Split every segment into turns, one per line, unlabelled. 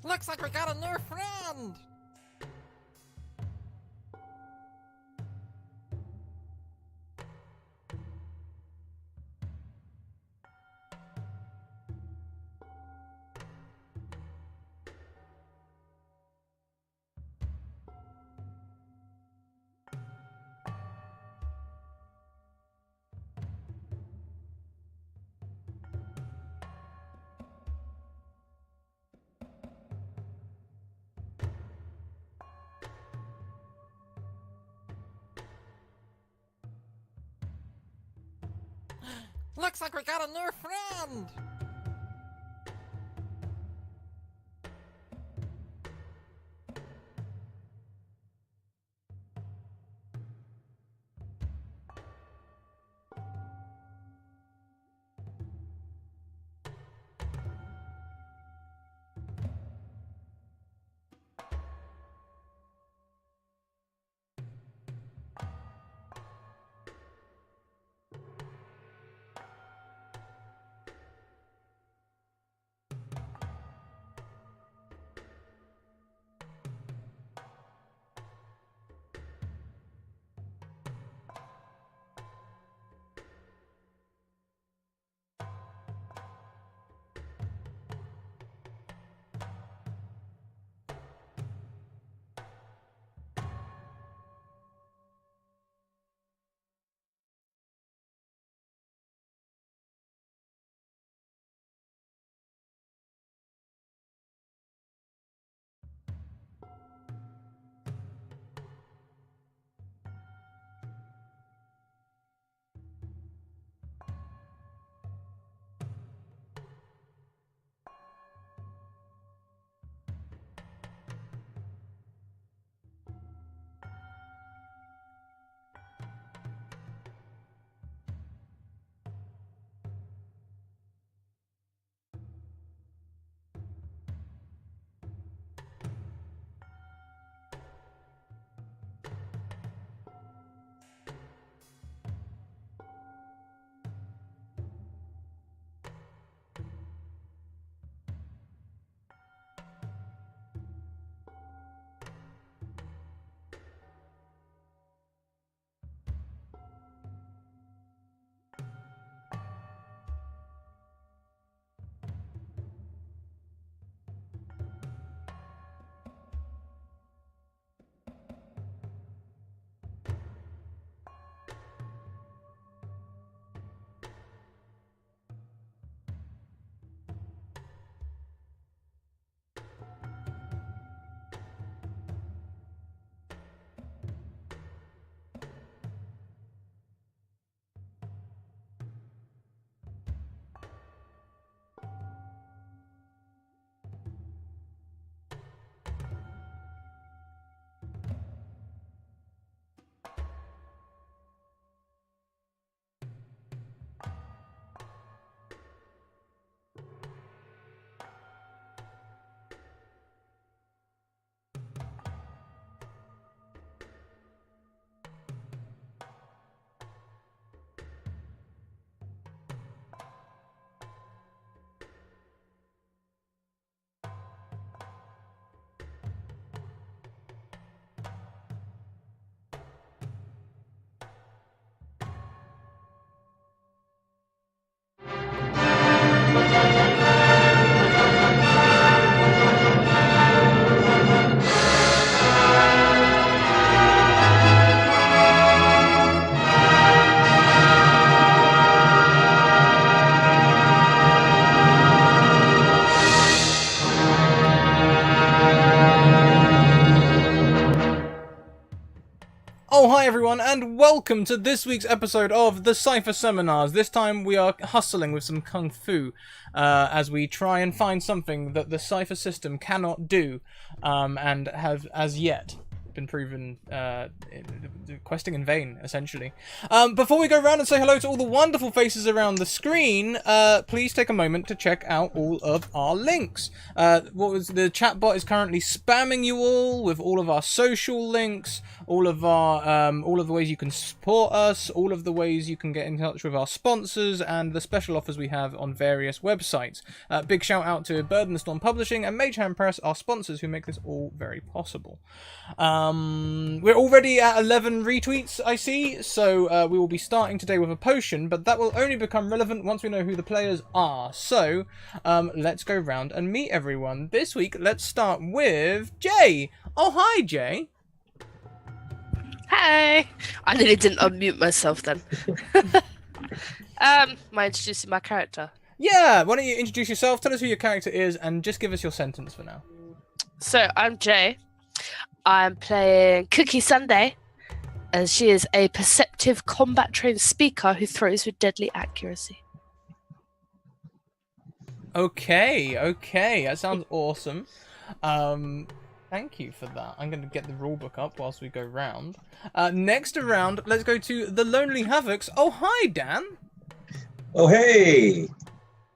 Looks like we got a new friend! Looks like we got a new friend!
Oh, hi everyone, and welcome to this week's episode of the Cypher Seminars. This time we are hustling with some Kung Fu as we try and find something that the Cypher system cannot do and have as yet. been proven questing in vain, essentially. Before we go around and say hello to all the wonderful faces around the screen, please take a moment to check out all of our links. The chatbot is currently spamming you all with all of our social links, all of the ways you can support us, all of the ways you can get in touch with our sponsors, and the special offers we have on various websites. Big shout out to Bird and the Storm Publishing and Mage Hand Press, our sponsors who make this all very possible. We're already at 11 retweets, I see, so we will be starting today with a potion, but that will only become relevant once we know who the players are. So let's go round and meet everyone. This week, let's start with Jay. Oh, hi, Jay.
Hey! I nearly didn't unmute myself then. Am I introducing my character?
Yeah, why don't you introduce yourself, tell us who your character is, and just give us your sentence for now.
So, I'm Jay. I'm playing Cookie Sunday, and she is a perceptive combat-trained speaker who throws with deadly accuracy.
Okay, that sounds awesome. Thank you for that. I'm going to get the rulebook up whilst we go round. Next around, let's go to the Lonely Havocs. Oh, hi, Dan.
Oh, hey.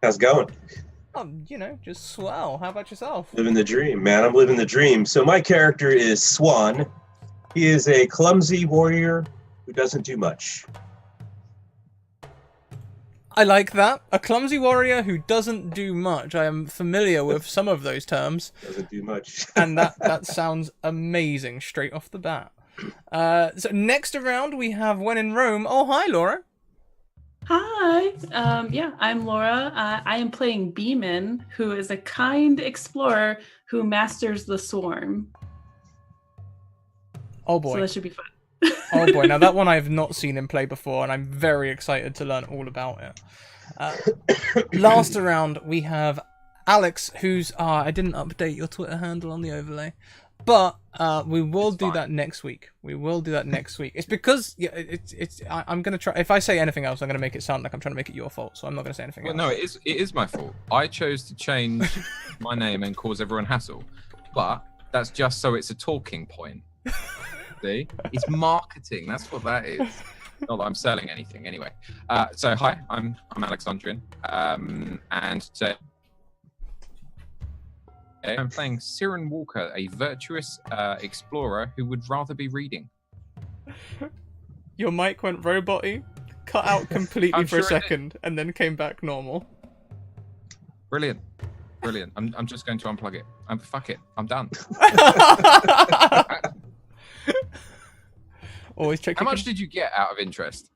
How's it going?
You know, just swell. How about yourself?
Living the dream, man. I'm living the dream. So my character is Swan. He is a clumsy warrior who doesn't do much.
I like that. A clumsy warrior who doesn't do much. I am familiar with some of those terms.
Doesn't do much.
And that sounds amazing straight off the bat. So next around we have When in Rome. Oh, hi, Laura.
Hi. Yeah, I'm Laura. I am playing Beeman, who is a kind explorer who masters the swarm.
Oh, boy.
So that should be fun.
Oh boy, now that one I've not seen him play before, and I'm very excited to learn all about it. Last around, we have Alex, who's... I didn't update your Twitter handle on the overlay. But we will do that next week. It's because I'm going to try... If I say anything else, I'm going to make it sound like I'm trying to make it your fault, so I'm not going to say anything else.
No, it is my fault. I chose to change my name and cause everyone hassle. But that's just so it's a talking point. See? It's marketing. That's what that is. Not that I'm selling anything, anyway. So hi, I'm Alexandrian, and today I'm playing Siren Walker, a virtuous explorer who would rather be reading.
Your mic went robot-y, cut out completely for a
sure
second, and then came back normal.
Brilliant. I'm just going to unplug it. Fuck it. I'm done.
Always check.
How much did you get out of interest?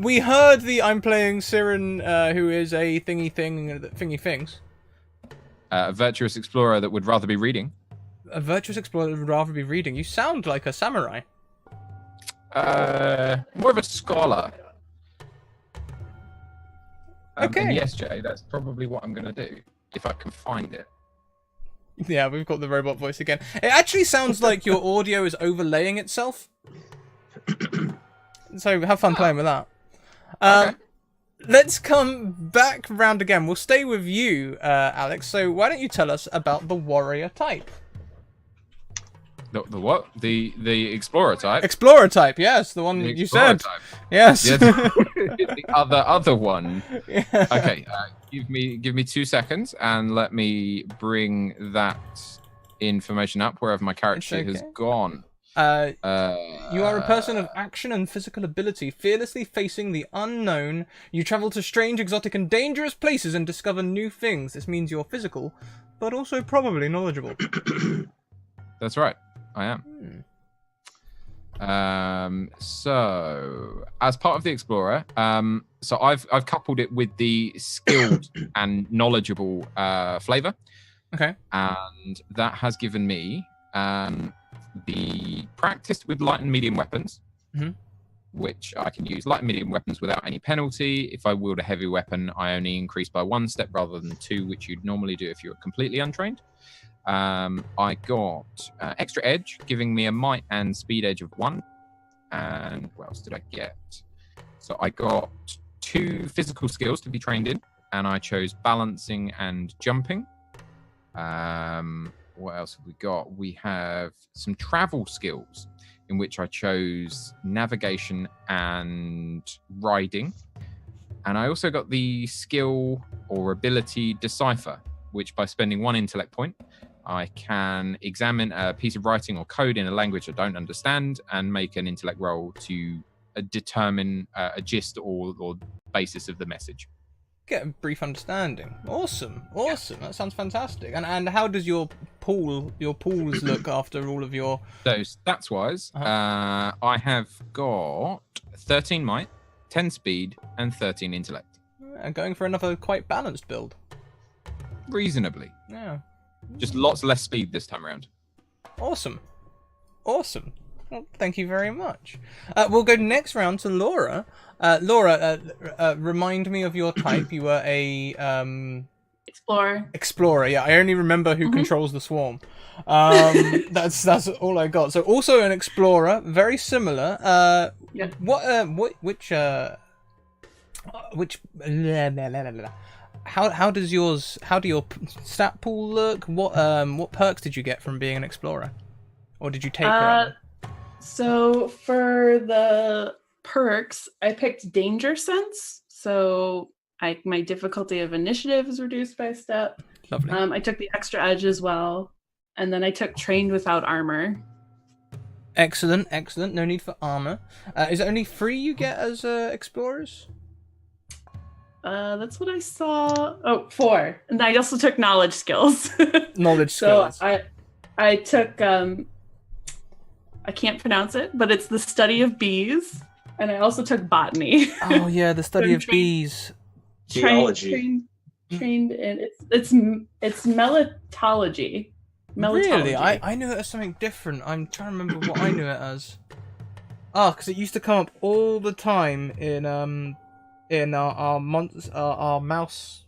We heard the I'm playing Siren, who is a thingy things.
A virtuous explorer that would rather be reading.
A virtuous explorer that would rather be reading. You sound like a samurai.
More of a scholar.
Okay.
And yes, Jay, that's probably what I'm going to do if I can find it.
Yeah, we've got the robot voice again. It actually sounds like your audio is overlaying itself. So have fun playing with that.
Okay.
Let's come back round again. We'll stay with you, Alex. So why don't you tell us about the warrior type?
The what? The explorer type?
Explorer type, yes. The one you said.
Type.
Yes.
Yeah, the other one.
Yeah.
Okay, give me 2 seconds and let me bring that information up wherever my character has gone.
You are a person of action and physical ability, fearlessly facing the unknown. You travel to strange, exotic, and dangerous places and discover new things. This means you're physical, but also probably knowledgeable.
That's right, I am. So, as part of the explorer, so I've coupled it with the skilled and knowledgeable flavor.
Okay.
And that has given me the practiced with light and medium weapons, which I can use light and medium weapons without any penalty. If I wield a heavy weapon, I only increase by 1 step rather than 2, which you'd normally do if you're completely untrained. I got extra edge, giving me a might and speed edge of 1. And what else did I get? So I got 2 physical skills to be trained in, and I chose balancing and jumping. what else have we got? We have some travel skills, in which I chose navigation and riding. And I also got the skill or ability Decipher, which by spending 1 intellect point, I can examine a piece of writing or code in a language I don't understand and make an intellect roll to determine a gist or basis of the message.
Get a brief understanding. Awesome. That sounds fantastic. And how does your pools look after all of your...
So stats-wise, I have got 13 might, 10 speed, and 13 intellect.
And going for another quite balanced build.
Reasonably.
Yeah.
Just lots less speed this time around.
Awesome. Well, thank you very much. We'll go next round to Laura. Laura, remind me of your type. You were a
Explorer.
Explorer. Yeah, I only remember who controls the swarm. That's all I got. So also an explorer, very similar.
Yeah.
Which how do your stat pool look? What perks did you get from being an explorer, or did you take?
So for the perks, I picked Danger Sense. So my difficulty of initiative is reduced by a step.
Lovely.
I took the extra edge as well, and then I took Trained Without Armor.
Excellent. No need for armor. Is it only 3 you get as explorers?
That's what I saw. Oh, 4. And I also took Knowledge Skills.
Knowledge skills.
So I took I can't pronounce it, but it's the study of bees, and I also took botany.
Oh yeah, the study of bees.
Geology.
Trained in it's melitology.
Really? I knew it as something different. I'm trying to remember what I knew it as. Because it used to come up all the time in our mouse.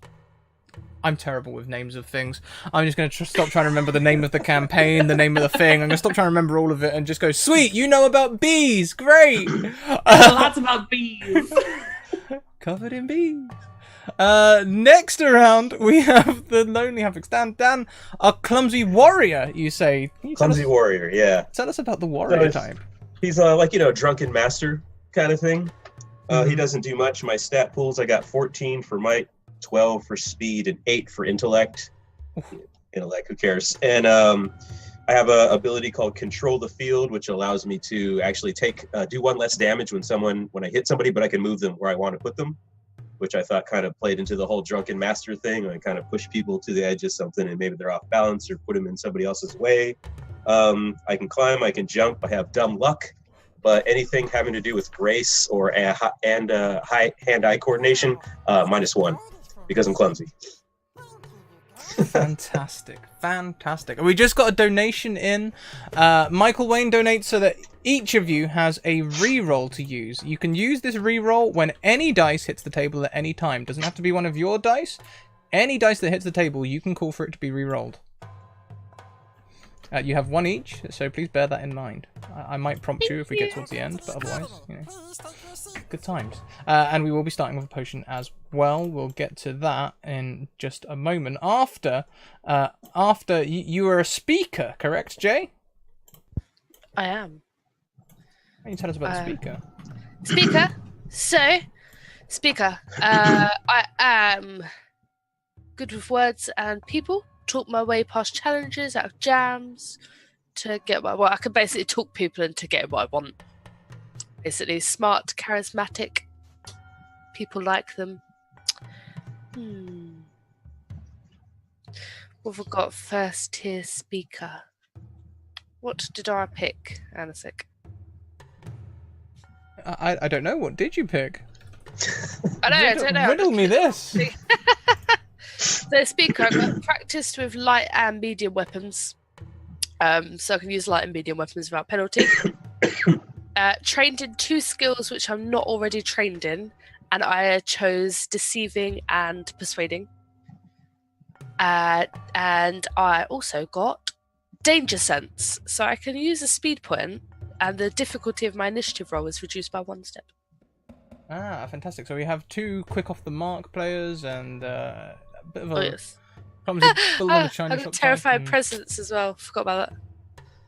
I'm terrible with names of things. I'm just going to stop trying to remember the name of the campaign, the name of the thing. I'm going to stop trying to remember all of it and just go, sweet, you know about bees. Great.
Lots about bees.
Covered in bees. Next around, we have the Lonely Havoc. Dan, a clumsy warrior, you say.
Clumsy warrior, yeah.
Tell us about the warrior type.
He's drunken master kind of thing. He doesn't do much. My stat pools, I got 14 for might, 12 for speed, and 8 for intellect. Intellect, who cares? And I have a ability called Control the Field, which allows me to actually do 1 less damage when I hit somebody, but I can move them where I want to put them, which I thought kind of played into the whole drunken master thing. I kind of push people to the edge of something and maybe they're off balance or put them in somebody else's way. I can climb, I can jump, I have dumb luck, but anything having to do with grace or hand-eye coordination, -1. Because I'm clumsy.
Fantastic. We just got a donation in. Michael Wayne donates so that each of you has a reroll to use. You can use this reroll when any dice hits the table at any time. Doesn't have to be one of your dice. Any dice that hits the table, you can call for it to be rerolled. You have 1 each, so please bear that in mind. I might prompt you if we get towards the end, but otherwise, good times. And we will be starting with a potion as well. We'll get to that in just a moment. After you were a speaker, correct, Jay?
I am.
Why don't you tell us about the speaker?
Speaker. I am good with words and people. Talk my way past challenges, out of jams, to get what I want. I can basically talk people into getting what I want. Basically, smart, charismatic. People like them. What have we got? First tier speaker. What did I pick? Anasik.
I don't know. What did you pick?
I don't know.
Riddle me this.
So speaker, I've got practiced with light and medium weapons. So I can use light and medium weapons without penalty. Trained in 2 skills which I'm not already trained in, and I chose deceiving and persuading. And I also got danger sense, so I can use a speed point, and the difficulty of my initiative roll is reduced by 1 step.
Ah, fantastic. So we have 2 quick off the mark players and a bit of a...
Oh, yes.
Clumsy full of
I
shiny
got
shop
terrifying
type.
presents as well. Forgot about that.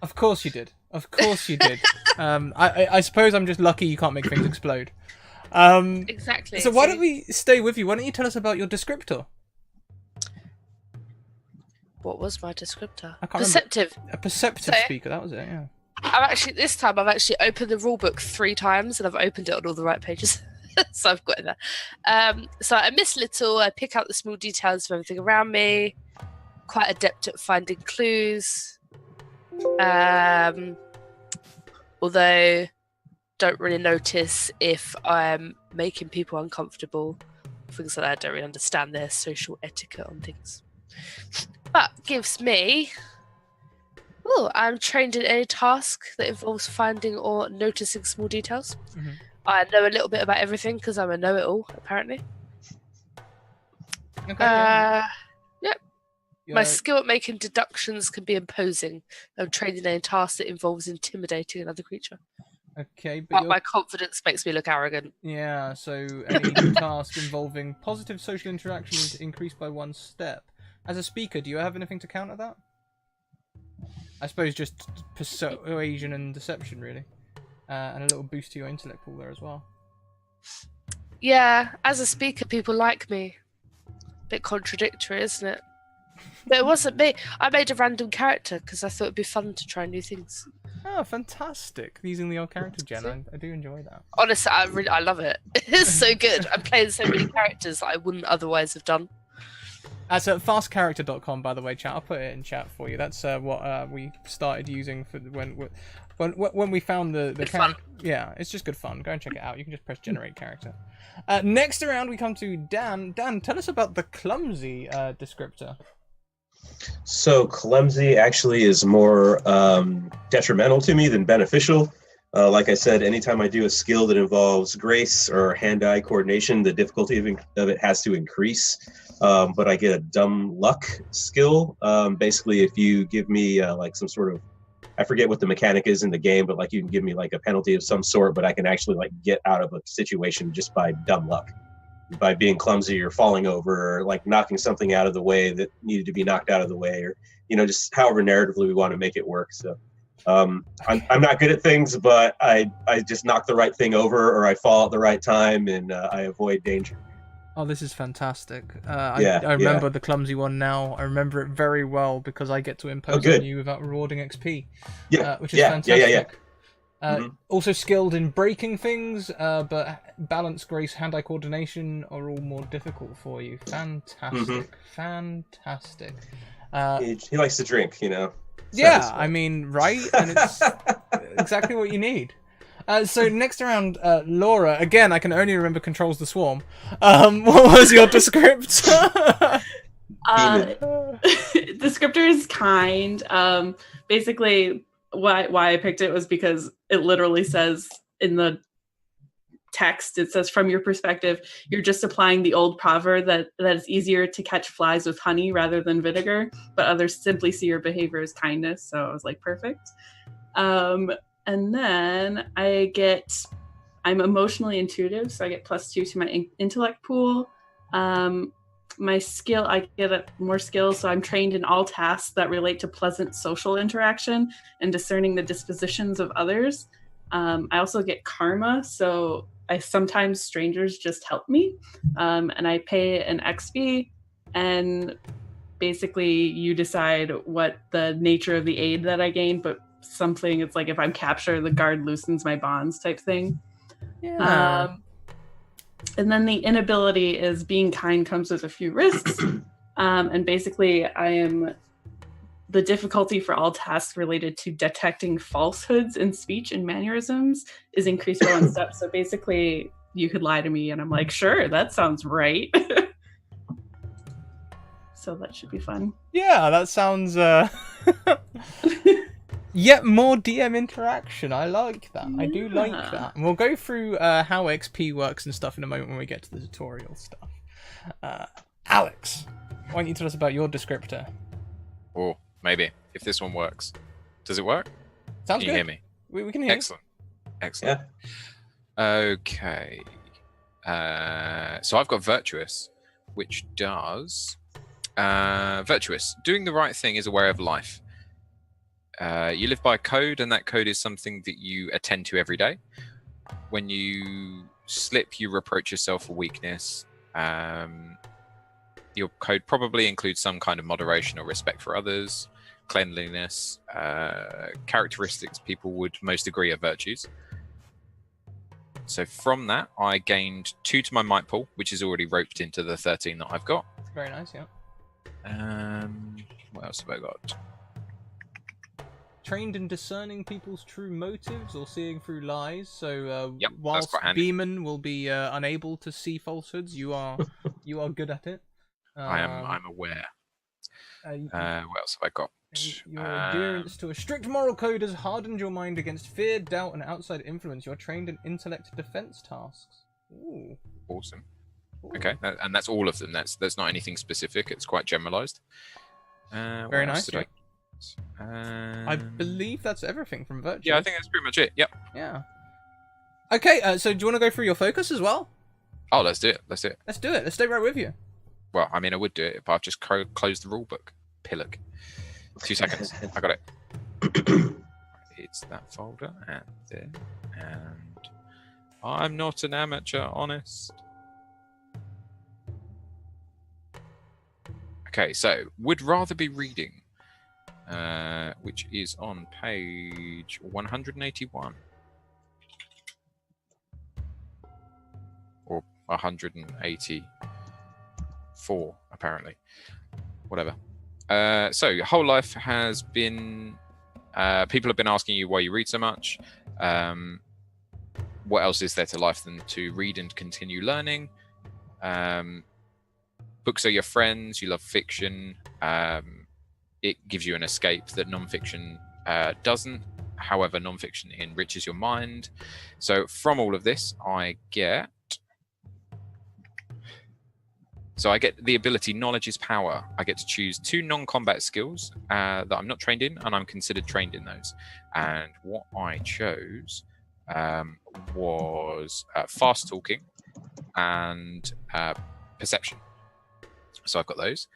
Of course you did. Of course you did. I suppose I'm just lucky you can't make things explode.
Exactly.
So why don't we stay with you? Why don't you tell us about your descriptor?
What was my descriptor?
I can't
Perceptive.
remember. A perceptive
So-
speaker. That was it. Yeah.
I've actually opened the rulebook 3 times, and I've opened it on all the right pages. So I've got it there. So I miss little. I pick out the small details of everything around me. Quite adept at finding clues. Although don't really notice if I'm making people uncomfortable. Things like that. I don't really understand their social etiquette on things. But gives me... Oh, I'm trained in any task that involves finding or noticing small details.
Mhm.
I know a little bit about everything because I'm a know-it-all, apparently.
Okay. Yeah.
My skill at making deductions can be imposing. I'm trained in any task that involves intimidating another creature.
Okay,
But
but
my confidence makes me look arrogant.
yeah. So any task involving positive social interaction is increased by 1 step. As a speaker, do you have anything to counter that? I suppose just persuasion and deception, really, and a little boost to your intellect pool there as well.
Yeah, as a speaker, people like me. Bit contradictory, isn't it? But it wasn't me. I made a random character because I thought it'd be fun to try new things.
Oh, fantastic! Using the old character gen, I do enjoy that.
Honestly, I love it. It's so good. I'm playing so many characters that I wouldn't otherwise have done.
That's at fastcharacter.com, by the way, chat. I'll put it in chat for you. That's what we started using for when we found the character. Yeah, it's just good fun. Go and check it out. You can just press generate character. Next around, we come to Dan. Dan, tell us about the clumsy descriptor.
So clumsy actually is more detrimental to me than beneficial. Like I said, anytime I do a skill that involves grace or hand-eye coordination, the difficulty of it has to increase. But I get a dumb luck skill. Basically, if you give me like some sort of, I forget what the mechanic is in the game, but like you can give me like a penalty of some sort, but I can actually like get out of a situation just by dumb luck. By being clumsy or falling over or like knocking something out of the way that needed to be knocked out of the way, or just however narratively we want to make it work. So I'm not good at things, but I just knock the right thing over, or I fall at the right time, and I avoid danger.
Oh, this is fantastic. I remember the clumsy one now. I remember it very well because I get to impose on you without rewarding XP, which is fantastic. Also skilled in breaking things, but balance, grace, hand-eye coordination are all more difficult for you. Fantastic. Fantastic.
He likes to drink,
Yeah, I mean, right? And it's exactly what you need. So next around, Laura. Again, I can only remember controls the swarm. What was your descriptor?
Descriptor is kind. Basically, why I picked it was because it literally says in the text, it says, from your perspective, you're just applying the old proverb that it's easier to catch flies with honey rather than vinegar, but others simply see your behavior as kindness. So I was like, perfect. And then I'm emotionally intuitive, so I get +2 to my intellect pool. My skill, I get more skills, so I'm trained in all tasks that relate to pleasant social interaction and discerning the dispositions of others. I also get karma, so sometimes strangers just help me, and I pay an XP, and basically you decide what the nature of the aid that I gain, but something, it's like if I'm captured, the guard loosens my bonds type thing.
Yeah.
And then the inability is being kind comes with a few risks. And basically the difficulty for all tasks related to detecting falsehoods in speech and mannerisms is increased by 1 step. So basically you could lie to me and I'm like, sure, that sounds right. So that should be fun.
Yeah, that sounds yet more DM interaction. I like that. I do like that. And we'll go through how XP works and stuff in a moment when we get to the tutorial stuff. Alex, why don't you tell us about your descriptor?
Oh, maybe. If this one works. Does it work?
Sounds
Can
good.
you hear me?
We can hear
Excellent. Excellent. Yeah. Okay. So I've got Virtuous, which does Virtuous. Doing the right thing is a way of life. You live by code, and that code is something that you attend to every day. When you slip, you reproach yourself for weakness. Your code probably includes some kind of moderation or respect for others, cleanliness, characteristics people would most agree are virtues. So from that, I gained 2 to my might pool, which is already roped into the 13 that I've got.
Very nice, yeah.
What else have I got?
Trained in discerning people's true motives or seeing through lies. So
Yep, that's
whilst
quite handy.
Beeman will be unable to see falsehoods, you are good at it.
I'm aware. What else have I got?
Your adherence to a strict moral code has hardened your mind against fear, doubt, and outside influence. You're trained in intellect defense tasks. Ooh.
Awesome.
Ooh.
Okay, and that's all of them. That's not anything specific. It's quite generalized.
Very nice.
Yeah.
I believe that's everything from Virtue.
Yeah, I think that's pretty much it. Yep.
Yeah. Okay, so do you want to go through your focus as well?
Oh, let's do it. Let's do it.
Let's do it. Let's stay right with you.
Well, I mean, I would do it if I've just closed the rule book. Pillock. 2 seconds. I got it. It's that folder and there. And I'm not an amateur, honest. Okay, so would rather be reading, which is on page 181 or 184, apparently. Whatever. So your whole life has been. People have been asking you why you read so much. What else is there to life than to read and continue learning? Books are your friends. You love fiction. It gives you an escape that non-fiction doesn't. However, non-fiction enriches your mind. So from all of this, I get the ability Knowledge is Power. I get to choose 2 non-combat skills that I'm not trained in, and I'm considered trained in those. And what I chose was fast talking and perception. So I've got those.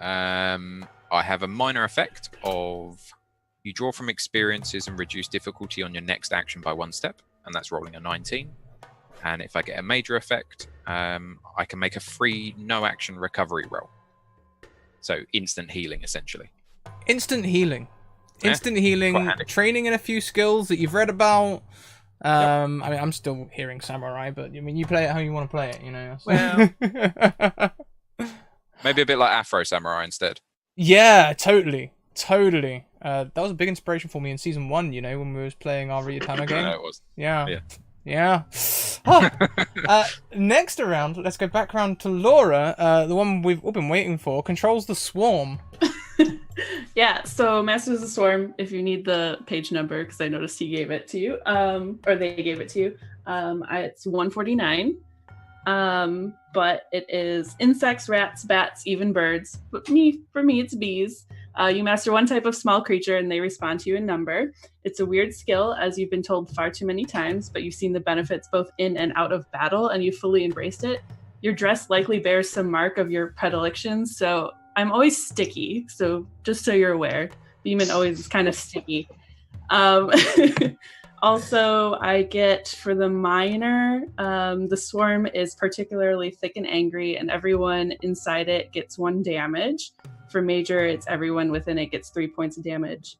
I have a minor effect of you draw from experiences and reduce difficulty on your next action by 1 step, and that's rolling a 19. And if I get a major effect, I can make a free no-action recovery roll. So instant healing, essentially.
Instant healing.
Yeah,
Instant healing, training in a few skills that you've read about. I mean, I'm still hearing Samurai, but I mean, you play it how you want to play it, you know. So.
Well, maybe a bit like Afro Samurai instead.
Yeah, totally. That was a big inspiration for me in season 1, you know, when we was playing our Ryutama game.
No, it was.
Yeah. Oh, next around, let's go back around to Laura, the one we've all been waiting for, controls the swarm.
Yeah, so Masters of the Swarm, if you need the page number, because I noticed he gave it to you, or they gave it to you, it's 149. But it is insects, rats, bats, even birds. But for me, it's bees. You master 1 type of small creature and they respond to you in number. It's a weird skill, as you've been told far too many times, but you've seen the benefits both in and out of battle, and you fully embraced it. Your dress likely bears some mark of your predilections, so I'm always sticky. So just so you're aware, Beeman always is kind of sticky. Also, I get for the minor, the swarm is particularly thick and angry, and everyone inside it gets 1 damage. For major, it's everyone within it gets 3 points of damage.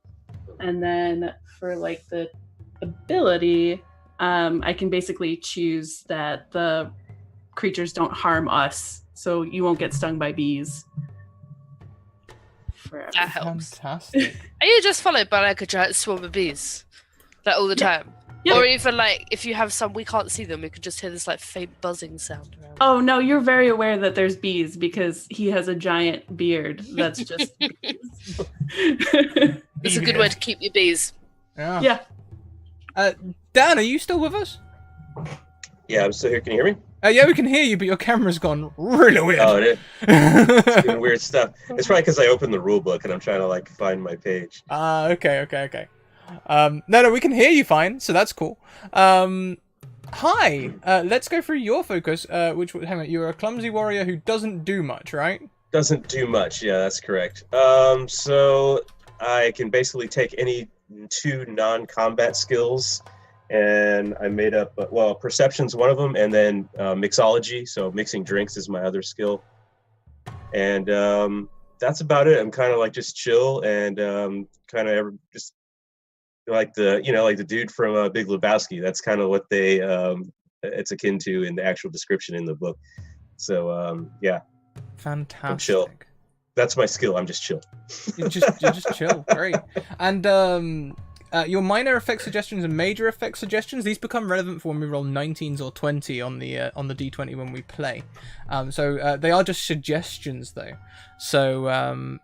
And then for like the ability, I can basically choose that the creatures don't harm us, so you won't get stung by bees.
That helps.
Fantastic.
Are you just followed by like a giant swarm of bees? Like all the time?
Yeah.
Or even like if you have some, we can't see them, we could just hear this like faint buzzing sound around.
Oh no, you're very aware that there's bees because he has a giant beard that's just bees.
It's a good way to keep your bees.
Yeah. Dan, are you still with us?
Yeah, I'm still here. Can you hear me?
Yeah, we can hear you, but your camera's gone really weird.
Oh, it is. It's doing weird stuff. It's probably because I opened the rule book and I'm trying to like find my page.
Okay. No, we can hear you fine, so that's cool. Hi, let's go through your focus, hang on, you're a clumsy warrior who doesn't do much, right?
Doesn't do much. Yeah, that's correct. So I can basically take any 2 non-combat skills, and I made up. Well, perception's one of them, and then mixology. So mixing drinks is my other skill, and that's about it. I'm kind of like just chill and kind of just like the dude from Big Lebowski. That's kind of what it's akin to in the actual description in the book. So yeah.
Fantastic.
I'm chill. That's my skill. I'm just chill.
You're just chill. Great. And your minor effect suggestions and major effect suggestions, these become relevant for when we roll 19s or 20 on the D20 when we play. So they are just suggestions though. So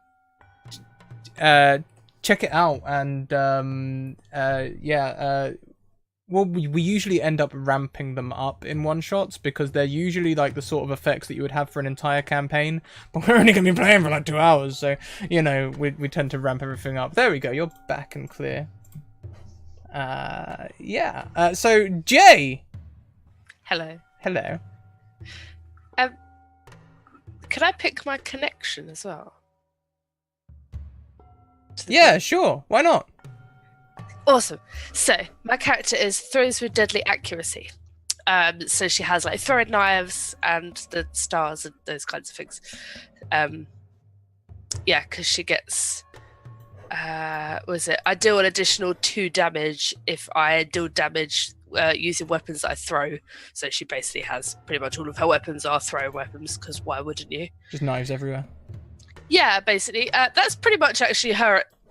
check it out, and well, we usually end up ramping them up in one-shots because they're usually like the sort of effects that you would have for an entire campaign, but we're only going to be playing for like 2 hours, so, you know, we tend to ramp everything up. There we go, you're back and clear. So, Jay!
Hello.
Hello.
Could I pick my connection as well?
Yeah, sure, why not?
Awesome. So my character throws with deadly accuracy. So she has like throwing knives and the stars and those kinds of things. Because she gets I deal an additional 2 damage if I deal damage using weapons that I throw. So she basically has pretty much all of her weapons are throwing weapons, because why wouldn't you?
Just knives everywhere.
Yeah, basically. That's pretty much actually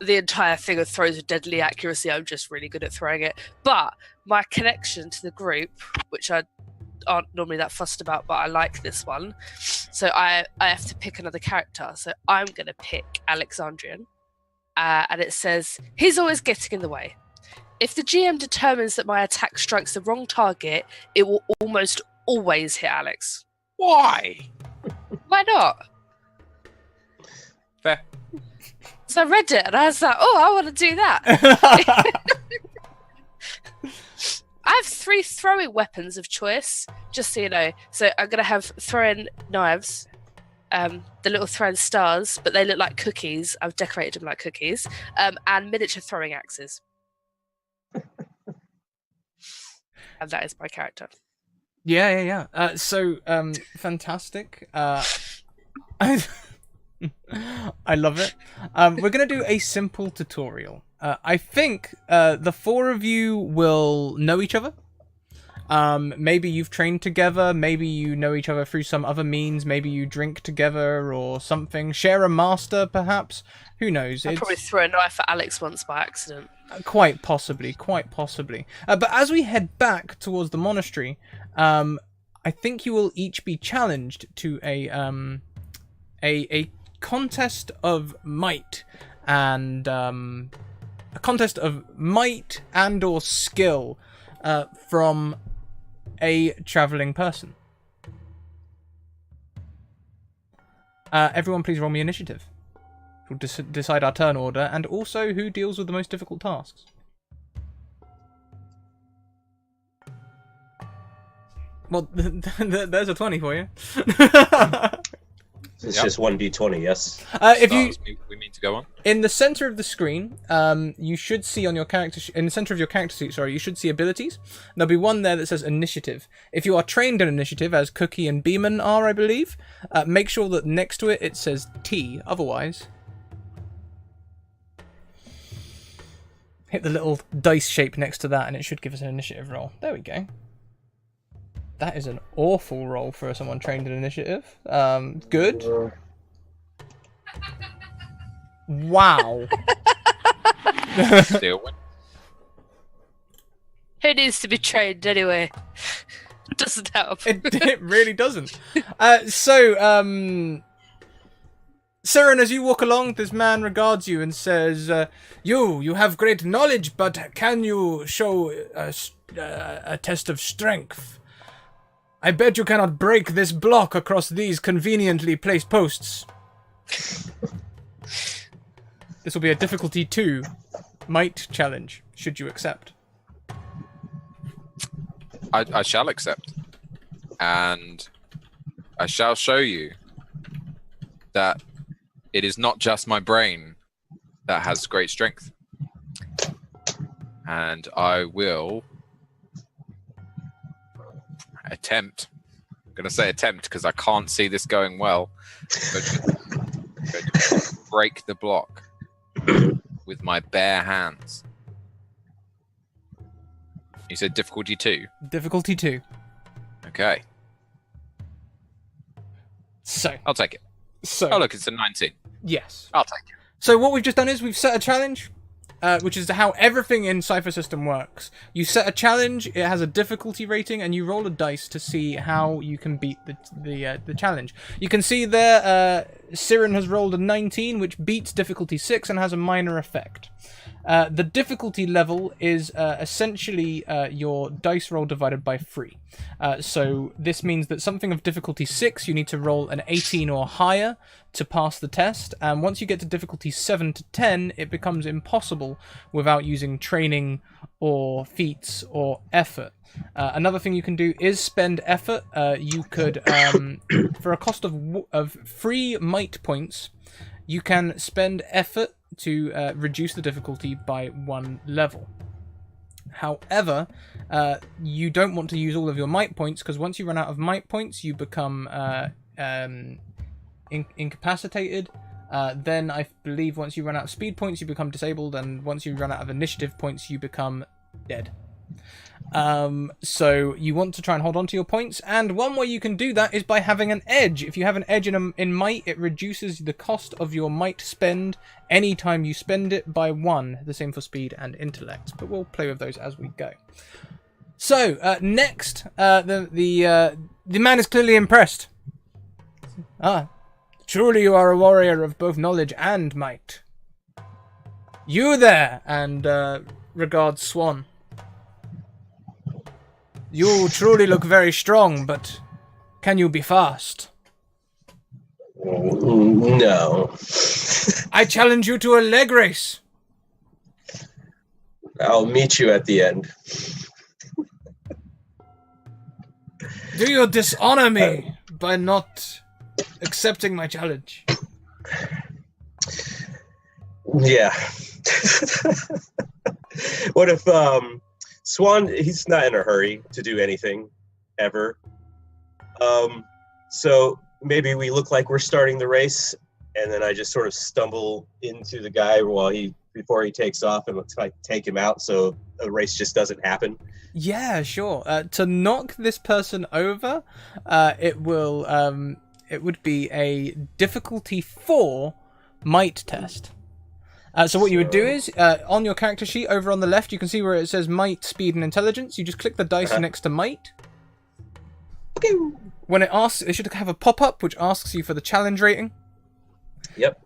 the entire thing of throws with deadly accuracy. I'm just really good at throwing it. But my connection to the group, which I aren't normally that fussed about, but I like this one. So I have to pick another character. So I'm going to pick Alexandrian. And it says, he's always getting in the way. If the GM determines that my attack strikes the wrong target, it will almost always hit Alex.
Why?
Why not?
Fair.
So I read it and I was like, oh, I want to do that. I have 3 throwing weapons of choice, just so you know. So I'm going to have throwing knives, the little throwing stars, but they look like cookies. I've decorated them like cookies, and miniature throwing axes. And that is my character.
Yeah. So, fantastic. I love it. We're going to do a simple tutorial. I think the 4 of you will know each other. Maybe you've trained together, maybe you know each other through some other means, maybe you drink together or something. Share a master, perhaps? Who knows?
I probably threw a knife at Alex once by accident. Quite possibly.
But as we head back towards the monastery, I think you will each be challenged to a contest of might and or skill from a traveling person. Everyone please roll me initiative. We'll decide our turn order and also who deals with the most difficult tasks. Well, there's a 20 for you.
It's just 1d20, yes.
If you
we mean to go on.
in the center of the screen, you should see on your character in the center of your character sheet. Sorry, you should see abilities. There'll be one there that says initiative. If you are trained in initiative, as Cookie and Beeman are, I believe, make sure that next to it says T. Otherwise, hit the little dice shape next to that, and it should give us an initiative roll. There we go. That is an awful roll for someone trained in initiative. Good. Wow.
Still win.
Who needs to be trained anyway? Doesn't help.
It really doesn't. Siren, as you walk along, this man regards you and says, You have great knowledge, but can you show a test of strength? I bet you cannot break this block across these conveniently placed posts. This will be a difficulty 2 might challenge, should you accept.
I shall accept. And I shall show you that it is not just my brain that has great strength. And I will attempt. I'm going to say attempt because I can't see this going well. But going to break the block with my bare hands. You said difficulty 2?
Difficulty 2.
Okay.
So.
I'll take it.
So.
Oh, look, it's a 19.
Yes.
I'll take it.
So what we've just done is we've set a challenge, which is how everything in Cypher system works. You set a challenge, it has a difficulty rating, and you roll a dice to see how you can beat the challenge. You can see there, Siren has rolled a 19, which beats difficulty 6 and has a minor effect. The difficulty level is essentially your dice roll divided by 3. So this means that something of difficulty 6, you need to roll an 18 or higher to pass the test. And once you get to difficulty 7 to 10, it becomes impossible without using training or feats or effort. Another thing you can do is spend effort. You could, for a cost of 3 might points, you can spend effort to reduce the difficulty by 1 level. However, you don't want to use all of your might points, because once you run out of might points, you become incapacitated. Then I believe once you run out of speed points, you become disabled, and once you run out of initiative points, you become dead. So you want to try and hold on to your points, and one way you can do that is by having an edge. If you have an edge in might, it reduces the cost of your might spend anytime you spend it by 1. The same for speed and intellect, but we'll play with those as we go. So next, the man is clearly impressed. Truly you are a warrior of both knowledge and might. You there, and regards Swan. You truly look very strong, but can you be fast?
No.
I challenge you to a leg race.
I'll meet you at the end.
Do you dishonor me by not accepting my challenge?
Yeah. What if Swan, he's not in a hurry to do anything ever. So maybe we look like we're starting the race, and then I just sort of stumble into the guy before he takes off, and let's take him out so the race just doesn't happen.
Yeah, sure. To knock this person over, it would be a difficulty 4 might test. So what you would do is, on your character sheet over on the left, you can see where it says might, speed, and intelligence. You just click the dice next to might. When it asks, it should have a pop-up which asks you for the challenge rating.
Yep.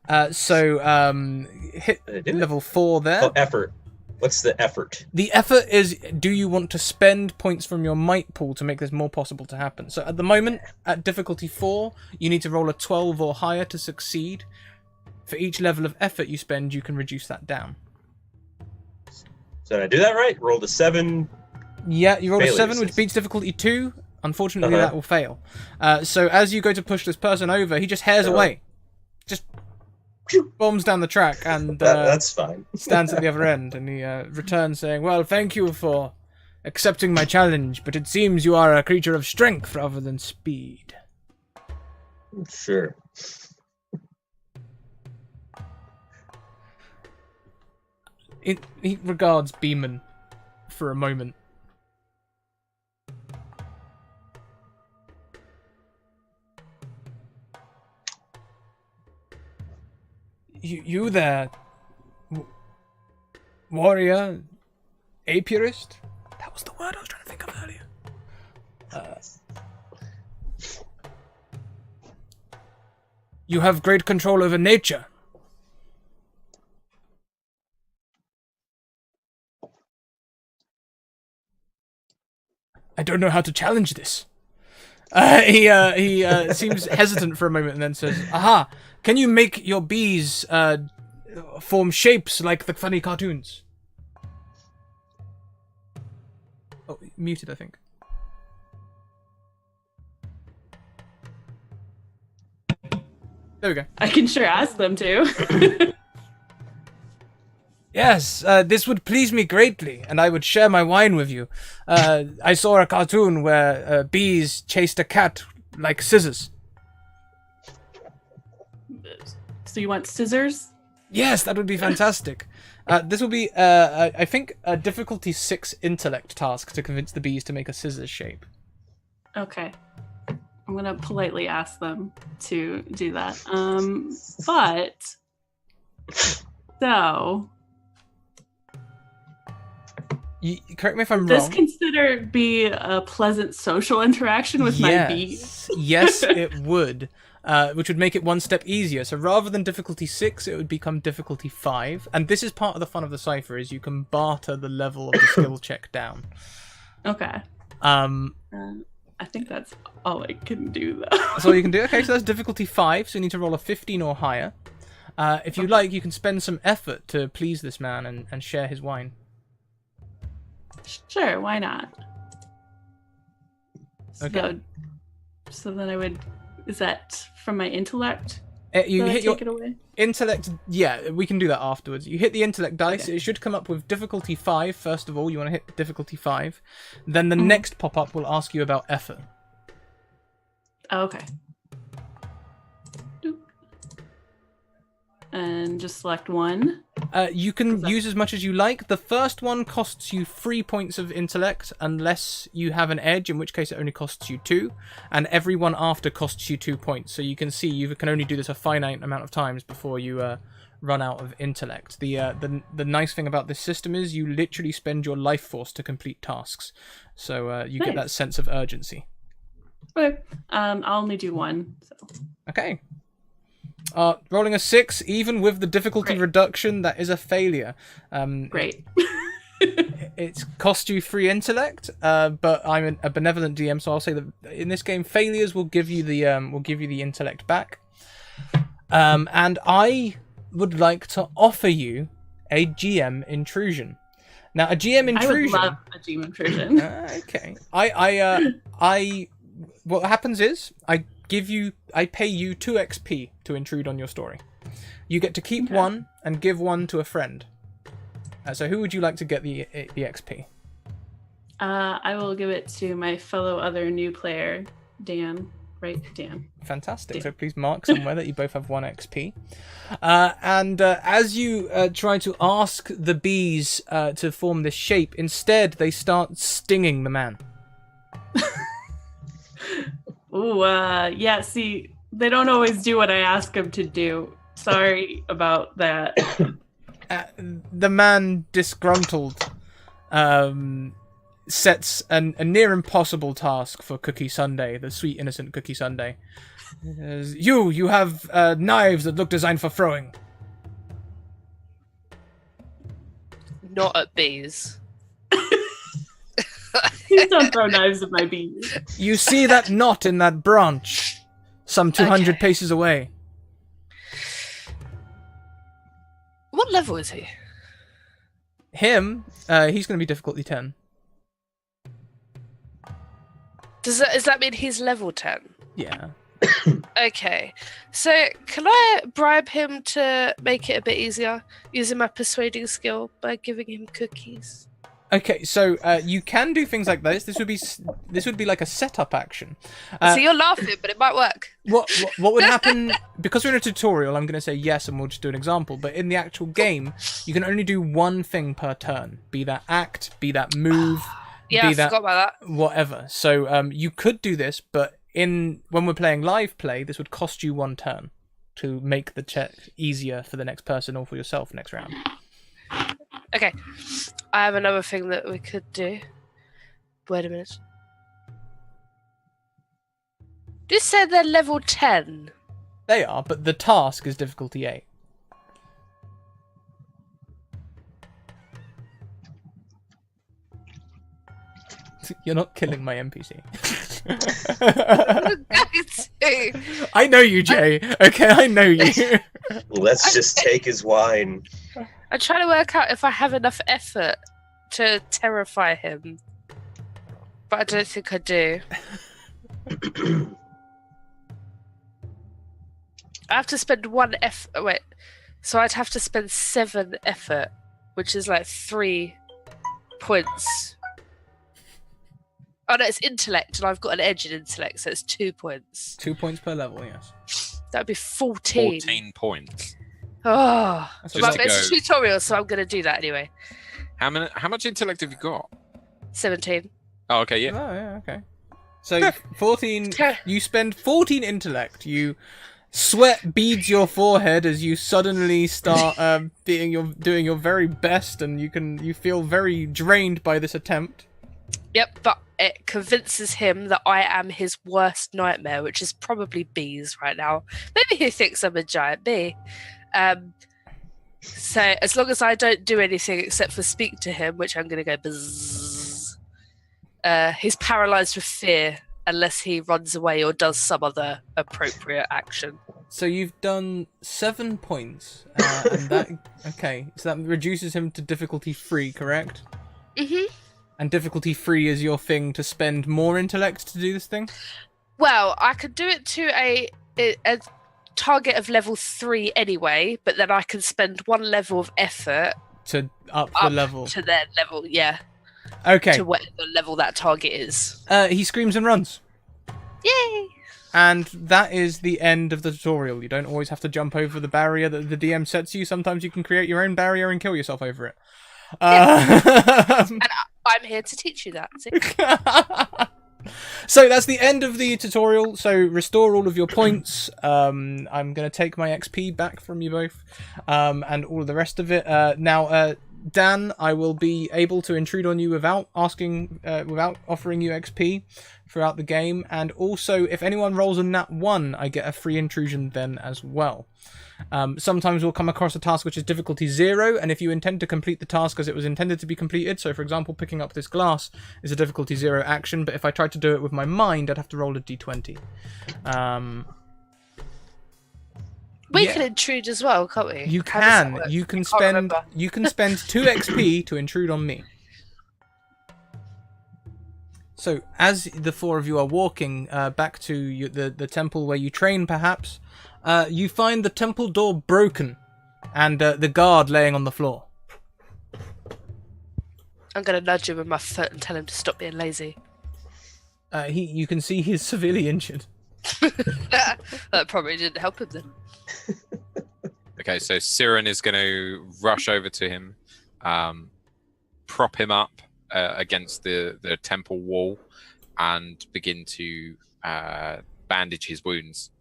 Hit level 4 there.
Oh, effort. What's the effort?
The effort is, do you want to spend points from your might pool to make this more possible to happen? So at the moment, at difficulty 4, you need to roll a 12 or higher to succeed. For each level of effort you spend, you can reduce that down.
So did I do that right? Rolled a 7.
Yeah, you rolled a 7,
failures.
which beats difficulty 2. Unfortunately, that will fail. So as you go to push this person over, he just hares away. Just bombs down the track and
that's fine.
stands at the other end, and he returns saying, "Well, thank you for accepting my challenge, but it seems you are a creature of strength rather than speed."
Sure.
He regards Beeman for a moment. You there, warrior, apiarist? That was the word I was trying to think of earlier. You have great control over nature. I don't know how to challenge this. He seems hesitant for a moment and then says, "Aha! Can you make your bees form shapes like the funny cartoons?" Oh, muted, I think. There we go.
I can sure ask them to.
Yes, this would please me greatly, and I would share my wine with you. I saw a cartoon where bees chased a cat like scissors.
So you want scissors?
Yes, that would be fantastic. This will be, I think, a difficulty 6 intellect task to convince the bees to make a scissors shape.
Okay. I'm gonna politely ask them to do that. But so
Correct me if I'm
this
wrong.
considered be a pleasant social interaction with my bees?
Yes, it would. Which would make it one step easier. So rather than difficulty 6, it would become difficulty 5. And this is part of the fun of the Cypher, is you can barter the level of the skill check down.
Okay. I think that's all I can do, though.
That's all you can do? Okay, so that's difficulty 5, so you need to roll a 15 or higher. If you like, you can spend some effort to please this man and share his wine.
Sure, why not?
Okay.
So then I would... Is that from my intellect?
You hit your
take it away?
intellect. Yeah, we can do that afterwards. You hit the intellect dice.
Okay.
It should come up with difficulty 5. First of all, you want to hit difficulty 5. Then the next pop-up will ask you about effort.
Oh, okay. Doop. And just select one.
You can use as much as you like. The first one costs you 3 points of intellect unless you have an edge, in which case it only costs you 2. And every one after costs you 2 points. So you can see you can only do this a finite amount of times before you run out of intellect. The nice thing about this system is you literally spend your life force to complete tasks. So you get that sense of urgency.
Okay. I'll only do one. So.
Okay. Rolling a 6, even with the difficulty reduction, that is a failure.
Great.
It's cost you 3 intellect, but I'm a benevolent DM, so I'll say that in this game, failures will give you the intellect back. And I would like to offer you a GM intrusion. Now, a GM intrusion.
I would love a GM intrusion.
Okay. What happens is I pay you 2 XP to intrude on your story. You get to keep 1 and give 1 to a friend. So who would you like to get the XP?
I will give it to my fellow other new player, Dan. Right, Dan.
Fantastic.
Dan.
So please mark somewhere that you both have 1 XP. And as you try to ask the bees to form this shape, instead they start stinging the man.
Ooh, yeah, see, they don't always do what I ask them to do. Sorry about that.
The man, disgruntled, sets a near impossible task for Cookie Sunday, the sweet innocent Cookie Sunday. You have knives that look designed for throwing.
Not at bees.
Please don't throw knives at my bees.
You see that knot in that branch, some 200 paces away.
What level is he?
Him, he's going to be difficulty 10.
Does that mean he's level 10?
Yeah.
Okay. So can I bribe him to make it a bit easier using my persuading skill by giving him cookies?
Okay, so you can do things like this. This would be like a setup action.
So you're laughing, but it might work.
What would happen, because we're in a tutorial, I'm going to say yes and we'll just do an example, but in the actual game, you can only do 1 thing per turn. Be that act, be that move,
Yeah,
be
I forgot about that.
whatever. So you could do this, but when we're playing live play, this would cost you 1 turn to make the check easier for the next person or for yourself next round.
Okay. I have another thing that we could do. Wait a minute. You said they're level 10.
They are, but the task is difficulty 8. You're not killing my NPC. I know you, Jay. Okay, I know you.
Let's just take his wine.
I'm trying to work out if I have enough effort to terrify him. But I don't think I do. I have to spend one wait. So I'd have to spend 7 effort, which is like 3 points. Oh no, it's intellect, and I've got an edge in intellect, so it's 2 points.
2 points per level, yes.
That'd be 14.
14 points.
Oh,
That's
Just
well,
to
it's
go-
a tutorial, so I'm going to do that anyway.
How much intellect have you got?
17.
Oh, okay, yeah.
Oh, yeah, okay. So 14. You spend 14 intellect. You sweat beads your forehead as you suddenly start doing your very best, and you feel very drained by this attempt.
Yep, but it convinces him that I am his worst nightmare, which is probably bees right now. Maybe he thinks I'm a giant bee. So as long as I don't do anything except for speak to him, which I'm going to go bzzz, he's paralyzed with fear unless he runs away or does some other appropriate action.
So you've done 7 points, and that so that reduces him to difficulty 3, correct?
Mm-hmm.
And difficulty 3 is your thing to spend more intellect to do this thing?
Well, I could do it to a target of level 3 anyway, but then I can spend 1 level of effort
To up the level.
to their level, yeah,
Okay.
to whatever level that target is.
He screams and runs.
Yay!
And that is the end of the tutorial. You don't always have to jump over the barrier that the DM sets you. Sometimes you can create your own barrier and kill yourself over it.
And I'm here to teach you that. See?
So that's the end of the tutorial. So restore all of your points. I'm going to take my XP back from you both, and all of the rest of it. Now, Dan, I will be able to intrude on you without offering you XP throughout the game. And also, if anyone rolls a nat 1, I get a free intrusion then as well. Sometimes we'll come across a task which is difficulty 0, and if you intend to complete the task as it was intended to be completed, so for example picking up this glass is a difficulty 0 action, but if I tried to do it with my mind I'd have to roll a d20.
We can intrude as well, can't we?
You
How does that
can.
work?
You can
I can't
spend
remember.
2 XP to intrude on me. So as the 4 of you are walking back to the temple where you train, perhaps, you find the temple door broken and the guard laying on the floor.
I'm going to nudge him with my foot and tell him to stop being lazy.
You can see he's severely injured.
That probably didn't help him then.
Okay, so Siren is going to rush over to him, prop him up against the temple wall, and begin to bandage his wounds.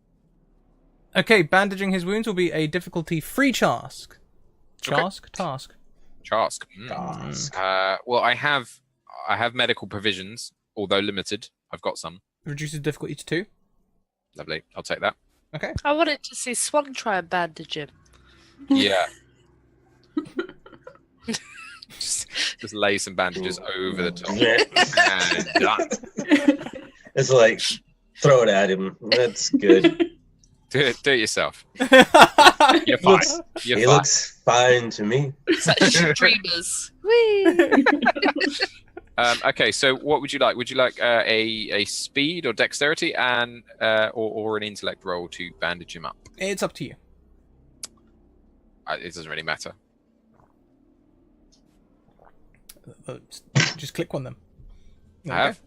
Okay, bandaging his wounds will be a difficulty 3 task. Task?
Task. Well, I have medical provisions, although limited. I've got some.
Reduces difficulty to 2.
Lovely. I'll take that.
Okay.
I wanted to see Swan try and bandage him.
Yeah. just lay some bandages over the top. And done.
It's like, throw it at him. That's good.
Do it yourself. You're
He
fine.
looks,
You're
he
fine.
looks fine to me.
It's like dreamers. Whee!
Okay, so what would you like? Would you like a speed or dexterity and or an intellect roll to bandage him up?
It's up to you.
It doesn't really matter.
Just click on them. There
I
we
have.
go.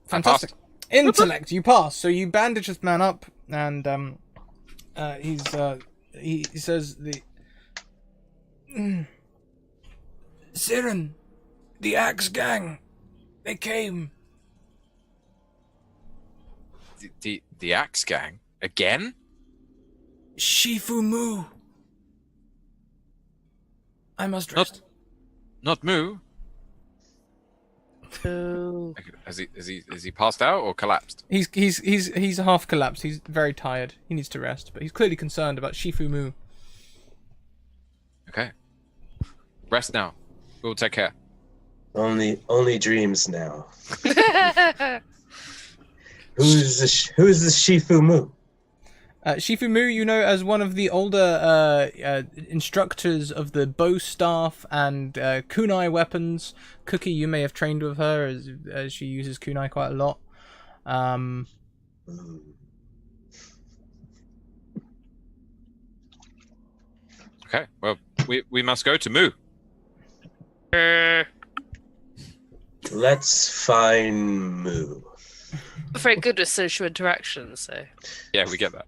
Fantastic. Intellect, you pass. So you bandage this man up, and he says Siren, the Axe Gang, they came.
The Axe Gang again?
Shifu Mu. I must rest.
Not Moo.
Oh.
Has he passed out or collapsed?
He's half collapsed. He's very tired. He needs to rest, but he's clearly concerned about Shifu Mu.
Okay. Rest now. We'll take care.
Only dreams now. Who's the Shifu Mu?
Shifu Mu, you know, as one of the older instructors of the bow staff and kunai weapons. Cookie, you may have trained with her as she uses kunai quite a lot.
Okay, well, we must go to Moo.
Let's find Moo.
I'm very good with social interaction, so.
Yeah, we get that.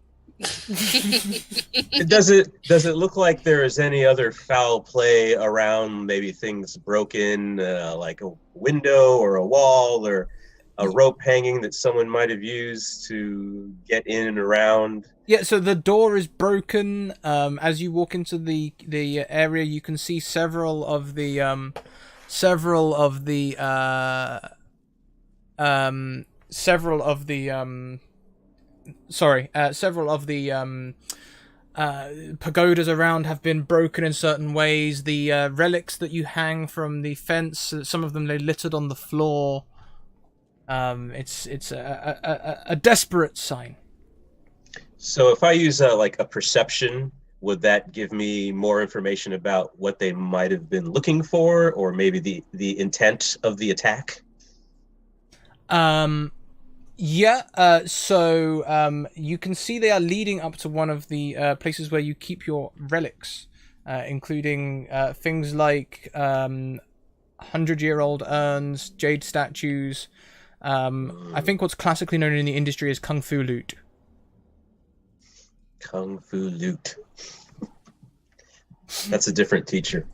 Does it look like there is any other foul play around? Maybe things broken, like a window or a wall or a rope hanging that someone might have used to get in and around?
Yeah, so the door is broken. As you walk into the area, you can see several of the pagodas around have been broken in certain ways. The relics that you hang from the fence, some of them lay littered on the floor. It's a desperate sign.
So if I use like a perception, would that give me more information about what they might have been looking for, or maybe the intent of the attack?
So you can see they are leading up to one of the places where you keep your relics, including things like 100-year-old urns, jade statues. I think what's classically known in the industry as kung fu loot.
Kung fu loot. That's a different teacher.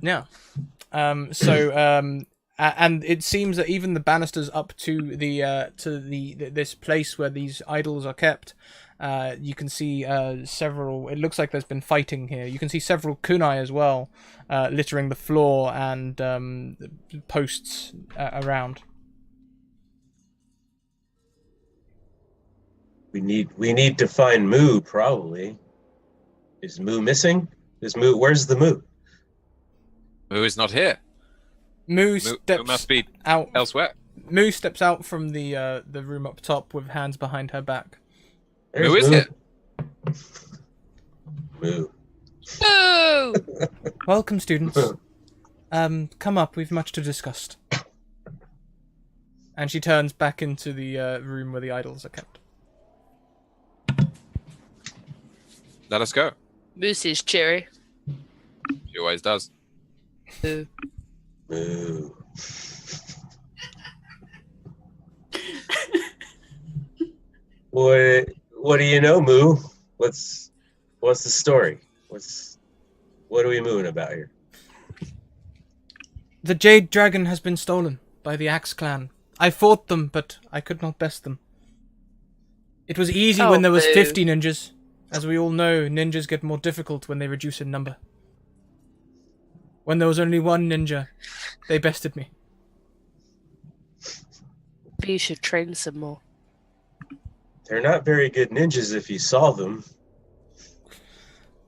Yeah. And it seems that even the banisters up to this place where these idols are kept, you can see several. It looks like there's been fighting here. You can see several kunai as well, littering the floor and posts around.
We need to find Moo, probably. Is Moo missing? Where's the Moo?
Moo is not here.
Moo
Moo must be
out
elsewhere.
Moo steps out from the room up top with hands behind her back.
Moo is here.
Moo.
Boo!
Welcome, students. Come up. We've much to discuss. And she turns back into the room where the idols are kept.
Let us go.
Moosey's cheery.
She always does.
Boo.
Moo. What do you know, Moo? What's the story? What are we mooing about here?
The Jade Dragon has been stolen by the Axe Clan. I fought them, but I could not best them. It was easy when there was 50 ninjas. As we all know, ninjas get more difficult when they reduce in number. When there was only one ninja, they bested me.
You should train some more.
They're not very good ninjas if you saw them.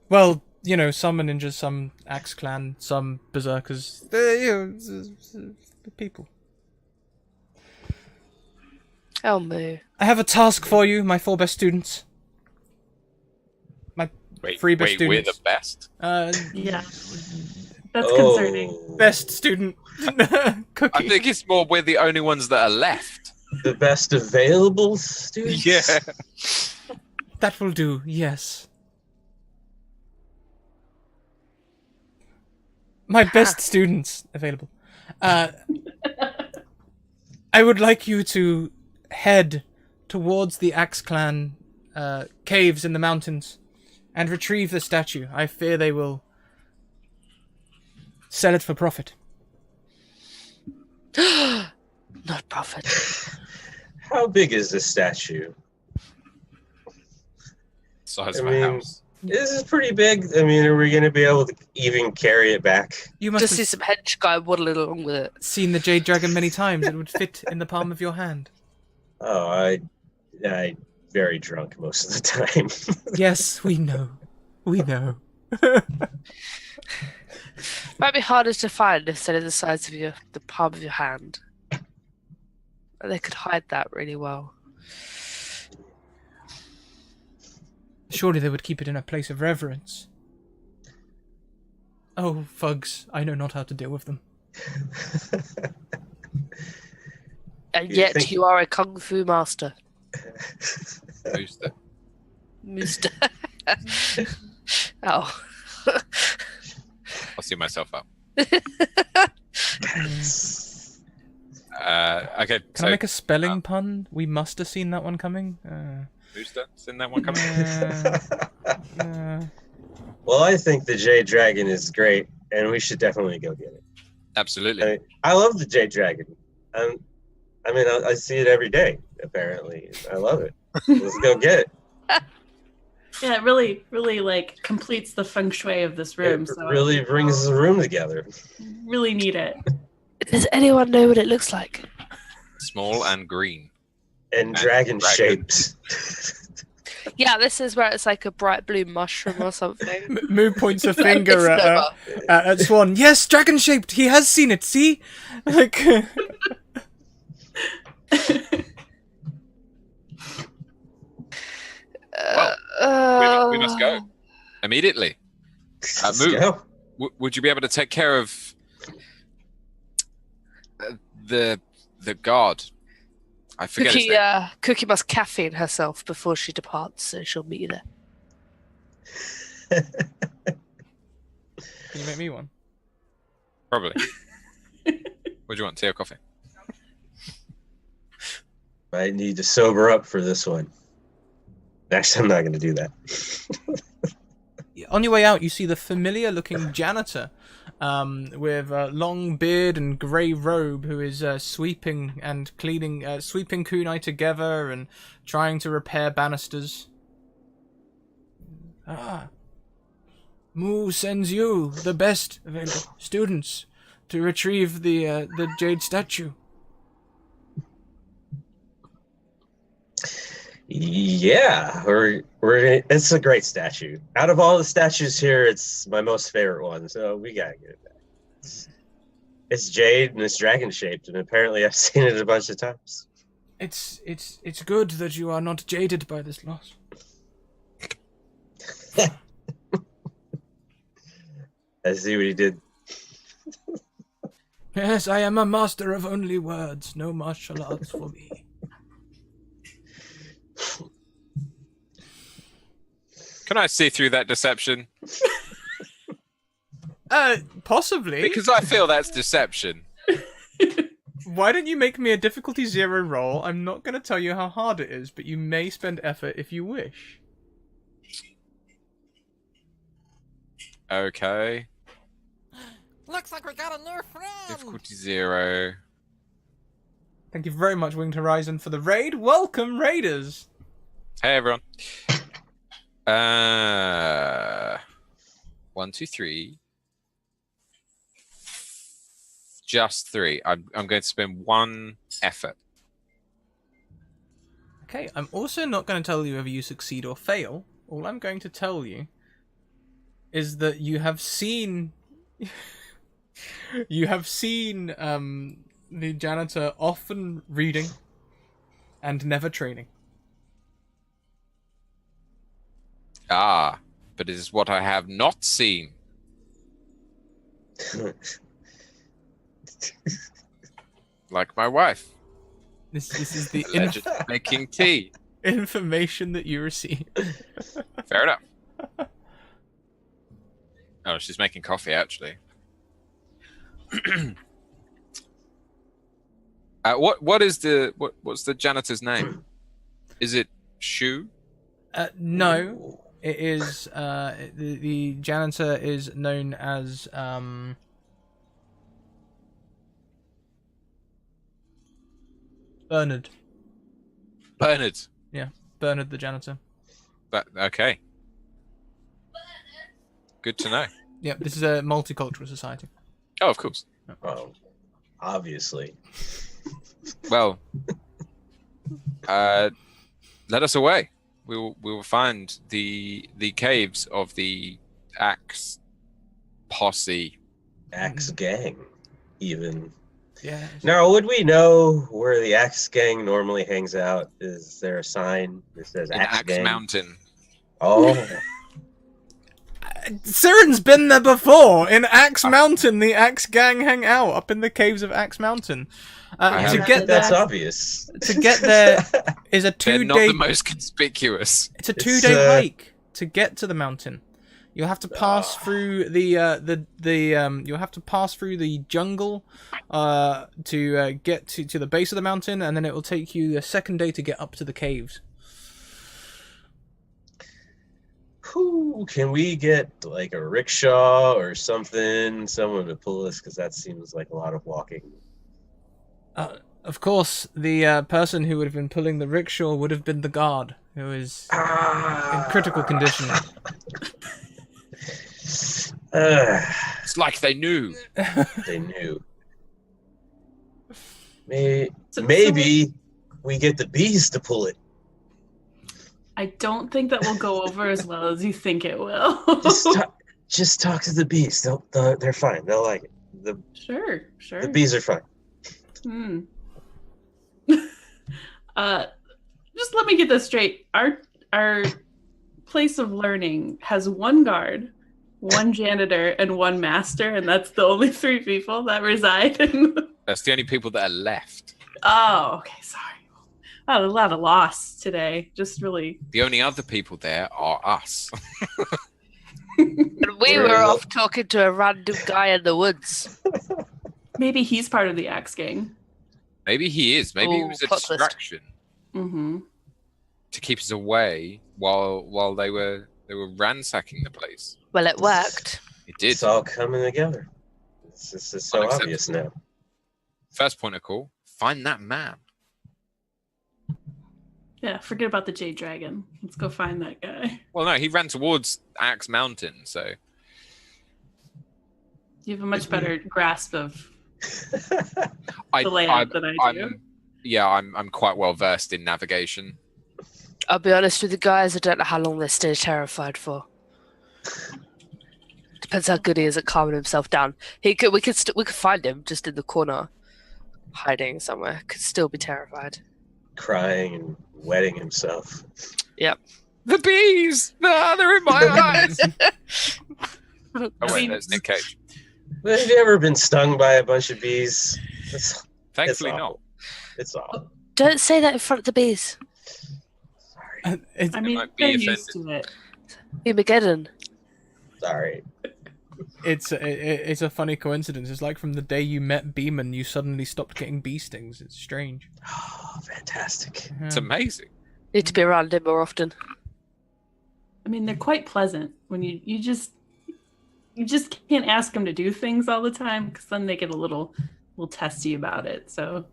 Well, you know, some are ninjas, some Axe Clan, some berserkers. They're, people.
Oh, Moo.
I have a task for you, my 4 best students. My 3 best students.
We're the best.
Yeah. That's concerning.
Best student. Cookie.
I think it's more we're the only ones that are left.
The best available students?
Yeah.
That will do, yes. My best students available. I would like you to head towards the Axe Clan caves in the mountains and retrieve the statue. I fear they will sell it for profit.
Not profit.
How big is this statue?
Size of my house.
This is pretty big. I mean, are we going to be able to even carry it back?
You must
Just
have
see some hench guy waddling along with it.
seen the Jade Dragon many times. It would fit in the palm of your hand.
Oh, I very drunk most of the time.
Yes, we know. We know.
Might be harder to find instead of the size of the palm of your hand. They could hide that really well.
Surely they would keep it in a place of reverence. Oh, fugs, I know not how to deal with them.
And
You
yet
think-
you are a kung fu master.
Booster.
Mooster. Oh.
I'll see myself up. Okay.
Can
so,
I make a spelling pun? We must have seen that one coming.
Booster? Seen that one coming?
Well, I think the Jade Dragon is great, and we should definitely go get it.
Absolutely.
I love the Jade Dragon. I see it every day, apparently. I love it. Let's go get it.
Yeah, it really, really like completes the feng shui of this room.
It
So
really brings the room together.
really need it.
Does anyone know what it looks like?
Small and green.
And dragon shaped.
Yeah, this is where it's like a bright blue mushroom or something.
Moo points a finger at Swan. Yes, dragon shaped. He has seen it. See, like.
We must go immediately. Moo,
Go.
would you be able to take care of the guard? I forget his
Cookie,
name.
Cookie must caffeine herself before she departs, so she'll meet you there.
Can you make me one?
Probably. What do you want? Tea or coffee?
I need to sober up for this one. Actually, I'm not going to do that.
On your way out, you see the familiar-looking janitor with a long beard and grey robe, who is sweeping and cleaning, sweeping kunai together and trying to repair banisters. Moo sends you, the best students, to retrieve the jade statue.
Yeah, it's a great statue. Out of all the statues here, it's my most favorite one, so we gotta get it back. It's jade and it's dragon shaped, and apparently I've seen it a bunch of times.
It's good that you are not jaded by this loss.
I see what he did.
Yes, I am a master of only words, no martial arts for me.
Can I see through that deception?
Possibly.
Because I feel that's deception.
Why don't you make me a difficulty 0 roll? I'm not going to tell you how hard it is, but you may spend effort if you wish.
Okay.
Looks like we got a new friend.
Difficulty 0.
Thank you very much, Winged Horizon, for the raid. Welcome, raiders.
Hey everyone. 1, 2, 3. Just 3. I'm going to spend 1 effort.
Okay, I'm also not going to tell you whether you succeed or fail. All I'm going to tell you is that you have seen the janitor often reading and never training.
Ah, but it is what I have not seen. Like my wife.
This is the
Alleged making tea.
information that you receive.
Fair enough. Oh, she's making coffee, actually. What's the janitor's name? Is it Shu?
No, it is. The janitor is known as Bernard.
Bernard.
Yeah, Bernard the janitor.
Okay. Good to know.
Yeah, this is a multicultural society.
Oh, of course.
Oh, obviously.
Well, let us away. We will find the caves of the Axe posse.
Axe gang, even.
Yeah.
Now, would we know where the Axe gang normally hangs out? Is there a sign that says
In
Axe
Axe
gang?
Mountain.
Oh,
Siren's been there before. In Axe Mountain, the Axe gang hang out up in the caves of Axe Mountain. To
Yeah,
get
That's
there,
obvious.
to get there is a
They're not
2-day.
the most conspicuous.
It's a
It's,
2-day hike to get to the mountain. You'll have to pass
Ah.
through you'll have to pass through the jungle to get to the base of the mountain, and then it will take you a second day to get up to the caves.
Whew, can we get like a rickshaw or something, someone to pull us? Because that seems like a lot of walking.
Of course, the person who would have been pulling the rickshaw would have been the guard, who is in critical condition.
It's like they knew.
They knew. Maybe we get the bees to pull it.
I don't think that will go over as well as you think it will.
Just talk to the bees. They're fine. They'll like it.
Sure.
The bees are fine.
Just let me get this straight. Our place of learning has one guard, one janitor, and one master, and that's the only 3 people that reside in.
That's the only people that are left.
Oh, okay, sorry. Oh, a lot of loss today. Just really.
The only other people there are us.
And we were off talking to a random guy in the woods.
Maybe he's part of the Axe Gang.
Maybe he is. Maybe he was a
plot twist.
distraction
Mm-hmm.
to keep us away while they were ransacking the place.
Well, it worked.
It did.
It's all coming together. This is so obvious now.
First point of call: find that man.
Yeah, forget about the Jade Dragon. Let's go find that guy.
Well, no, he ran towards Axe Mountain, so
You have a much better grasp of
the
layout than I do.
I'm quite well versed in navigation.
I'll be honest with you guys, I don't know how long they're still terrified for. Depends how good he is at calming himself down. We could find him just in the corner, hiding somewhere. Could still be terrified.
Crying and wetting himself.
Yep.
The bees! No, they're in my eyes! Oh wait,
mean,
that's Nick Cage.
Have you ever been stung by a bunch of bees?
Thankfully
it's
not.
awful. It's awful.
Don't say that in front of the bees.
Sorry.
It's,
I mean,
might be
they're used to it.
Armageddon.
Sorry.
it's a funny coincidence. It's like from the day you met Beeman, you suddenly stopped getting bee stings. It's strange.
Oh, fantastic.
Yeah.
It's amazing.
Need to be around him more often.
I mean, they're quite pleasant when you just can't ask them to do things all the time because then they get a little testy about it. So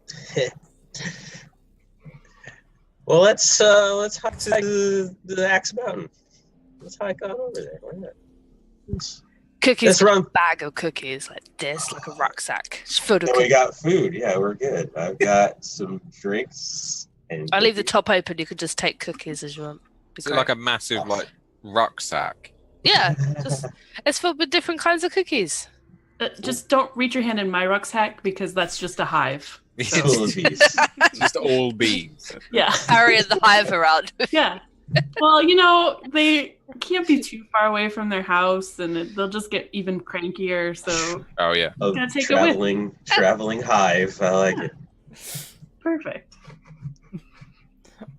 Well, let's hike to the Axe Mountain. Let's hike on over there. Why not?
Cookies.
Let's run.
A bag of cookies like this, like a rucksack. Just filled with
And we
cookies.
got food. Yeah, we're good. I've got some drinks. And
I'll leave the top open. You can just take cookies as you want. Be
Is it
great.
like a massive rucksack?
Yeah, it's filled with different kinds of cookies.
just don't reach your hand in my rucksack because that's just a hive. So,
full of bees.
It's just all bees.
yeah.
Carrying the hive around.
Yeah. Well, they can't be too far away from their house, and they'll just get even crankier. So
Oh yeah.
A
Gotta take it with.
traveling hive. I like it.
perfect.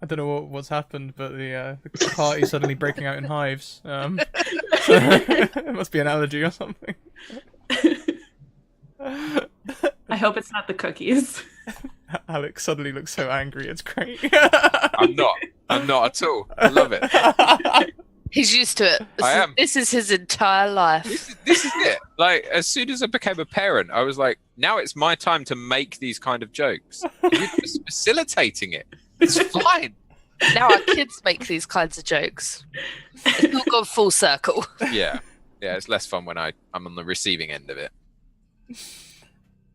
I don't know what's happened, but the party's suddenly breaking out in hives. It must be an allergy or something.
I hope it's not the cookies.
Alex suddenly looks so angry. It's great.
I'm not at all. I love it.
He's used to it.
I am.
This is his entire life.
This is it. Like, as soon as I became a parent, I was like, now it's my time to make these kind of jokes. You're just facilitating it. It's fine.
Now our kids make these kinds of jokes. It's all gone full circle.
Yeah. Yeah, it's less fun when I'm on the receiving end of it.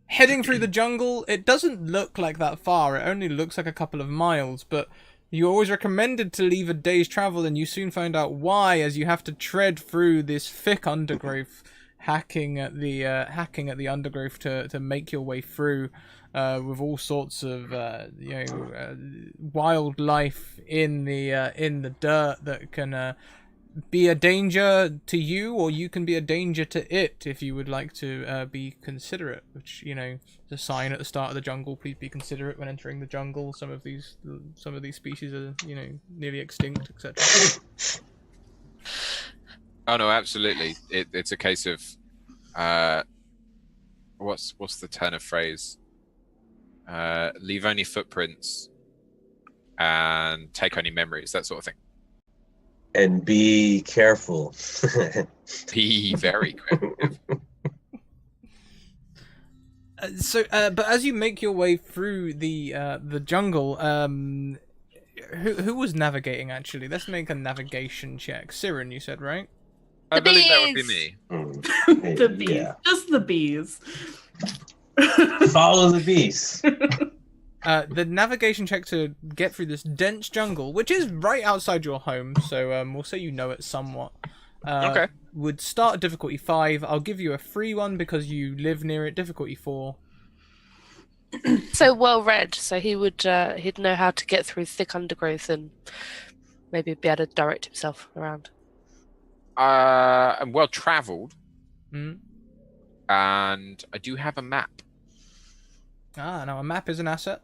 Heading through the jungle, it doesn't look like that far. It only looks like a couple of miles, but you're always recommended to leave a day's travel, and you soon find out why, as you have to tread through this thick undergrowth, hacking at the undergrowth to make your way through, with all sorts of wildlife in the dirt that can be a danger to you, or you can be a danger to it if you would like to be considerate, which, you know, is a sign at the start of the jungle. Please be considerate when entering the jungle. Some of these species are, you know, nearly extinct, etc.
Oh no, absolutely. It's a case of what's the turn of phrase? Leave only footprints and take only memories, that sort of thing.
And be careful.
Be very careful.
But as you make your way through the jungle, who was navigating actually? Let's make a navigation check. Siren, you said, right?
I
The
believe that would be
bees!
me.
The bees.
Yeah.
Just the bees.
Follow the bees.
The navigation check to get through this dense jungle, which is right outside your home, so we'll say you know it somewhat.
Okay.
Would start at difficulty 5. I'll give you a free one because you live near it. Difficulty 4.
So well read, so he'd know how to get through thick undergrowth and maybe be able to direct himself around.
I'm well travelled,
Mm.
and I do have a map.
Now a map is an asset.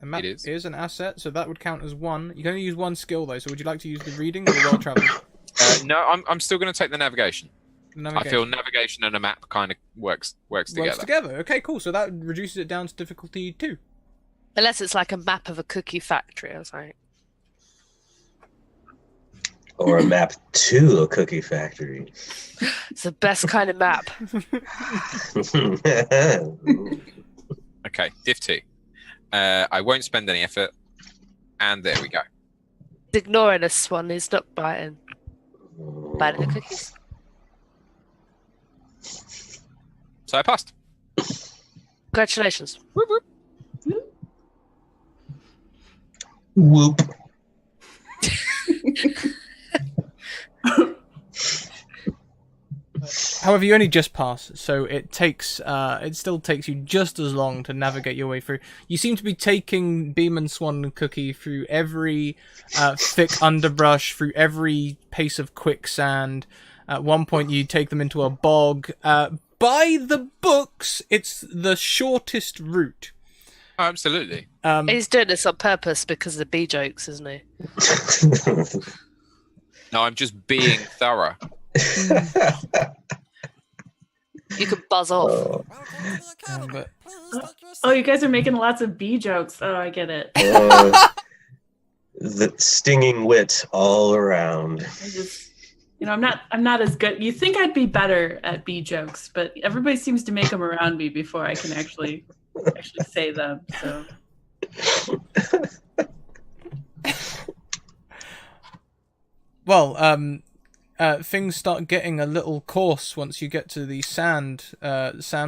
A map
It is.
an asset, so that would count as 1. You can only use 1 skill though. So would you like to use the reading or the well travelled?
No, I'm still going to take the navigation.
Navigation.
I feel navigation and a map kind of works together.
Okay, cool. So that reduces it down to difficulty 2.
Unless it's like a map of a cookie factory or something.
Or a map to a cookie factory.
It's the best kind of map.
Okay, diff 2. I won't spend any effort, and there we go.
He's ignoring this one. He's not biting. Biting the cookies.
So I passed.
Congratulations.
Whoop, whoop.
Whoop.
However, you only just pass, so it still takes you just as long to navigate your way through. You seem to be taking Beam and Swan and Cookie through every thick underbrush, through every pace of quicksand. At one point, you take them into a bog. By the books, it's the shortest route.
Oh, absolutely.
He's doing this on purpose because of the bee jokes, isn't he?
No, I'm just being thorough.
You can buzz off.
Oh,
Welcome to the academy.
but-
Please take your
Oh,
seat.
you guys are making lots of bee jokes. Oh, I get it.
the stinging wit all around.
I just, I'm not as good. You think I'd be better at bee jokes, but everybody seems to make them around me before I can actually say them. So
Well, things start getting a little coarse once you get to the sand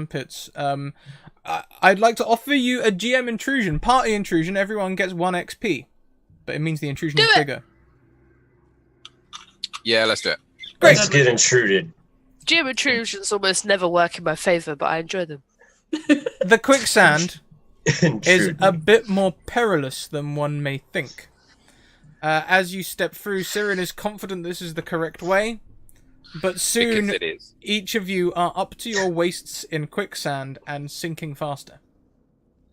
pits. I'd like to offer you a GM intrusion, party intrusion. Everyone gets 1 XP, but it means the intrusion is
Do it.
bigger.
Yeah, let's do it.
Great.
Let's get intruded.
Geo intrusions almost never work in my favour, but I enjoy them.
The quicksand is
Intrude.
a bit more perilous than one may think. As you step through, Siren is confident this is the correct way, but soon
Because it is.
each of you are up to your waists in quicksand and sinking faster.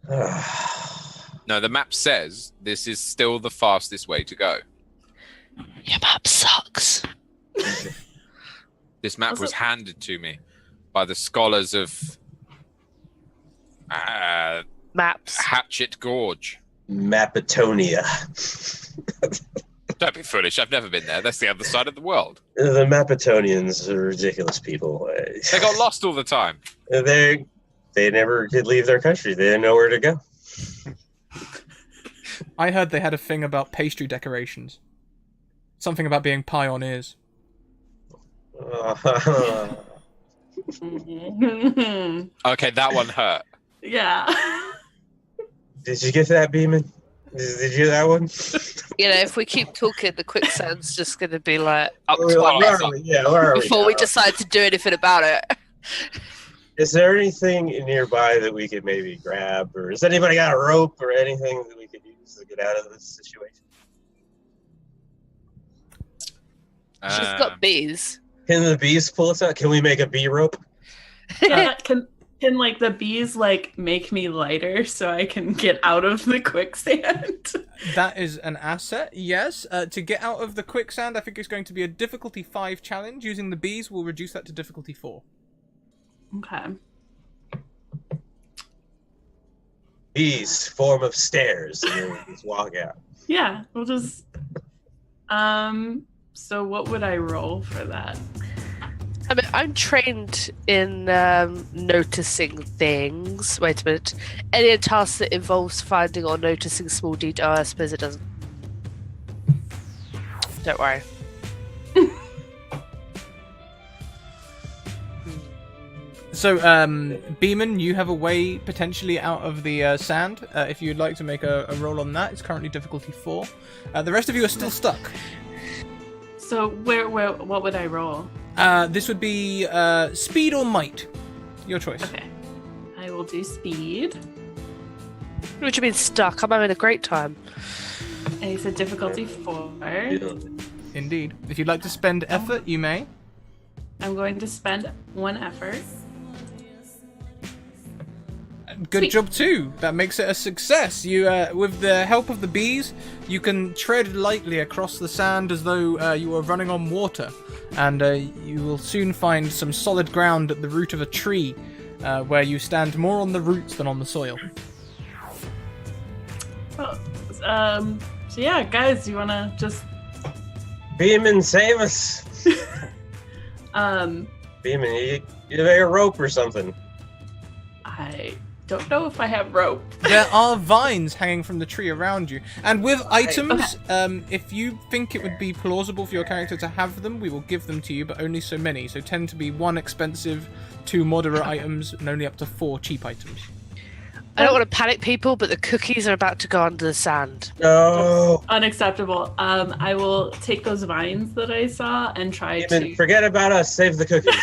No, the map says this is still the fastest way to go.
Your map sucks.
This map
Also-
was handed to me by the scholars of
Maps.
Hatchet Gorge.
Mapatonia.
Don't be foolish. I've never been there. That's the other side of the world.
The Mapatonians are ridiculous people.
They got lost all the time.
They never could leave their country. They didn't know where to go.
I heard they had a thing about pastry decorations. Something about being pioneers.
Okay, that one hurt.
yeah.
Did you get that, Beeman? Did you get that one?
You know, if we keep talking, the quicksand's just going to be like up
Where
to
are
us
we? Yeah, where are we?
before we
now?
decide to do anything about it.
Is there anything nearby that we could maybe grab, or has anybody got a rope or anything that we could use to get out of this situation?
She's got bees.
Can the bees pull us out? Can we make a bee rope?
Can like the bees like make me lighter so I can get out of the quicksand?
That is an asset, yes. To get out of the quicksand, I think it's going to be a difficulty 5 challenge. Using the bees will reduce that to difficulty 4.
Okay.
Bees form of stairs, and then we just walk out.
Yeah, we'll just. So what would I roll for that?
I mean, I'm trained in noticing things. Wait a minute. Any task that involves finding or noticing small detail, I suppose it doesn't. Don't worry.
So, Beeman, you have a way potentially out of the sand. If you'd like to make a roll on that, it's currently difficulty 4. The rest of you are still stuck.
So what would I roll?
This would be speed or might. Your choice.
Okay. I will do speed.
What do you mean stuck? I'm having a great time.
And you said difficulty 4.
Indeed. If you'd like to spend effort, you may.
I'm going to spend 1 effort.
Good
Sweet.
job too. That makes it a success. You, with the help of the bees, you can tread lightly across the sand as though you were running on water, and you will soon find some solid ground at the root of a tree, where you stand more on the roots than on the soil.
Well, so yeah, guys, you wanna just
Beeman, save us! Beeman, you make a rope or something.
I don't know if I have rope.
There are vines hanging from the tree around you, and with items, if you think it would be plausible for your character to have them, we will give them to you, but only so many. So tend to be 1 expensive, 2 moderate items, and only up to 4 cheap items.
I don't want to panic people, but the cookies are about to go under the sand.
No!
Unacceptable. I will take those vines that I saw and try
Beeman,
to.
forget about us, save the cookies.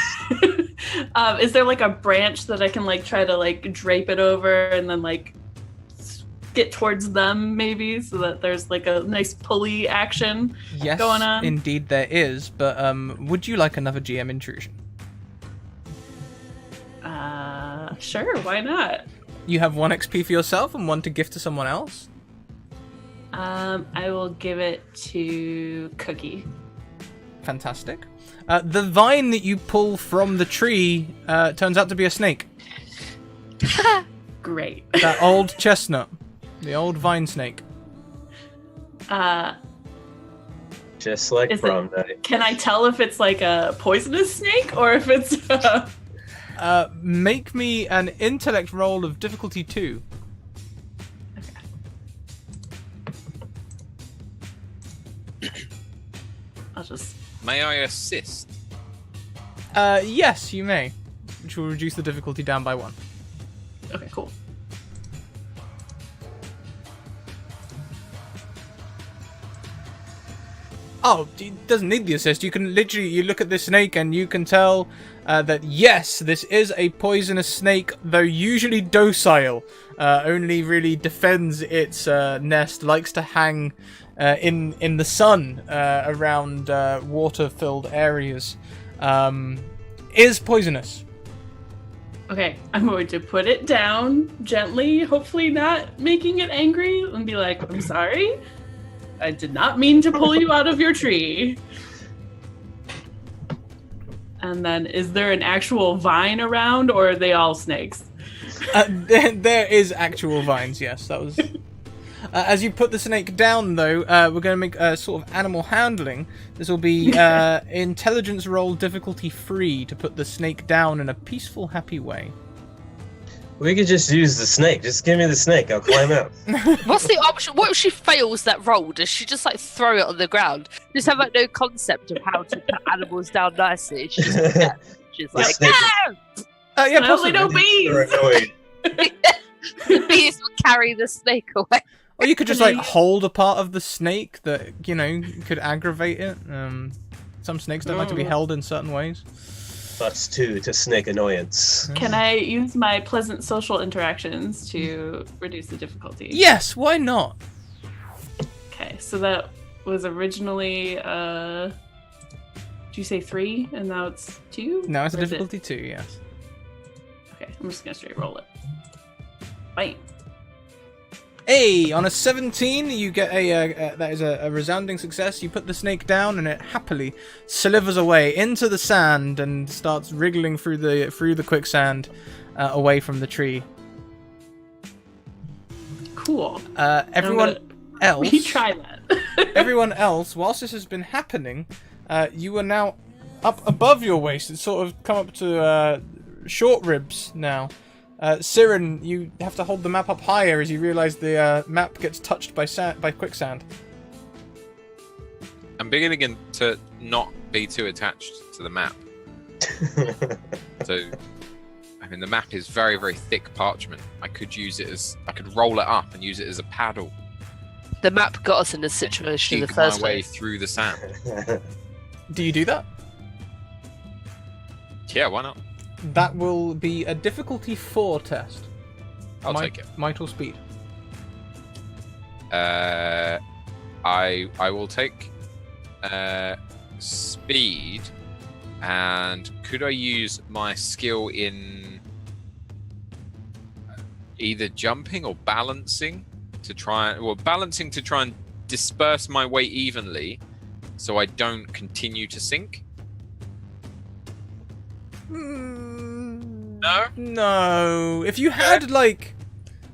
Is there like a branch that I can like try to like drape it over and then like get towards them maybe so that there's like a nice pulley action going on?
Yes, indeed there is, but would you like another GM intrusion?
Sure, why not?
You have 1 XP for yourself and 1 to gift to someone else.
I will give it to Cookie.
Fantastic. The vine that you pull from the tree turns out to be a snake.
Great.
That old chestnut. The old vine snake.
Just like
Is
prom night.
Can I tell if it's like a poisonous snake or if it's
Make me an intellect roll of difficulty 2.
I'll just.
May I assist?
Yes, you may. Which will reduce the difficulty down by 1.
Okay, cool.
Oh, it doesn't need the assist. You can literally, you look at this snake and you can tell that yes, this is a poisonous snake, though usually docile. Only really defends its nest, likes to hang in the sun around water-filled areas. Is poisonous.
Okay, I'm going to put it down gently, hopefully not making it angry, and be like, I'm sorry. I did not mean to pull you out of your tree. And then, is there an actual vine around, or are they all snakes?
There is actual vines, yes. That was. As you put the snake down, though, we're going to make a sort of animal handling. This will be intelligence roll difficulty 3 to put the snake down in a peaceful, happy way.
We could just use the snake. Just give me the snake. I'll climb out.
What's the option? What if she fails that roll? Does she just like throw it on the ground? Just have like no concept of how to put animals down nicely. She's like,
snake-
no!
Yeah,
I only know
You're
bees!
annoyed.
The bees will carry the snake away.
Or you could just like hold a part of the snake that, you know, could aggravate it. Some snakes don't like to be held in certain ways.
+2 to snake annoyance.
Can I use my pleasant social interactions to reduce the difficulty?
Yes, why not?
Okay, so that was originally you say 3 and now it's 2?
Now it's a
Or is it-
difficulty 2, yes.
Okay, I'm just gonna straight roll it. Bam.
Hey, on a 17, you get that is a resounding success. You put the snake down, and it happily slithers away into the sand and starts wriggling through the quicksand away from the tree.
Cool.
Everyone else,
Retry that.
everyone else, whilst this has been happening, you are now up above your waist. It's sort of come up to short ribs now. Siren, you have to hold the map up higher as you realise the map gets touched by quicksand.
I'm beginning to not be too attached to the map. So, I mean, the map is very, very thick parchment. I could roll it up and use it as a paddle.
The map got us in this situation in the
Dig
first
my way
place.
through the sand.
Do you do that?
Yeah, why not?
That will be a difficulty 4 test.
I'll take it.
Might or speed.
I will take speed, and could I use my skill in either jumping or balancing to try and disperse my weight evenly so I don't continue to sink? No?
No. If you had, like,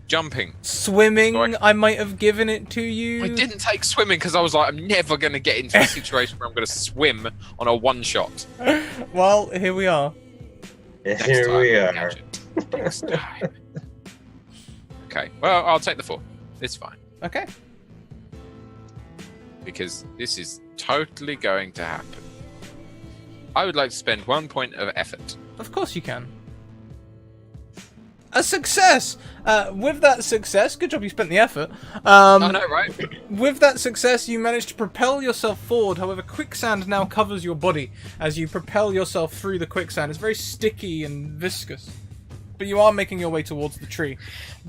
Jumping.
swimming,
Sorry.
I might have given it to you.
I didn't take swimming because I was like, I'm never going to get into a situation where I'm going to swim on a one-shot.
Well, here we are.
Next
Here
time,
we
I'll
are.
catch it. Next time. Okay, well, I'll take the 4. It's fine.
Okay.
Because this is totally going to happen. I would like to spend 1 point of effort.
Of course you can. A success! With that success, good job you spent the effort.
I know, right?
With that success, you managed to propel yourself forward. However, quicksand now covers your body as you propel yourself through the quicksand. It's very sticky and viscous. But you are making your way towards the tree.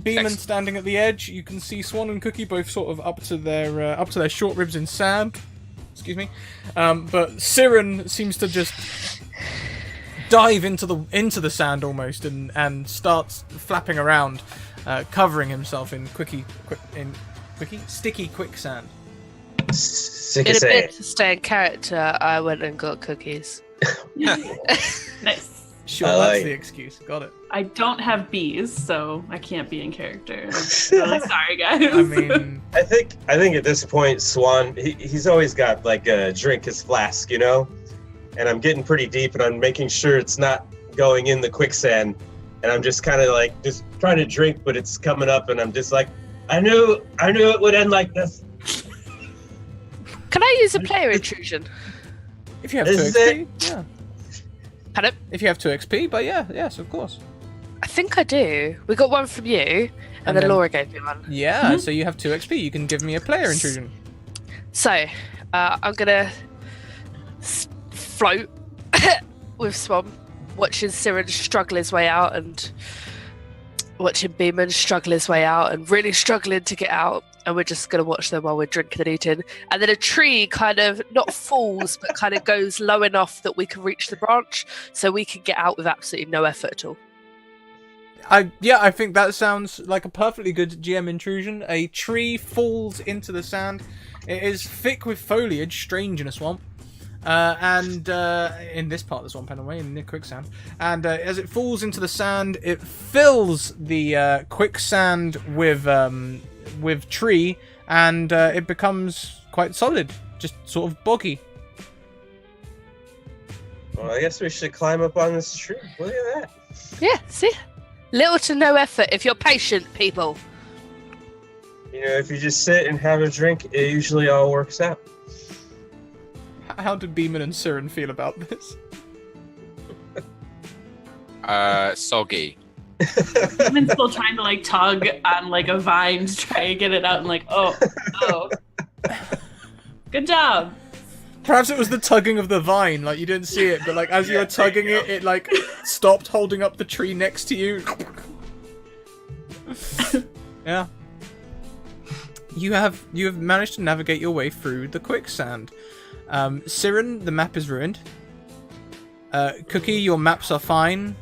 Beeman
Excellent.
standing at the edge. You can see Swan and Cookie both sort of up to their short ribs in sand. Excuse me. But Siren seems to just dive into the sand almost and starts flapping around, covering himself in sticky quicksand.
Sick
In
as
a bit
a.
to stay in character, I went and got cookies.
Nice.
Sure,
I
that's
like-
the excuse. Got it.
I don't have bees, so I can't be in character. I'm really sorry, guys.
I mean,
I think at this point, Swan, he's always got like a drink his flask, you know? And I'm getting pretty deep and I'm making sure it's not going in the quicksand. And I'm just kind of like, just trying to drink, but it's coming up and I'm just like, I knew it would end like this.
Can I use a player intrusion?
if you have 2
Is
XP, yeah.
Pardon?
If you have 2 XP, but yeah, yes, of course.
I think I do. We got one from you, and
And
then
then-
Laura gave me one.
Yeah, so you have 2 XP. You can give me a player intrusion.
So, I'm gonna float with Swan, watching Siren struggle his way out and watching Beeman struggle his way out and really struggling to get out. And we're just going to watch them while we're drinking and eating. And then a tree kind of not falls, but kind of goes low enough that we can reach the branch so we can get out with absolutely no effort at all.
I think that sounds like a perfectly good GM intrusion. A tree falls into the sand. It is thick with foliage, strange in a swamp. And in this part of the swamp, anyway, in the quicksand. And as it falls into the sand, it fills the quicksand with tree, and it becomes quite solid, just sort of boggy.
Well, I guess we should climb up on this tree. Look at that.
Yeah, see? Little to no effort if you're patient, people.
You know, if you just sit and have a drink, it usually all works out.
How did Beeman and Siren feel about this?
Soggy.
I'm still trying to like tug on like a vine to try and get it out and like, oh. Good job.
Perhaps it was the tugging of the vine, like you didn't see it, but like as you were tugging it, it like stopped holding up the tree next to you. Yeah. You have managed to navigate your way through the quicksand. Siren, the map is ruined. Cookie, your maps are fine.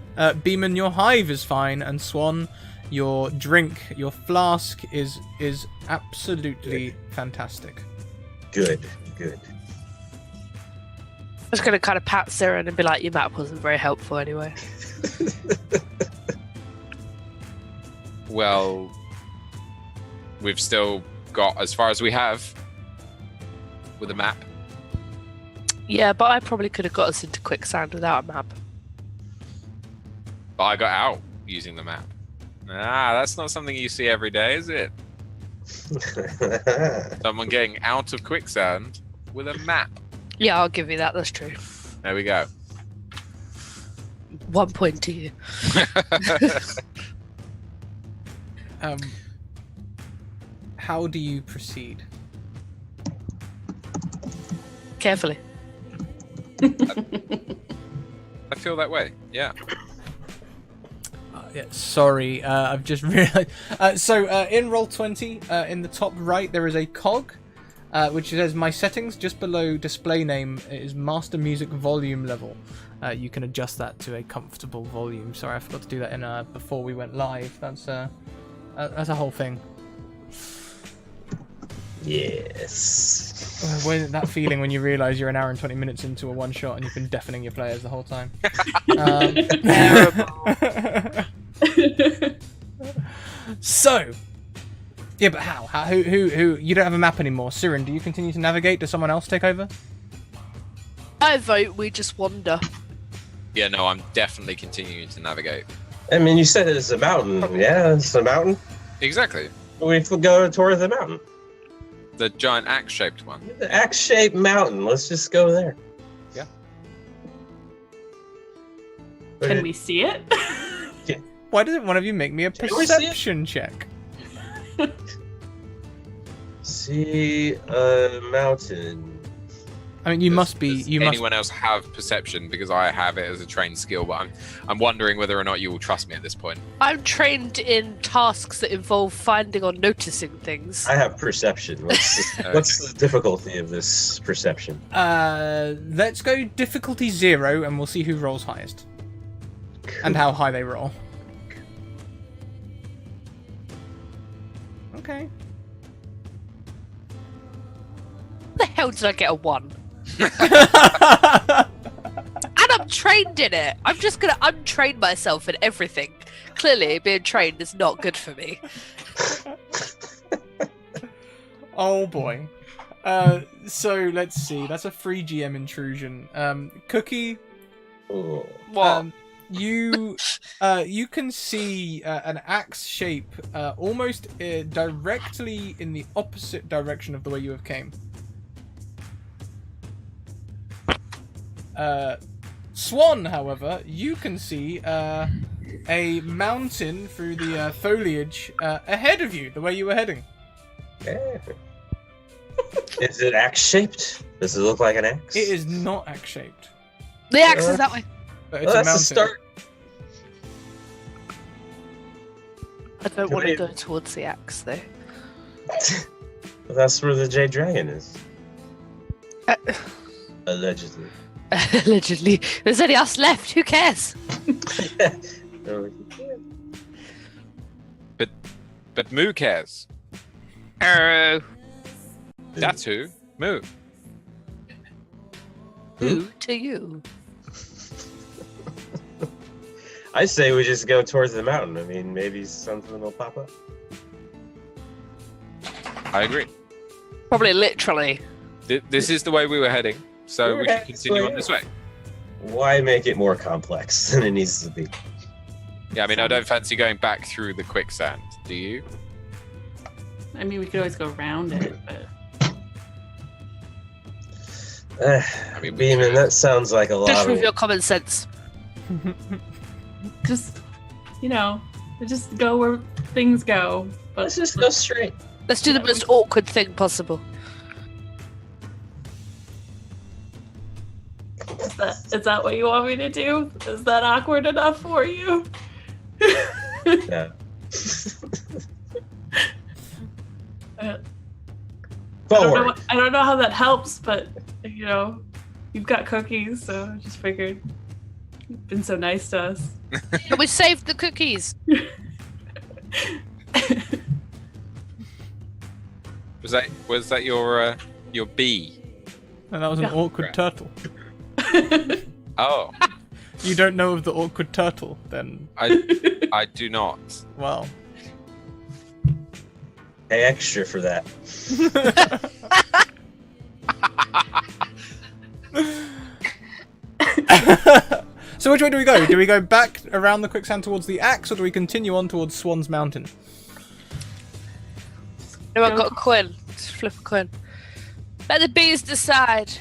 Beeman, your hive is fine, and Swan, your drink, your flask is absolutely fantastic.
Good.
I'm just gonna kind of pat Siren and be like, your map wasn't very helpful anyway.
Well, we've still got as far as we have with a map.
Yeah, but I probably could have got us into quicksand without a map.
But I got out using the map. That's not something you see every day, is it? Someone getting out of quicksand with a map.
Yeah, I'll give you that. That's true.
There we go.
1 point to you.
How do you proceed?
Carefully.
I feel that way. Yeah.
Yeah, sorry, I've just realized. So in Roll20, in the top right, there is a cog, which says my settings. Just below display name is master music volume level. You can adjust that to a comfortable volume. Sorry, I forgot to do that in before we went live. That's a whole thing.
Yes.
When that feeling when you realise you're an hour and 20 minutes into a one shot and you've been deafening your players the whole time. So, yeah, but how? Who? You don't have a map anymore. Siren, do you continue to navigate? Does someone else take over?
I vote we just wander.
Yeah, no, I'm definitely continuing to navigate.
I mean, you said it's a mountain. Yeah, it's a mountain.
Exactly.
We go toward the mountain.
The giant axe-shaped one.
The axe-shaped mountain. Let's just go there.
Yeah.
Can we see it?
Why doesn't one of you make me a
Can we see it?
perception check?
See a mountain.
I mean, you
Does-
must be.
does
You must.
anyone else have perception? Because I have it as a trained skill, but I'm wondering whether or not you will trust me at this point.
I'm trained in tasks that involve finding or noticing things.
I have perception. What's the difficulty of this perception?
Let's go difficulty 0, and we'll see who rolls highest and how high they roll. Okay.
How the hell did I get a 1? And I'm trained in it. I'm just gonna untrain myself in everything. Clearly, being trained is not good for me.
Oh boy. So let's see. That's a free GM intrusion. Cookie.
Oh.
What?
You can see an axe shape almost directly in the opposite direction of the way you have came. Swan, however, you can see a mountain through the foliage ahead of you, the way you were heading.
Yeah. Is it axe-shaped? Does it look like an axe?
It is not axe-shaped,
The axe is that way.
but it's
Well,
a
that's
mountain.
a start.
I don't want to go towards the axe, though.
Well, that's where the Jade Dragon is.
Uh,
Allegedly.
Allegedly. There's only us left. Who cares?
But Moo cares.
Oh.
That's who. Moo.
Who to you?
I say we just go towards the mountain. I mean, maybe something will pop up.
I agree.
Probably literally.
This is the way we were heading, so we should continue on this way.
Why make it more complex than it needs to be?
Yeah, I mean, I don't fancy going back through the quicksand. Do you?
I mean, we could always go around it, but
I mean, we
Beeman,
could.
that sounds like a lot
Just with
of...
your common sense.
just, just go where things go. But
Let's just go straight.
Let's do the most awkward thing possible.
Is that what you want me to do? Is that awkward enough for you?
Yeah. Forward.
I don't know how that helps, but you've got cookies, so I just figured. You've been so nice to us.
We saved the cookies.
Was that your bee?
And that was an awkward turtle.
Oh,
You don't know of the awkward turtle, then?
I do not.
Well.
Pay extra for that.
So which way do we go? Do we go back around the quicksand towards the axe, or do we continue on towards Swan's Mountain?
Anyone got a coin? Just flip a coin. Let the bees decide.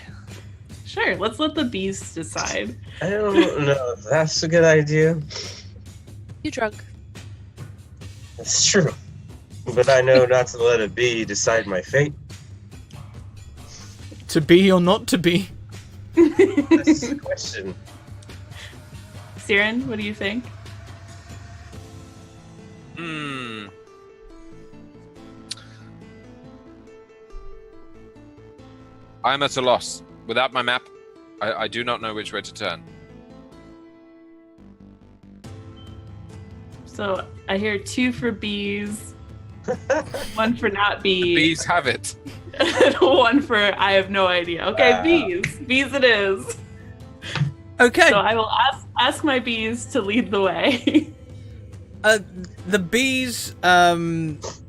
Sure, let's let the bees decide.
I don't know if that's a good idea.
You drunk?
That's true. But I know not to let a bee decide my fate.
To be or not to be?
That's the question.
Siren, what do you think?
I'm at a loss. Without my map, I do not know which way to turn.
So I hear 2 for bees, 1 for not bees,
Bees have it.
and 1 for I have no idea. Okay, bees it is.
Okay.
So I will ask my bees to lead the way.
The bees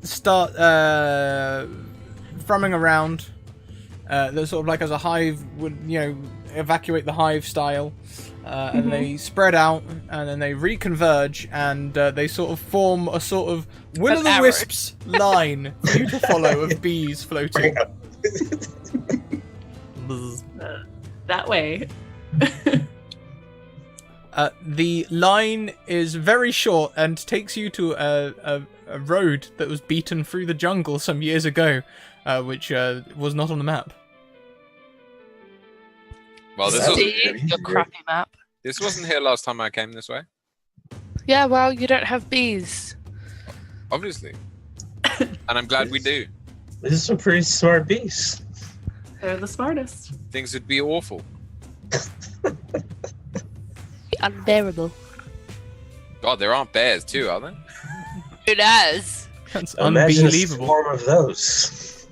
start thrumming around. They're sort of like as a hive would, evacuate the hive style, and they spread out, and then they reconverge, and they sort of form a sort of will-o'-the-wisps line for you to follow of bees floating.
That way.
The line is very short and takes you to a road that was beaten through the jungle some years ago, which was not on the map.
Well,
Your crappy map.
this wasn't here last time I came this way.
Yeah, well, you don't have bees.
Obviously. And I'm glad we do.
These are some pretty smart bees.
They're the smartest.
Things would be awful.
Unbearable.
God, there aren't bears too, are there?
Who knows?
That's
Imagine a
unbelievable.
swarm of those.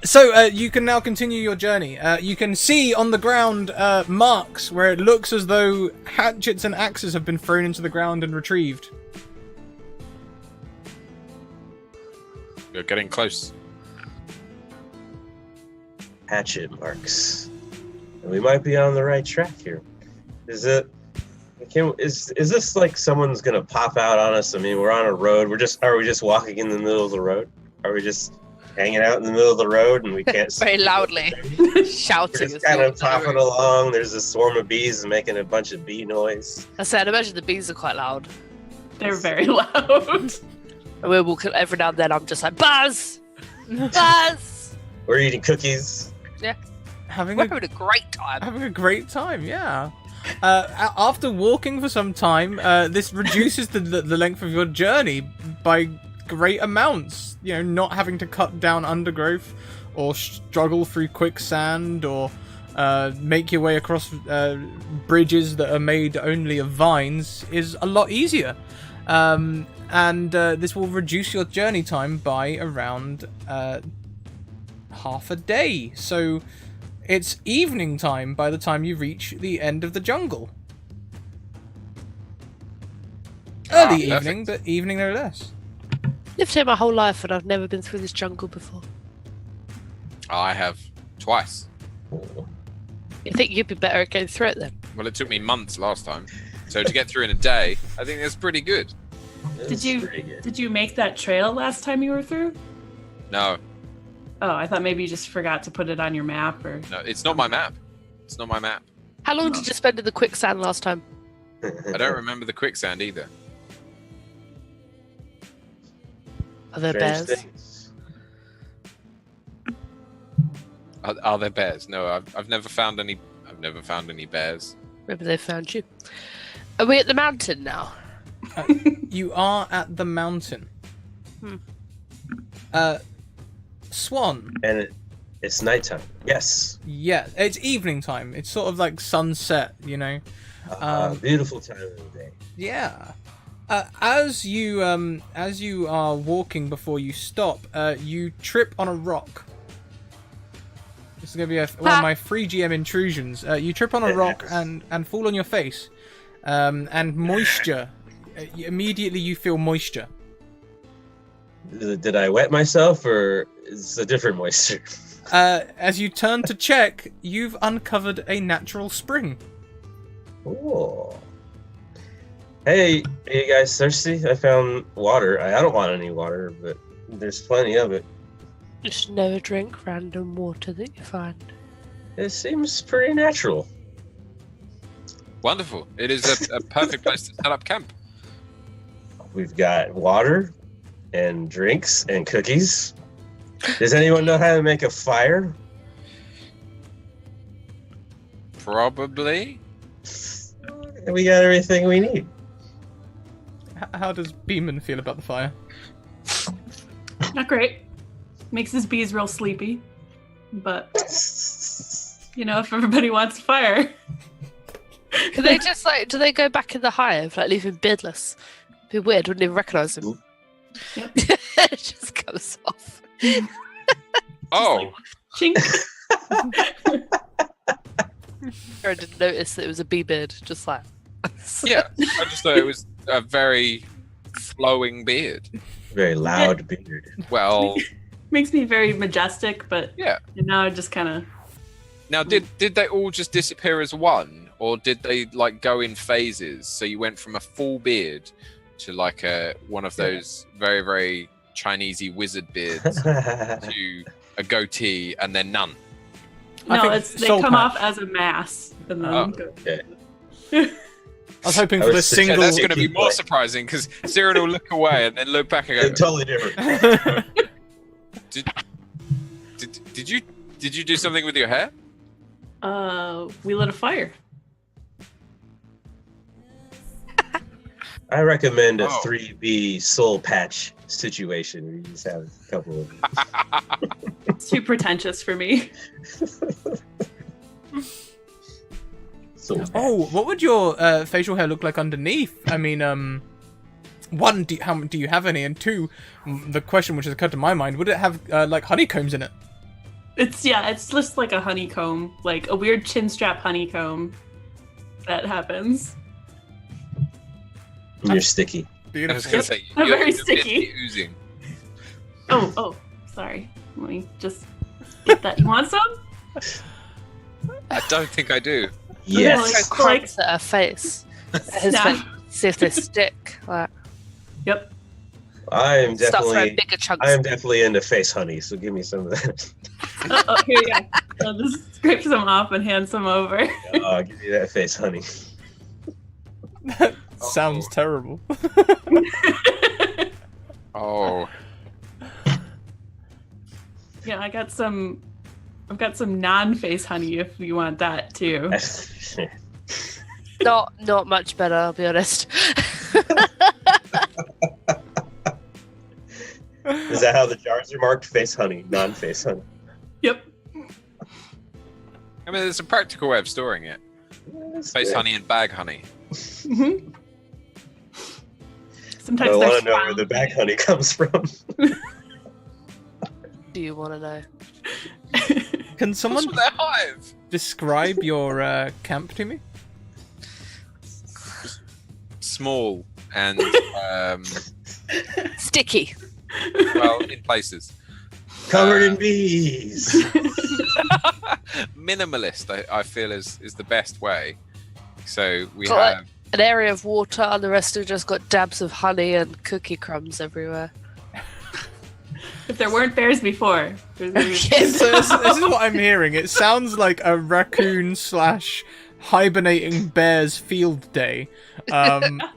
So, you can now continue your journey. You can see on the ground marks where it looks as though hatchets and axes have been thrown into the ground and retrieved.
You're getting close.
Hatchet marks. We might be on the right track here. Is this like someone's gonna pop out on us? I mean, we're on a road. Are we just walking in the middle of the road? Are we just hanging out in the middle of the road and we can't see?
Very loudly.
We're
Shouting.
just kind of popping along. There's a swarm of bees making a bunch of bee noise.
I said, I imagine the bees are quite loud.
They're very loud.
And we're walking every now and then. I'm just like, Buzz! Buzz!
We're eating cookies.
Having
We're having a great time.
Having a great time, yeah. After walking for some time, this reduces the length of your journey by great amounts. Not having to cut down undergrowth or struggle through quicksand or make your way across bridges that are made only of vines is a lot easier. And this will reduce your journey time by around half a day. So it's evening time by the time you reach the end of the jungle. Early evening, but evening no less.
Lived here my whole life and I've never been through this jungle before.
I have twice.
You think you'd be better at getting through it then?
Well, it took me months last time. So to get through in a day, I think that's pretty good.
Did you make that trail last time you were through?
No,
Oh, I thought maybe you just forgot to put it on your map or.
no, it's not my map. It's not my map.
How long did you spend in the quicksand last time?
I don't remember the quicksand either.
Are there bears?
Things.
Are there bears? No, I've never found any. I've never found any bears.
Maybe they found you. Are we at the mountain now?
You are at the mountain. Swan.
And It's nighttime. Yes.
Yeah, it's evening time. It's sort of like sunset, you know.
Beautiful time of the day.
Yeah. As you are walking before you stop, you trip on a rock. This is going to be one of my free GM intrusions. You trip on a rock and fall on your face. And moisture. Immediately you feel moisture.
Did I wet myself, or is it a different moisture?
As you turn to check, you've uncovered a natural spring.
Oh. Hey, are you guys thirsty? I found water. I don't want any water, but there's plenty of it.
Just never drink random water that you find.
It seems pretty natural.
Wonderful. It is a perfect place to set up camp.
We've got water and drinks and cookies. Does anyone know how to make a fire?
Probably.
We got everything we need.
How does Beeman feel about the fire?
Not great. Makes his bees real sleepy. But, you know, if everybody wants fire.
Do they just do they go back in the hive, like leave him beardless? Be weird, wouldn't even recognise him.
Yep.
It just goes off.
Oh.
Chink.
I didn't notice that it was a bee beard, just like.
Yeah, I just thought it was a very flowing beard.
Very loud beard.
Well,
Makes me very majestic, but
yeah.
now I just kind of.
Now, did they all just disappear as one, or did they like go in phases? So you went from a full beard to like one of those very, very Chinesey wizard beards to a goatee, and then none.
No, they
soul
come
patch.
off as a mass. And then
Okay.
I was hoping
I
for
was
the
thinking
single.
That's going to be
Keep
more
going.
surprising because Cyril will look away and then look back and go,
Totally different.
Did you do something with your hair?
We lit a fire.
I recommend a
Oh.
3B soul patch situation where you just have a couple of.
It's too pretentious for me.
Soul patch.
Oh, what would your facial hair look like underneath? I mean, one, do you have any? And two, the question which has occurred to my mind, would it have like honeycombs in it?
It's just like a honeycomb, like a weird chin strap honeycomb that happens.
You're sticky.
I was
Beautiful.
going to say,
I'm
you're
very
you're
sticky.
basically oozing.
Oh, sorry. Let me just get that. You want some?
I don't think I do.
Yes.
Throw crumbs at her face. At his
Snap.
face. See if they stick. Like,
Yep.
I am
start throwing
definitely.
bigger chunks.
I am definitely into face honey, so give me some of that.
Oh, here you go. I'll just scrape some off and hand some over.
I'll give you that face honey.
That sounds terrible.
Oh,
Yeah, I've got some non-face honey if you want that too.
Not much better, I'll be honest.
Is that how the jars are marked? Face honey, non-face honey.
Yep.
I mean, there's a practical way of storing it. Face honey and bag honey.
Mm-hmm. Sometimes
I
they're
want to know where
found.
the bag honey comes from.
Do you want to know?
Can
What's
someone
with their hive?
describe your camp to me?
Small and
Sticky.
well, in places.
Covered in bees.
Minimalist, I feel is the best way. So we
Got
have
an area of water, and the rest have just got dabs of honey and cookie crumbs everywhere.
If there weren't bears before, there's gonna be-
So this is what I'm hearing. It sounds like a raccoon / hibernating bear's field day.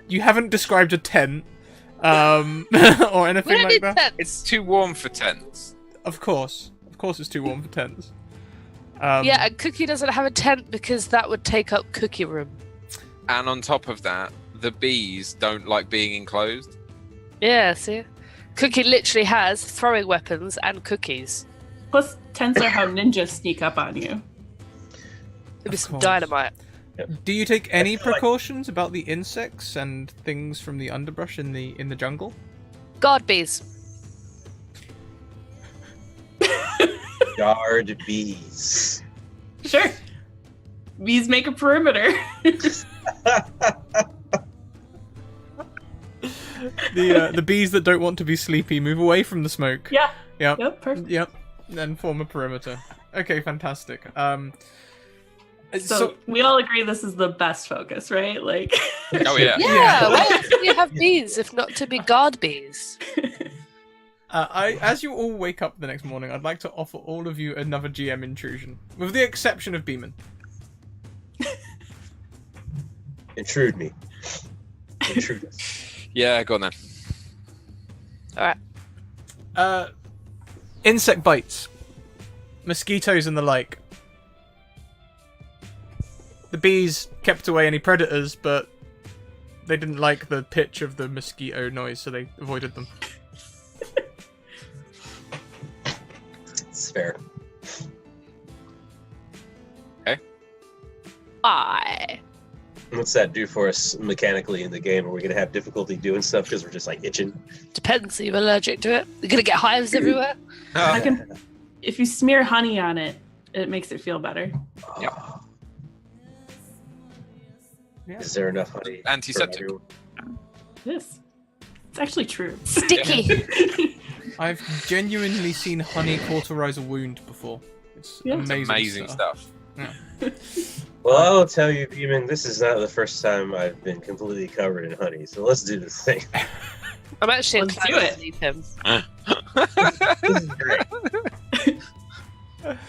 You haven't described a tent or anything
We don't
like
need
that.
tents.
it's too warm for tents.
Of course, it's too warm for tents.
Yeah, and Cookie doesn't have a tent because that would take up Cookie room.
And on top of that, the bees don't like being enclosed.
Yeah, see? Cookie literally has throwing weapons and cookies.
Plus, Tensor how ninjas sneak up on you.
Maybe some
course.
dynamite.
Do you take any
feel like-
precautions about the insects and things from the underbrush in the jungle?
Guard bees.
Guard bees.
Sure. Bees make a perimeter.
The bees that don't want to be sleepy move away from the smoke.
Yeah.
Yep.
Yep, perfect.
Yep. Then form a perimeter. Okay, fantastic.
So we all agree this is the best focus, right? Like
Oh yeah.
Yeah, why else do you have bees if not to be guard bees?
as you all wake up the next morning, I'd like to offer all of you another GM intrusion, with the exception of Beeman.
Intrude me. Intrude us.
Yeah, go on then.
Alright.
Insect bites, mosquitoes and the like. The bees kept away any predators, but they didn't like the pitch of the mosquito noise, so they avoided them.
It's fair.
Bye.
What's that do for us mechanically in the game? Are we gonna have difficulty doing stuff because we're just like itching?
Depends, are you allergic to it? You're gonna get hives everywhere?
I can if you smear honey on it, it makes it feel better.
Yep.
Yeah.
Is there enough honey? for
Antiseptic.
everyone?
Yes. It's actually true.
Sticky!
I've genuinely seen honey cauterize a wound before. It's
Yeah. It's
amazing,
Stuff.
Well, I will tell you, Beeman, this is not the first time I've been completely covered in honey. So let's do this thing.
I'm actually
Let's
inclined
do
to
it.
leave him.
This is great.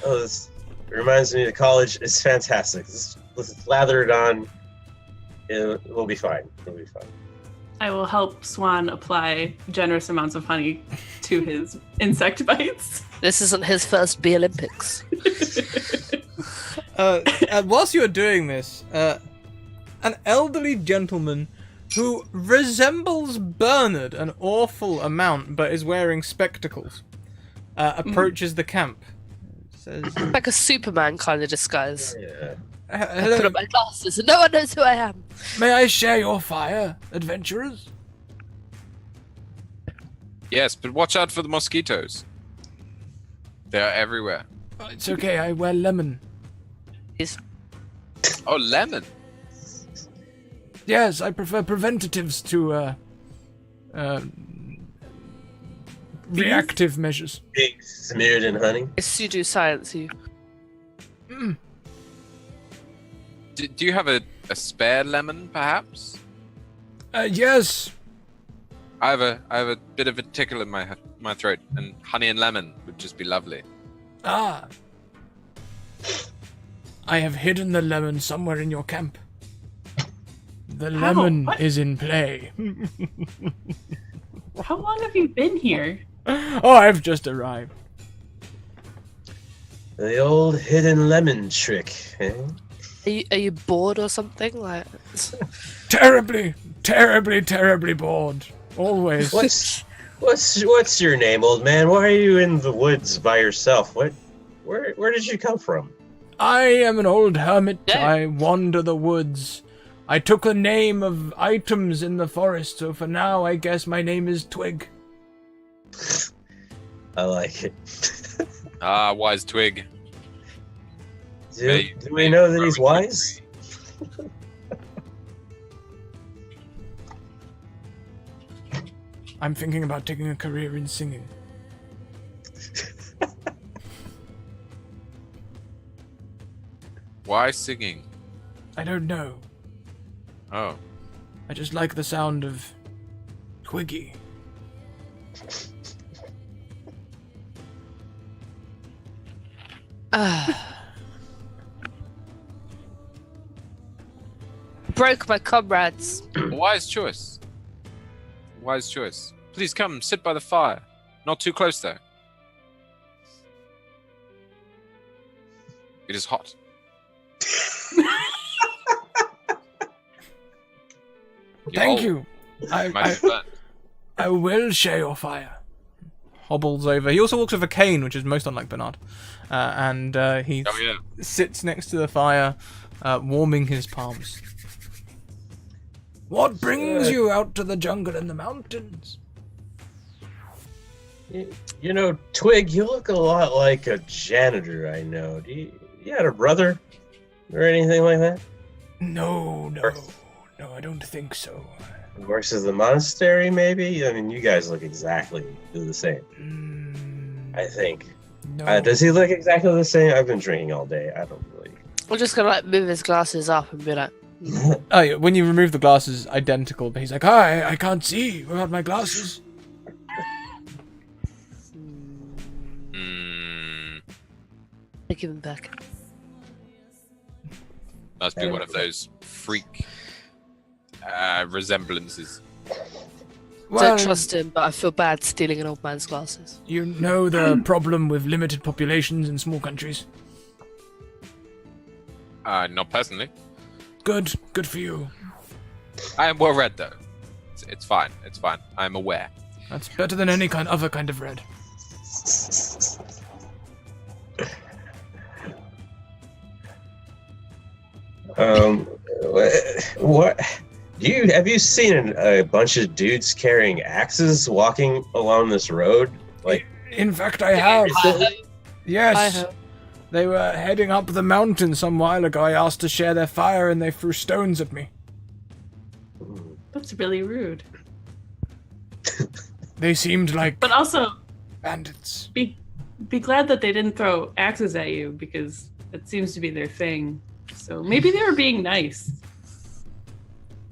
Oh, this reminds me of college. It's fantastic. Let's lather it on. We'll be fine. We'll be fine.
I will help Swan apply generous amounts of honey to his insect bites.
This isn't his first Bee Olympics.
Whilst you are doing this, an elderly gentleman who resembles Bernard an awful amount but is wearing spectacles approaches the camp. Says,
Like a Superman kind of disguise.
Yeah.
I put
hello,
on my glasses and no one knows who I am.
may I share your fire, adventurers?
Yes, but watch out for the mosquitoes. They are everywhere.
It's okay, I wear lemon.
Oh, lemon.
Yes, I prefer preventatives to reactive measures.
Being smeared in honey.
It's pseudoscience, you.
Do you have a spare lemon, perhaps?
Yes.
I have a bit of a tickle in my throat, and honey and lemon would just be lovely.
Ah. I have hidden the lemon somewhere in your camp. The
How?
lemon
What?
is in play.
How long have you been here?
Oh, I've just arrived.
The old hidden lemon trick. Eh?
Are you bored or something? Like,
Terribly, terribly, terribly bored. Always.
What's your name, old man? Why are you in the woods by yourself? Where did you come from?
I am an old hermit.
Yeah.
I wander the woods. I took the name of items in the forest, so for now I guess my name is Twig.
I like it.
Ah, wise twig.
Do we know that he's wise?
I'm thinking about taking a career in singing.
Why singing?
I don't know.
Oh.
I just like the sound of Twiggy.
broke my comrades.
Wise choice. Wise choice. Please come, sit by the fire. Not too close, though. It is hot.
Thank
old.
you.
Might be burnt.
I will share your fire. hobbles over. He also walks with a cane, which is most unlike Bernard. And he sits next to the fire, warming his palms. What brings you out to the jungle and the mountains?
You know, Twig, you look a lot like a janitor I know. You had a brother or anything like that?
No, I don't think so.
Works at the monastery, maybe? I mean, you guys look exactly the same. I think.
No.
Does he look exactly the same? I've been drinking all day. I don't really.
We're just gonna like move his glasses up and be like,
Oh, yeah, when you remove the glasses, identical. But he's like, I can't see without my glasses.
I give him back.
Must be one of those freak resemblances.
Well,
Don't trust him, but I feel bad stealing an old man's glasses.
you know the problem with limited populations in small countries.
Not personally.
Good for you.
I am well read though. It's fine. It's fine. I'm aware.
That's better than any other kind of red.
What? Have you seen a bunch of dudes carrying axes walking along this road? Like,
in fact, I have. Yes.
I have.
They were heading up the mountain some while ago. I asked to share their fire and they threw stones at me.
That's really rude.
They seemed like
But also,
bandits.
be glad that they didn't throw axes at you, because it seems to be their thing. So maybe they were being nice.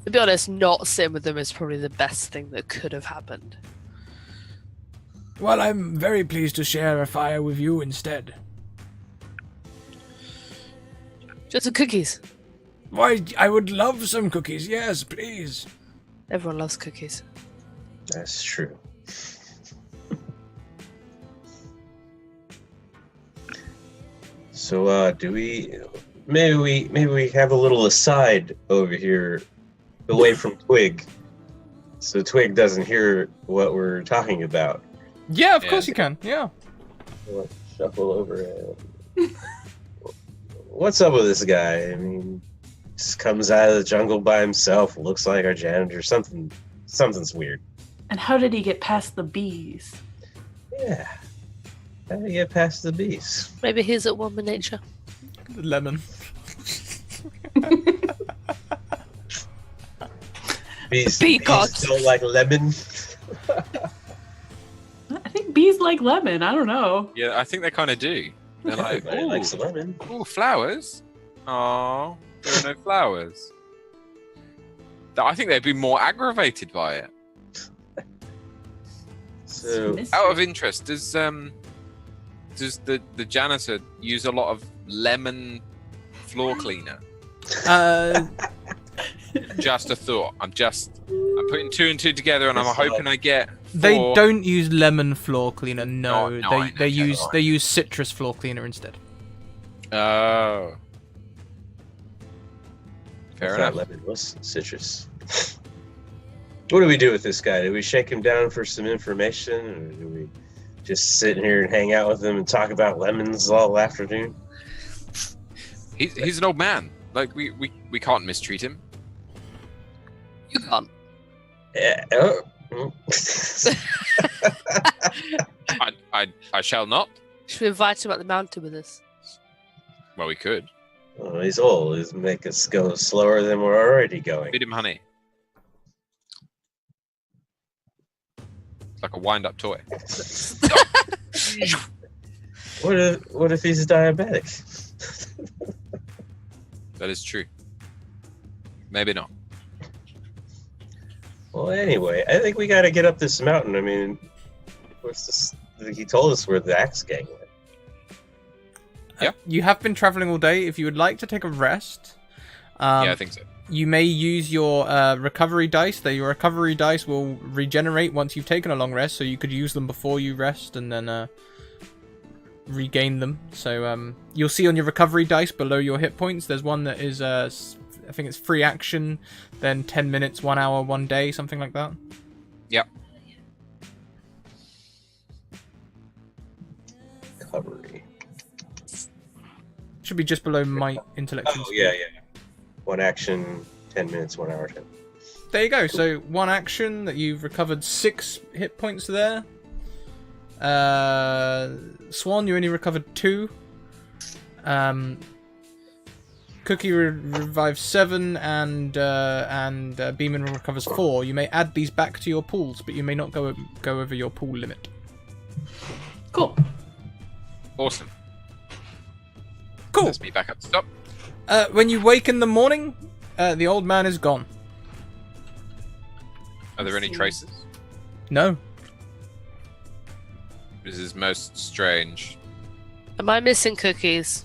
To be honest, not sitting with them is probably the best thing that could have happened.
Well, I'm very pleased to share a fire with you instead.
Just some cookies.
Why, I would love some cookies. Yes, please.
Everyone loves cookies.
that's true. So, do we? Maybe we have a little aside over here, away from Twig, so Twig doesn't hear what we're talking about.
Yeah, of course you can. Yeah.
Let's shuffle over. What's up with this guy? I mean, just comes out of the jungle by himself. Looks like our janitor. Something's weird.
And how did he get past the bees?
Yeah. How do you get past the bees?
Maybe he's at one with nature.
Lemon.
Bees,
Bee gods.
bees don't like lemon.
I think bees like lemon. I don't know.
Yeah, I think they kind of do. They're like,
Everybody likes lemon.
ooh, flowers. Oh, there are no flowers. I think they'd be more aggravated by it.
So,
Mystery.
Out of interest, does the janitor use a lot of lemon floor cleaner? Just a thought. I'm putting two and two together, and I'm hoping I get.
They
four.
don't use lemon floor cleaner. No,
No, I
they
know,
use citrus floor cleaner instead.
Oh. Fair
I thought
enough.
lemon was citrus. What do we do with this guy? Do we shake him down for some information, or do we just sit here and hang out with him and talk about lemons all afternoon?
He's an old man. Like we can't mistreat him.
You can't.
Yeah. Oh.
I shall not.
Should we invite him up the mountain with us?
Well, we could
Well, he's old. He's make us go slower than we're already going.
feed him honey. It's like a wind-up toy.
What if he's diabetic?
That is true. Maybe not.
Well, anyway, I think we got to get up this mountain. I mean, what's this? He told us where the axe gang went.
You have been traveling all day. If you would like to take a rest,
Yeah, I think so.
you may use your recovery dice. Your recovery dice will regenerate once you've taken a long rest, so you could use them before you rest and then regain them. So you'll see on your recovery dice below your hit points, there's one that is, I think it's free action, then 10 minutes, 1 hour, 1 day, something like that.
Yep.
Should be just below might, intellect, and
Oh,
speed.
yeah. 1 action, 10 minutes, 1 hour, 10.
There you go. So 1 action that you've recovered 6 hit points there. Swan, you only recovered 2. Cookie revives 7, and Beeman recovers 4. You may add these back to your pools, but you may not go over your pool limit.
Cool.
Awesome.
Cool.
Let's be back up to stop.
When you wake in the morning, the old man is gone.
Are there any traces?
No.
This is most strange.
Am I missing cookies?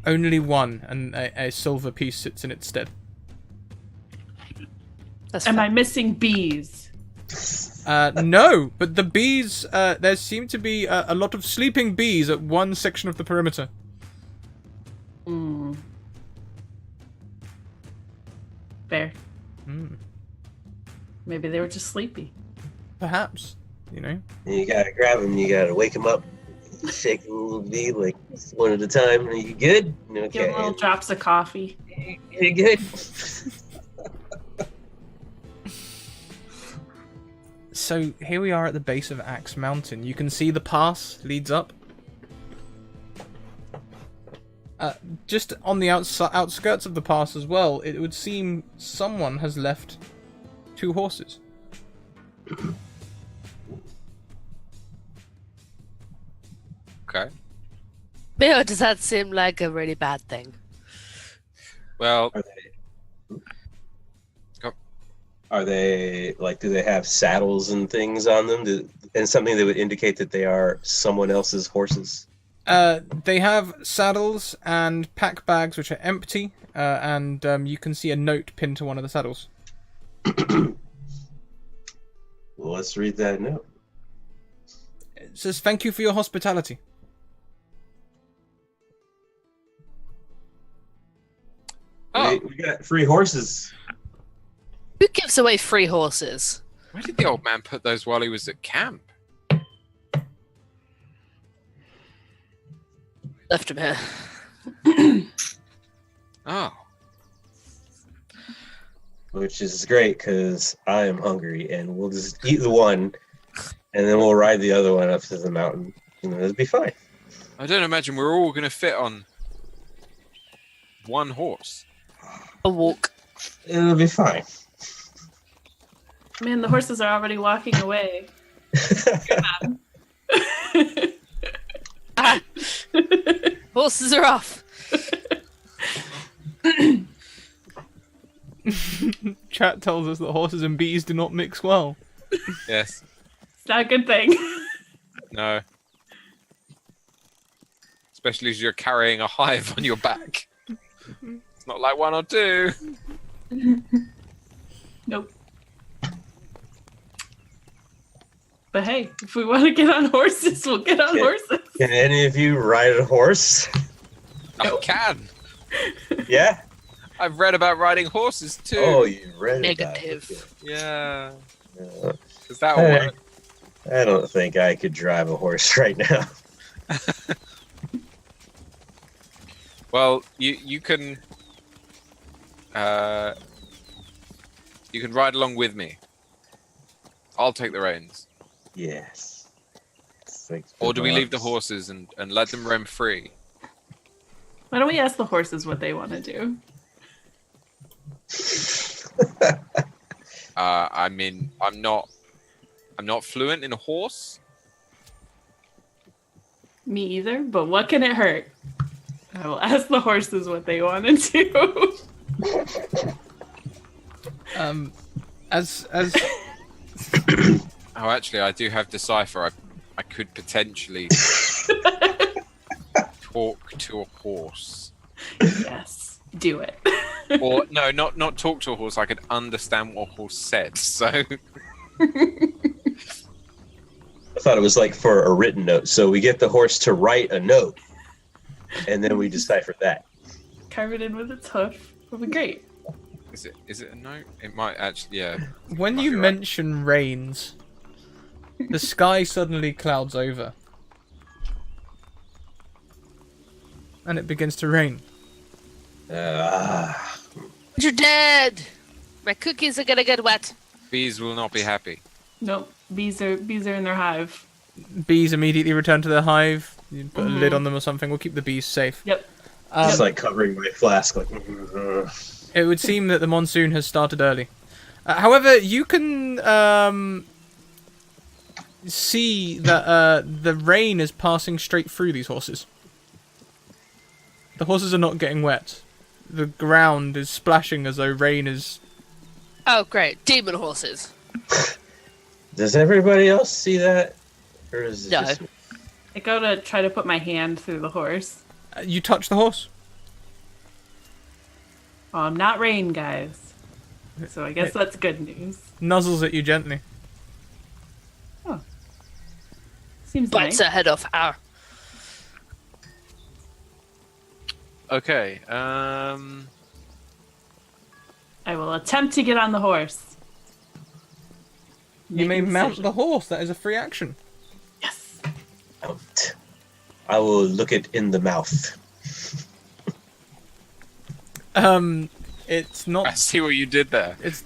Only 1, and a silver piece sits in its stead.
That's
Am
fine.
I missing bees?
No, but the bees, there seem to be a lot of sleeping bees at one section of the perimeter.
Hmm. Fair. Maybe they were just sleepy.
Perhaps, you know.
You gotta grab them, you gotta wake them up, shake them a little bit, like one at a time. Are you good?
Give
Okay.
them little drops of coffee.
You good?
So here we are at the base of Axe Mountain. You can see the pass leads up. Just on the outskirts of the pass as well, it would seem someone has left 2 horses.
Okay.
Me, or does that seem like a really bad thing?
Well,
Are they like? Do they have saddles and things on them? And something that would indicate that they are someone else's horses?
They have saddles and pack bags which are empty, and you can see a note pinned to one of the saddles.
Well, let's read that note.
It says, "Thank you for your hospitality."
oh,
We got free horses.
Who gives away free horses?
where did the old man put those while he was at camp?
Left him here.
Oh,
Which is great because I am hungry, and we'll just eat the one, and then we'll ride the other one up to the mountain, and it'll be fine.
I don't imagine we're all going to fit on one horse.
A walk.
It'll be fine.
Man, the horses are already walking away.
Ah, horses are off.
Chat tells us that horses and bees do not mix well.
Yes.
It's not a good thing.
No. Especially as you're carrying a hive on your back. It's not like 1 or 2.
Nope. But hey, if we want to get on horses, we'll get on
Yeah.
horses.
Can any of you ride a horse?
I
Nope.
can.
Yeah?
I've read about riding horses too.
Oh, you read
Negative.
Yeah.
about it.
Does that all work?
I don't think I could drive a horse right now.
Well, you can ride along with me. I'll take the reins.
Yes. Thanks,
Or do we leave the
boss.
horses and let them roam free?
Why don't we ask the horses what they want to do?
I mean, I'm not fluent in a horse.
Me either, but what can it hurt? I will ask the horses what they want to do.
As
Oh, actually, I do have Decipher. I could potentially talk to a horse.
Yes, do it.
Or no, not talk to a horse. I could understand what a horse said. So
I thought it was like for a written note. So we get the horse to write a note, and then we decipher that.
Carve it in with its hoof. It'll be great.
is it a note? It might actually. Yeah.
when
Might
you
be right.
mention rains, the sky suddenly clouds over. and it begins to rain.
You're dead. My cookies are gonna get wet.
Bees will not be happy.
Nope. Bees are in their hive.
Bees immediately return to their hive. You put a lid on them or something. We'll keep the bees safe.
Yep.
It's like covering my flask. Like,
It would seem that the monsoon has started early. However, you can see that the rain is passing straight through these horses. The horses are not getting wet. The ground is splashing as though rain is...
Oh, great. Demon horses.
does everybody else see that? Or is it
No.
just me?
I go to try to put my hand through the horse.
You touch the horse.
Oh, I'm not rain, guys. So I guess that's good news.
Nuzzles at you gently.
Seems
Bites
nice.
her head off. Ow.
Okay.
I will attempt to get on the horse.
You may
Make a
mount
decision.
the horse. That is a free action.
Yes.
I will look it in the mouth.
It's
I
not...
see what you did there.
It's...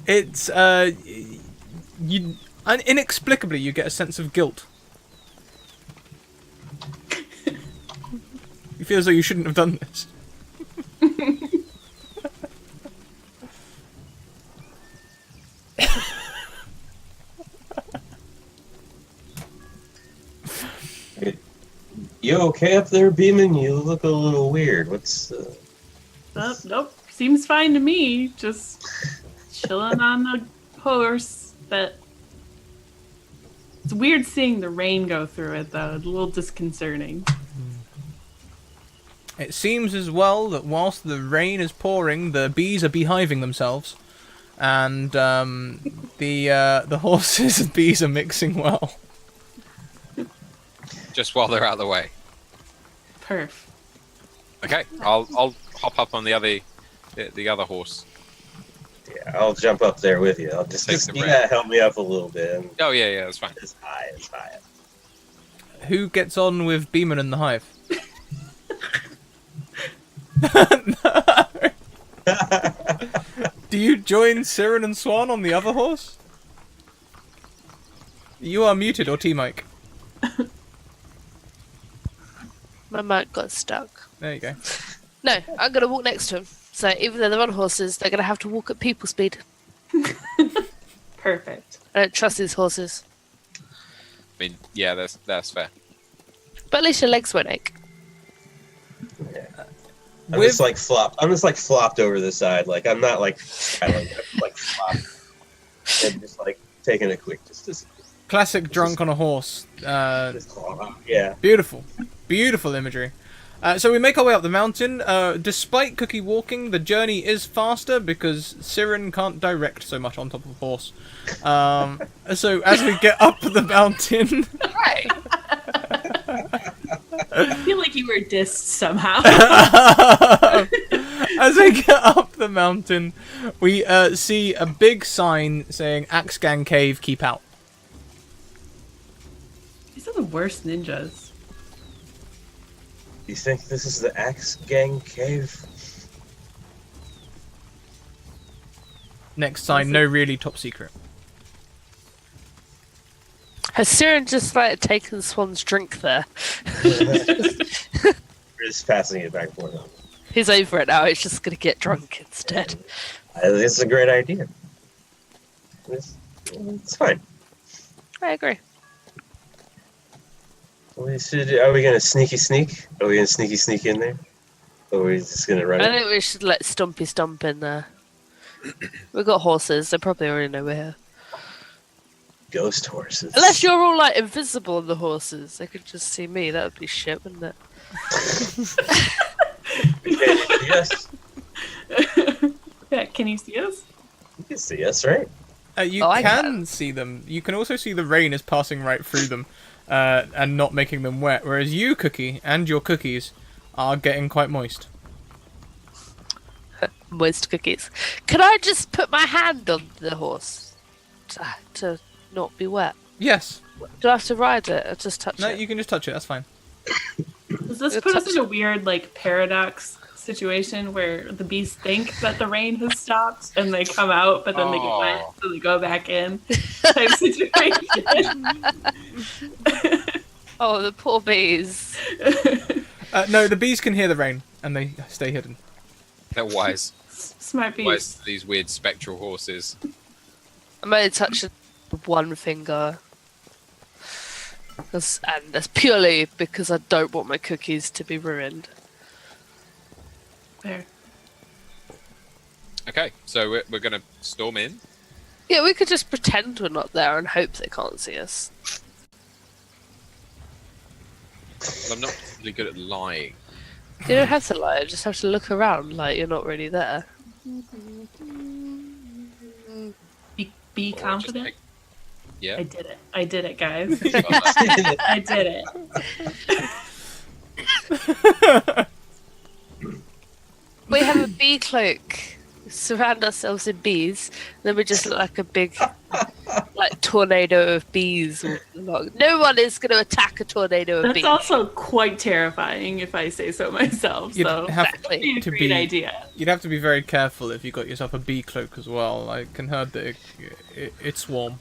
It's, inexplicably, you get a sense of guilt. You feel as though you shouldn't have done this.
You okay up there, Beeman? You look a little weird. What's
Nope. Seems fine to me. Just chilling on the horse. But it's weird seeing the rain go through it, though. It's a little disconcerting.
It seems as well that whilst the rain is pouring, the bees are beehiving themselves, and the horses and bees are mixing well.
Just while they're out of the way.
Perf.
Okay, I'll hop up on the other horse.
Yeah, I'll jump up there with you. I'll just
Take the
help me up a little bit.
Oh yeah, that's fine.
It's high.
Who gets on with Beeman and the hive? Do you join Siren and Swan on the other horse? You are muted, or T-Mike.
My mic got stuck.
There you go.
No, I'm going to walk next to him. So even though they're on horses, they're going to have to walk at people speed.
Perfect.
I don't trust these horses.
I mean, yeah, that's fair.
But at least your legs won't ache.
I'm just like flopped. I'm just like flopped over the side. Like I'm not like I'm like flopped. And just like taking a quick just
Classic drunk on a horse.
yeah.
Beautiful. Beautiful imagery. So we make our way up the mountain. Despite Cookie walking, the journey is faster because Siren can't direct so much on top of a horse. So as we get up the mountain...
Right.
I feel like you were dissed somehow.
As we get up the mountain, we see a big sign saying Axe Gang Cave, keep out.
These are the worst ninjas.
You think this is the Axe Gang cave?
Next sign, no, really, top secret.
Has Siren just like taken Swan's drink there?
We're just passing it back and forth.
He's over it now. He's just going to get drunk instead.
This is a great idea. It's fine.
I agree.
Are we gonna sneak? Are we gonna sneak in there? Or are we just gonna run
I
it?
think we should let Stumpy stomp in there. We've got horses. They probably already know we're here.
Ghost horses.
Unless you're all like invisible on the horses, they could just see me. That would be shit, wouldn't it?
Yes,
Yeah, can you see us?
you can see us, right?
You
Oh, I
can see them. You can also see the rain is passing right through them and not making them wet, whereas you, Cookie, and your cookies are getting quite moist.
Moist cookies. Can I just put my hand on the horse to not be wet?
Yes.
Do I have to ride it or just touch
No,
it?
you can just touch it. That's fine.
Does this put us in a weird like paradox situation where the bees think that the rain has stopped and they come out, but then they get wet, so they go back in? Type situation.
Oh, the poor bees.
No, the bees can hear the rain and they stay hidden.
They're wise.
Smart bees.
Wise to these weird spectral horses.
I'm only touching one finger. And that's purely because I don't want my cookies to be ruined.
There.
Okay, so we're going to storm in.
Yeah, we could just pretend we're not there and hope they can't see us.
Well, I'm not particularly good at lying.
You don't have to lie, you just have to look around like you're not really there.
Be
Or just
confident.
make- Yeah.
I did it, guys.
Well,
I did it.
We have a bee cloak. We surround ourselves in bees, then we just look like a big, like tornado of bees. No one is going to attack a tornado of
That's
bees.
also quite terrifying, if I say so myself.
You'd
So
have
Exactly.
a
to
great
be.
idea.
You'd have to be very careful if you got yourself a bee cloak as well. Like, can hurt that it's warm.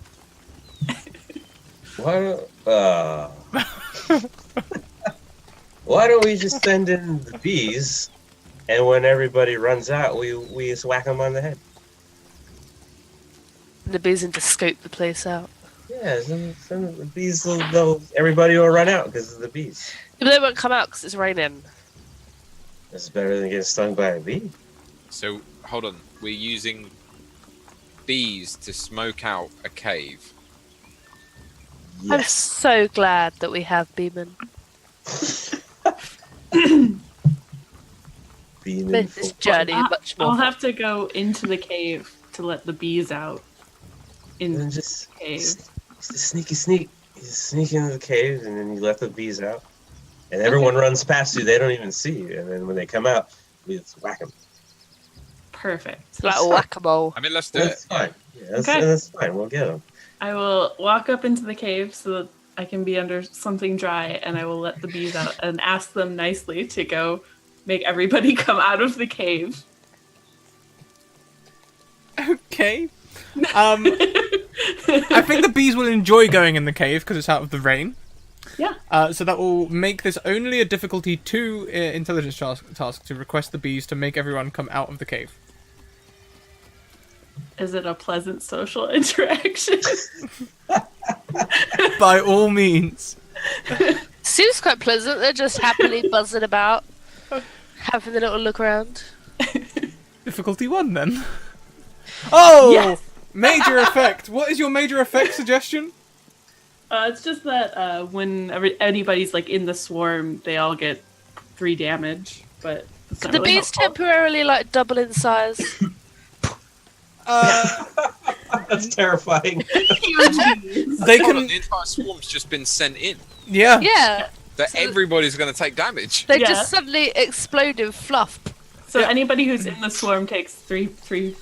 Why don't we just send in the bees, and when everybody runs out, we just whack them on the head?
And the bees need to scope the place out.
Yeah, some of the bees everybody will run out because of the bees.
But they won't come out because it's raining.
That's better than getting stung by a bee.
So, hold on. We're using bees to smoke out a cave.
I'm so glad that we have beemen.
Being
Made this journey much more
I'll
fun.
have to go into the cave to let the bees out. In
and then
the
just
cave.
sneaky sneak. You sneak into the cave, and then you let the bees out. And everyone runs past you. They don't even see you. And then when they come out, we just whack them.
Perfect.
It's like a whack-a-mole.
I mean, let's do
That's
it.
fine. Yeah,
Okay.
that's fine. We'll get them.
I will walk up into the cave so that I can be under something dry, and I will let the bees out and ask them nicely to go make everybody come out of the cave.
Okay. I think the bees will enjoy going in the cave because it's out of the rain.
Yeah.
So that will make this only a difficulty 2 intelligence task to request the bees to make everyone come out of the cave.
Is it a pleasant social interaction?
By all means.
Seems quite pleasant. They're just happily buzzing about, having a little look around.
Difficulty 1 then. Oh!
Yes!
Major effect. What is your major effect suggestion?
It's just that when anybody's like in the swarm, they all get 3 damage, but it's not
The
really
bees
helpful.
temporarily like double in size.
That's terrifying.
Huge bees.
They
Hold on,
can.
the entire swarm's just been sent in.
Yeah.
Yeah,
That everybody's going to take damage.
they
Yeah.
just suddenly explode in fluff.
So
Yeah.
anybody who's in the swarm takes three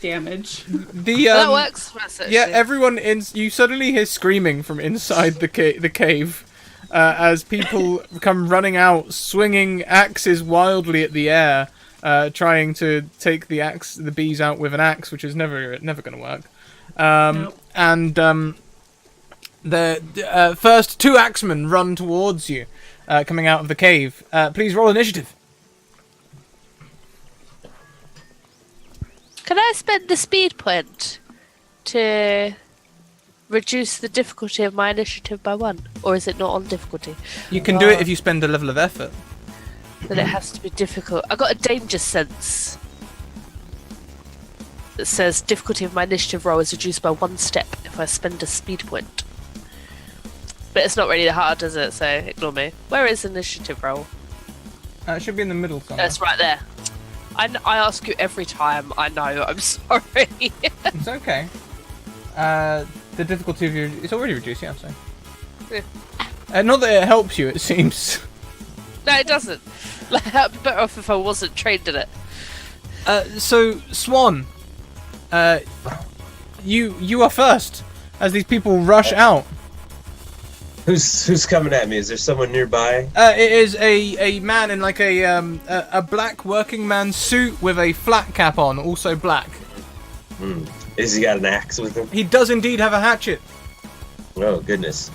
damage.
The
That works for us.
Yeah,
actually.
everyone in. You suddenly hear screaming from inside the cave, as people come running out, swinging axes wildly at the air, trying to take the bees out with an axe, which is never going to work.
Nope.
And the first 2 axemen run towards you, coming out of the cave. Please roll initiative.
Can I spend the speed point to reduce the difficulty of my initiative by 1? Or is it not on difficulty?
You can do it if you spend a level of effort.
Then it has to be difficult. I got a danger sense that says difficulty of my initiative roll is reduced by 1 step if I spend a speed point. But it's not really that hard, is it? So ignore me. Where is initiative roll?
It should be in the middle
Oh,
somewhere.
it's right there. I ask you every time. I know. I'm sorry.
It's okay. The difficulty of your... It's already reduced, yeah, so... not that it helps you, it seems.
No, it doesn't. Like, I'd be better off if I wasn't trained in it.
So, Swan, you are first, as these people rush out.
Who's coming at me? Is there someone nearby?
It is a man in like a black working man suit with a flat cap on, also black.
Has he got an axe with him?
He does indeed have a hatchet.
Oh, goodness.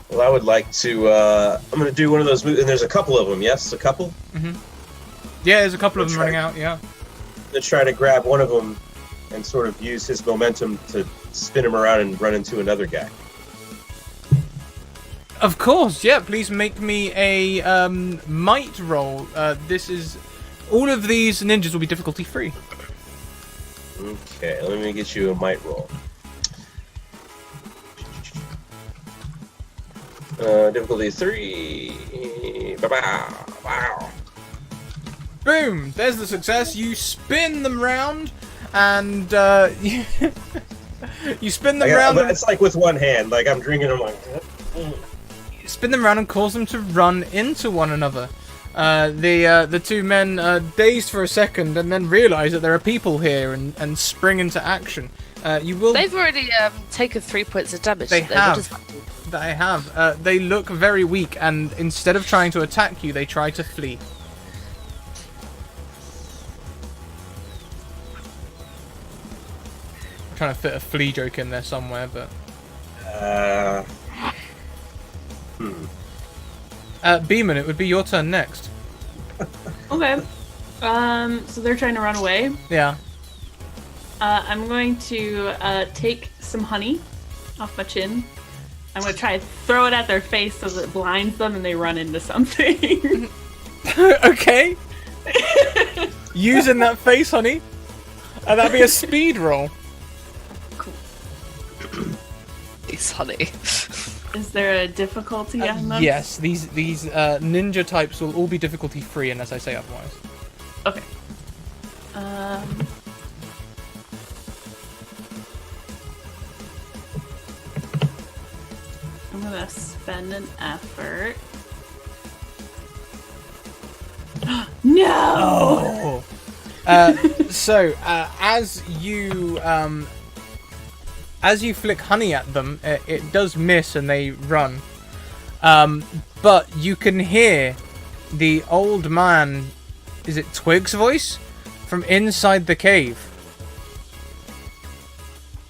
Well, I would like to, I'm going to do one of those moves, and there's a couple of them, yes? A couple?
Mm-hmm. Yeah, there's a couple of them running out, yeah.
I'm going to try to grab one of them and sort of use his momentum to spin him around and run into another guy.
Of course, yeah, please make me a might roll. This is... All of these ninjas will be difficulty free.
Okay, let me get you a might roll. Difficulty 3. Wow.
Boom! There's the success. You spin them round, and you spin them round.
But it's like with one hand. Like I'm drinking. I'm like.
Spin them around and cause them to run into one another. The two men dazed for a second and then realise that there are people here and spring into action. You will.
They've already taken 3 points of damage.
They have. They have. They look very weak, and instead of trying to attack you, they try to flee. I'm trying to fit a flea joke in there somewhere, but. Beeman, it would be your turn next.
Okay. So they're trying to run away.
Yeah.
I'm going to take some honey off my chin. I'm going to try and throw it at their face so that it blinds them and they run into something.
Okay. Using that face, honey. And that'd be a speed roll.
Cool.
It's honey.
Is there a difficulty on them?
Yes, these ninja types will all be difficulty free unless I say otherwise.
Okay. I'm gonna spend an effort. No!
So, as you flick honey at them, it does miss and they run. But you can hear the old man, is it Twig's voice? From inside the cave.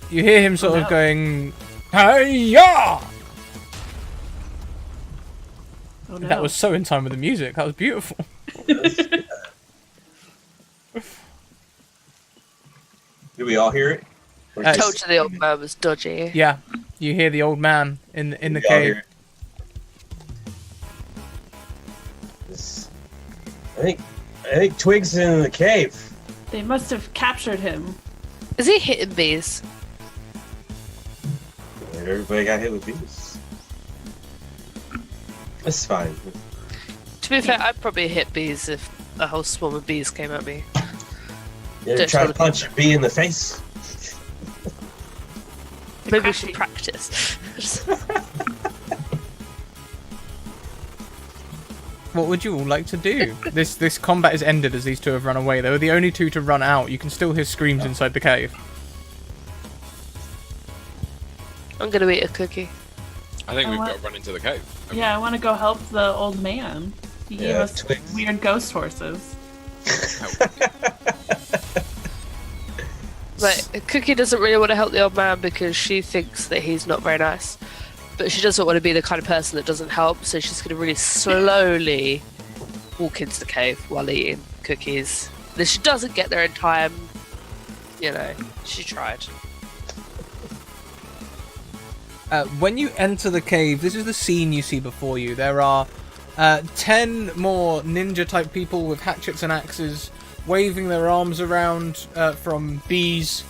You hear him sort of going, "Hi-ya!"
Oh, no.
That was so in time with the music. That was beautiful.
Do we all hear it?
I told you the old man was dodgy.
Yeah, you hear the old man in the
We all
cave.
hear it. I think Twig's in the cave.
They must have captured him.
Is he hitting bees?
Everybody got hit with bees. It's fine.
To be fair, I'd probably hit bees if a whole swarm of bees came at me.
You ever
Don't
try
tell
to
the
punch a bee in the face?
Maybe we should practice.
What would you all like to do? This combat is ended as these two have run away. They were the only two to run out. You can still hear screams inside the cave.
I'm gonna eat a cookie.
I think
Oh,
we've
what?
got to run into the cave.
Yeah, I want to go help the old man. He gave
Yeah,
us
Twix.
weird ghost horses.
But Cookie doesn't really want to help the old man because she thinks that he's not very nice. But she doesn't want to be the kind of person that doesn't help, so she's going to really slowly walk into the cave while eating cookies. If she doesn't get there in time, you know, she tried.
When you enter the cave, this is the scene you see before you. There are 10 more ninja-type people with hatchets and axes waving their arms around from bees,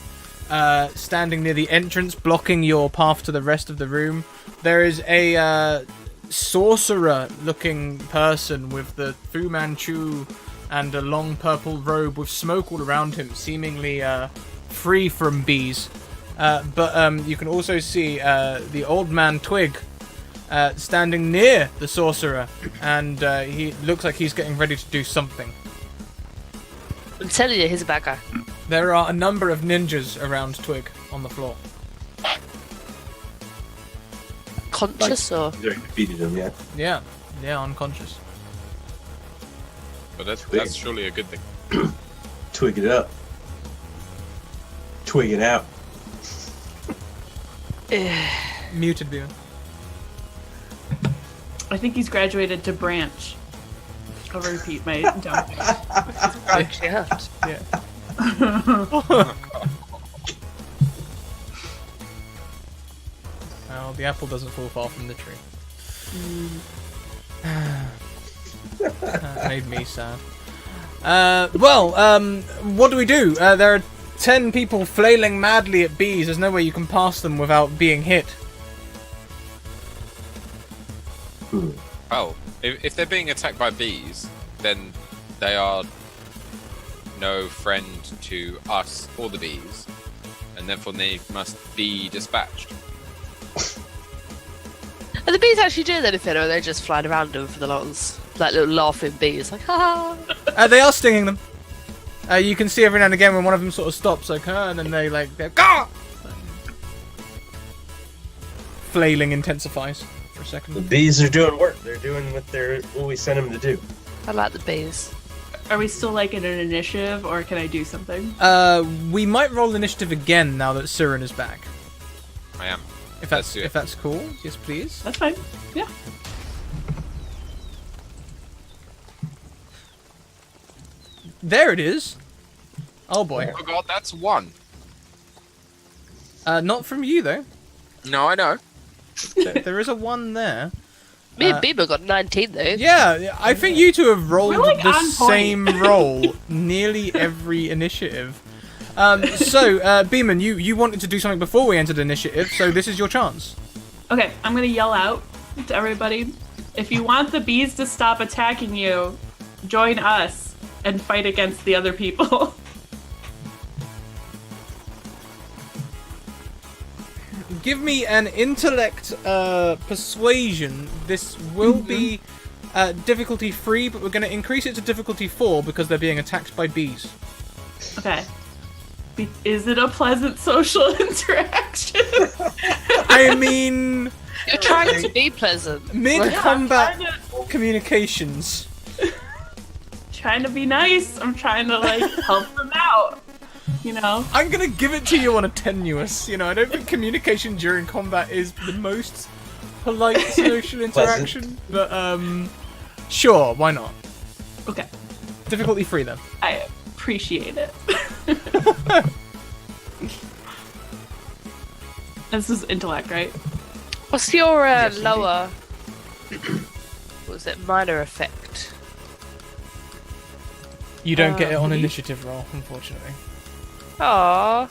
standing near the entrance, blocking your path to the rest of the room. There is a sorcerer-looking person with the Fu Manchu and a long purple robe with smoke all around him, seemingly free from bees. But you can also see the old man Twig standing near the sorcerer, and he looks like he's getting ready to do something.
I'm telling you, he's a bad guy.
There are a number of ninjas around Twig on the floor.
Unconscious or?
He's already defeated him, yeah.
Yeah, unconscious.
But that's surely a good thing.
Twig it up. Twig it out.
Muted Beamer.
I think he's graduated to branch. I'll repeat my jumping.
Actually hurt.
Yeah. Well, the apple doesn't fall far from the tree. That made me sad. What do we do? There are 10 people flailing madly at bees. There's no way you can pass them without being hit.
Well, if they're being attacked by bees, then they are no friend to us or the bees, and therefore they must be dispatched.
Are the bees actually doing anything, or are they just flying around them for the lols? Like little laughing bees, like, ha ha.
They are stinging them. You can see every now and again when one of them sort of stops, like, and then they go, Gah! Flailing intensifies for a second.
The bees are doing work. They're doing what we sent them to do.
I like the bees.
Are we still like in an initiative, or can I do something?
We might roll initiative again now that Siren is back.
I am.
If
Let's do it.
that's cool, yes please.
That's fine. Yeah.
There it is. Oh boy.
Oh god, that's 1.
Not from you though.
No, I know.
There is a 1 there.
Me and Bieber got 19 though.
Yeah, I think you two have rolled
We're, like,
the
on point.
same roll nearly every initiative. So, Beeman, you wanted to do something before we entered initiative, so this is your chance.
Okay, I'm gonna yell out to everybody. If you want the bees to stop attacking you, join us and fight against the other people.
Give me an intellect persuasion. This will be difficulty 3, but we're going to increase it to difficulty 4 because they're being attacked by bees.
Okay. Is it a pleasant social interaction?
I mean,
You're trying to be pleasant.
mid-combat
Yeah, I'm
communications.
trying to be nice. I'm trying to like help them out. You know?
I'm gonna give it to you on a tenuous. I don't think communication during combat is the most polite social interaction, but sure, why not?
Okay.
Difficulty 3 then.
I appreciate it. This is intellect, right?
What's your
Yes, indeed.
lower? What was it? Minor effect.
You don't get it on
Please?
initiative roll, unfortunately.
Aww,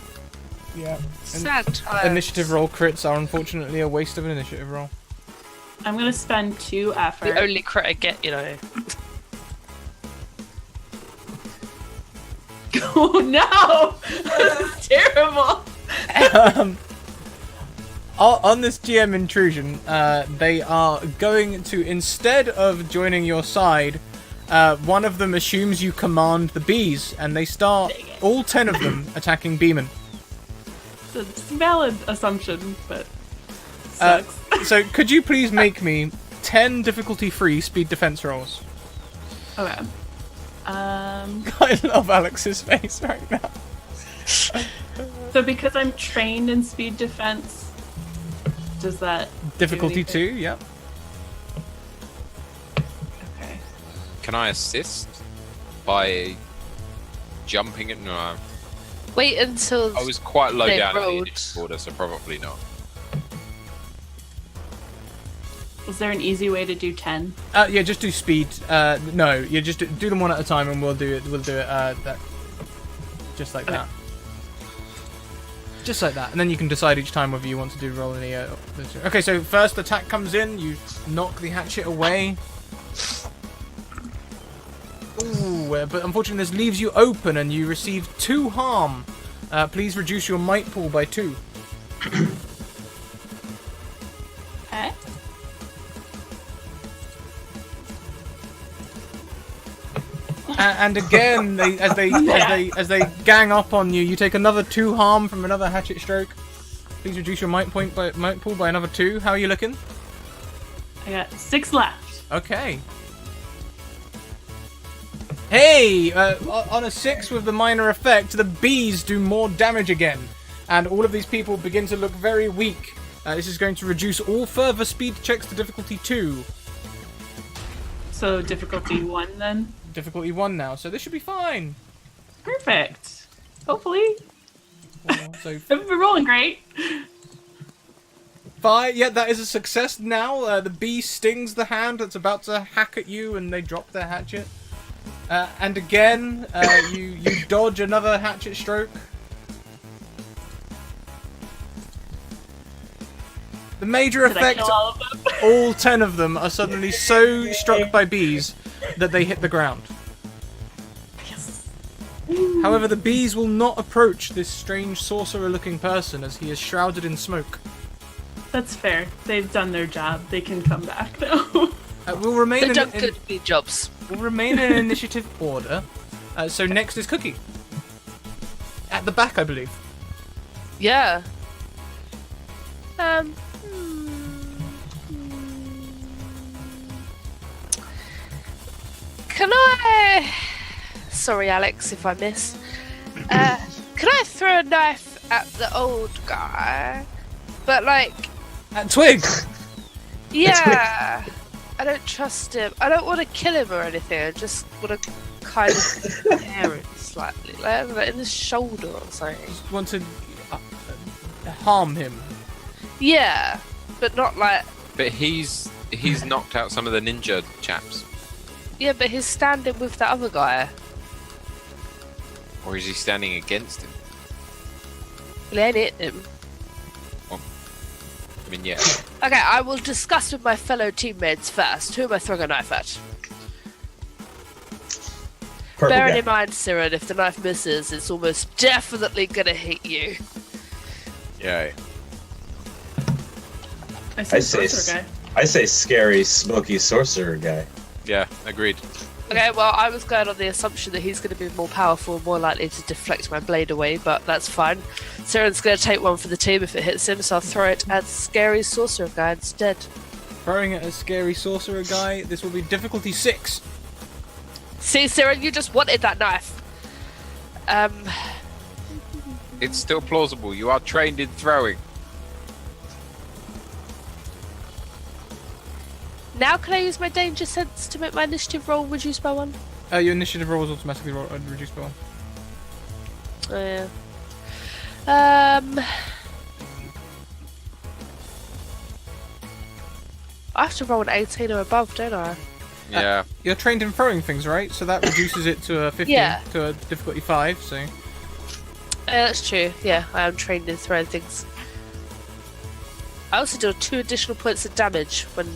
Yeah.
sad times.
Initiative roll crits are unfortunately a waste of an initiative roll.
I'm gonna spend 2 effort.
The only crit I get, you know.
Oh no! This is terrible.
On this GM intrusion, they are going to, instead of joining your side, one of them assumes you command the bees, and they start, all 10 of them, attacking Beeman.
It's a valid assumption, but sucks.
So could you please make me 10 difficulty-free speed defense rolls?
Okay.
I love Alex's face right now.
So because I'm trained in speed defense, does that
Difficulty
do
2,
anything?
yep.
Okay.
Can I assist by jumping it? No,
Wait until
I was quite low
They
down in the
rolled.
initiative order, so probably not.
Is there an easy way to do 10?
Yeah, just do speed. No, you just do them one at a time, and we'll do it. That, just like that. Just like that, and then you can decide each time whether you want to do roll any. Okay, so first attack comes in, you knock the hatchet away. Ooh, but unfortunately this leaves you open, and you receive 2 harm. Please reduce your might pool by 2.
Okay.
And again, as they gang up on you, you take another 2 harm from another hatchet stroke. Please reduce your might pool by another 2. How are you looking?
I got 6 left.
Okay. Hey! On a 6 with the minor effect, the bees do more damage again. And all of these people begin to look very weak. This is going to reduce all further speed checks to difficulty 2.
So difficulty 1 then?
Difficulty 1 now, so this should be fine.
Perfect. Hopefully.
So
We're rolling great.
5, yeah, that is a success now. The bee stings the hand that's about to hack at you and they drop their hatchet. And again, you dodge another hatchet stroke. The major effect, all 10 of them are suddenly so struck by bees that they hit the ground.
Yes.
However, the bees will not approach this strange sorcerer-looking person as he is shrouded in smoke.
That's fair. They've done their job. They can come back now.
We'll remain
They've done good bee jobs.
We'll remain in initiative order. So next is Cookie. At the back, I believe.
Yeah. Can I... Sorry, Alex, if I miss. Can I throw a knife at the old guy? But, like...
At Twig!
Yeah. I don't trust him. I don't want to kill him or anything. I just want to kind of tear him slightly. Like in the shoulder or something.
Just want to harm him.
Yeah. But not like...
But he's knocked out some of the ninja chaps.
Yeah, but he's standing with the other guy.
Or is he standing against him?
Let it him.
I mean, yeah.
Okay, I will discuss with my fellow teammates first. Who am I throwing a knife at?
Purple
Bearing
guy.
in mind, Siren, if the knife misses, it's almost definitely gonna hit you.
Yeah.
I say
I say,
sorcerer guy.
I say scary, smoky sorcerer guy.
Yeah, agreed.
Okay, well, I was going on the assumption that he's going to be more powerful and more likely to deflect my blade away, but that's fine. Siren's going to take one for the team if it hits him, so I'll throw it at Scary Sorcerer Guy instead.
Throwing at a scary sorcerer guy, this will be difficulty 6.
See, Siren, you just wanted that knife.
It's still plausible. You are trained in throwing.
Now can I use my danger sense to make my initiative roll reduce by 1?
Your initiative roll is automatically reduced by 1.
Oh, yeah. I have to roll an 18 or above, don't I?
Yeah.
You're trained in throwing things, right? So that reduces it to a 15,
Yeah.
to a difficulty 5, so...
That's true. Yeah, I am trained in throwing things. I also do 2 additional points of damage when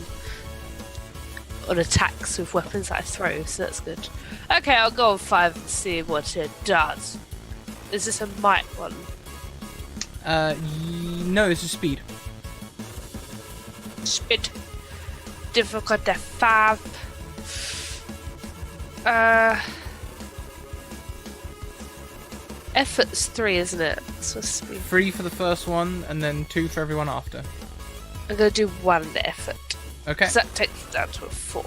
on attacks with weapons that I throw, so that's good. Okay, I'll go on 5 and see what it does. Is this a might one?
No, this is speed.
Speed. Difficulty 5. Effort's 3, isn't it? So speed.
3 for the first one, and then 2 for everyone after.
I'm gonna do 1 effort.
Okay.
So that takes it down to a 4.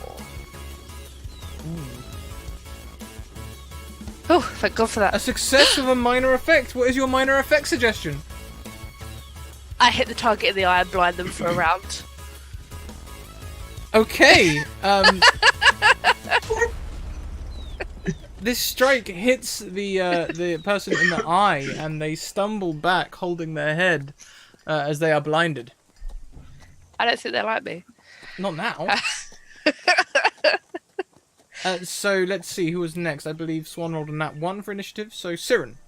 Oh, thank God for
A
that.
success with a minor effect. What is your minor effect suggestion?
I hit the target in the eye and blind them for a round.
Okay. This strike hits the person in the eye, and they stumble back, holding their head as they are blinded.
I don't think they like me.
Not now. So let's see who was next. I believe Swan rolled a nat 1 for initiative. So Siren.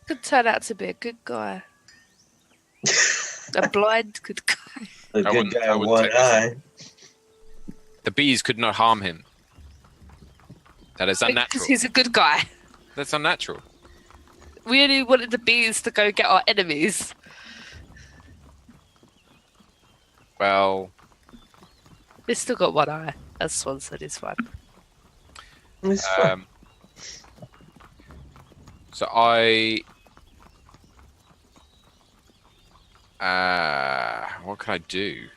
Could turn out to be a good guy. A blind good guy.
The good
wouldn't-
guy,
I wouldn't
one
take this.
eye.
The bees could not harm him. That is unnatural.
Because he's a good guy.
That's unnatural.
We only wanted the bees to go get our enemies.
Well,
He's still got 1 eye. As Swan said, he's fine.
It's fun.
So what can I do?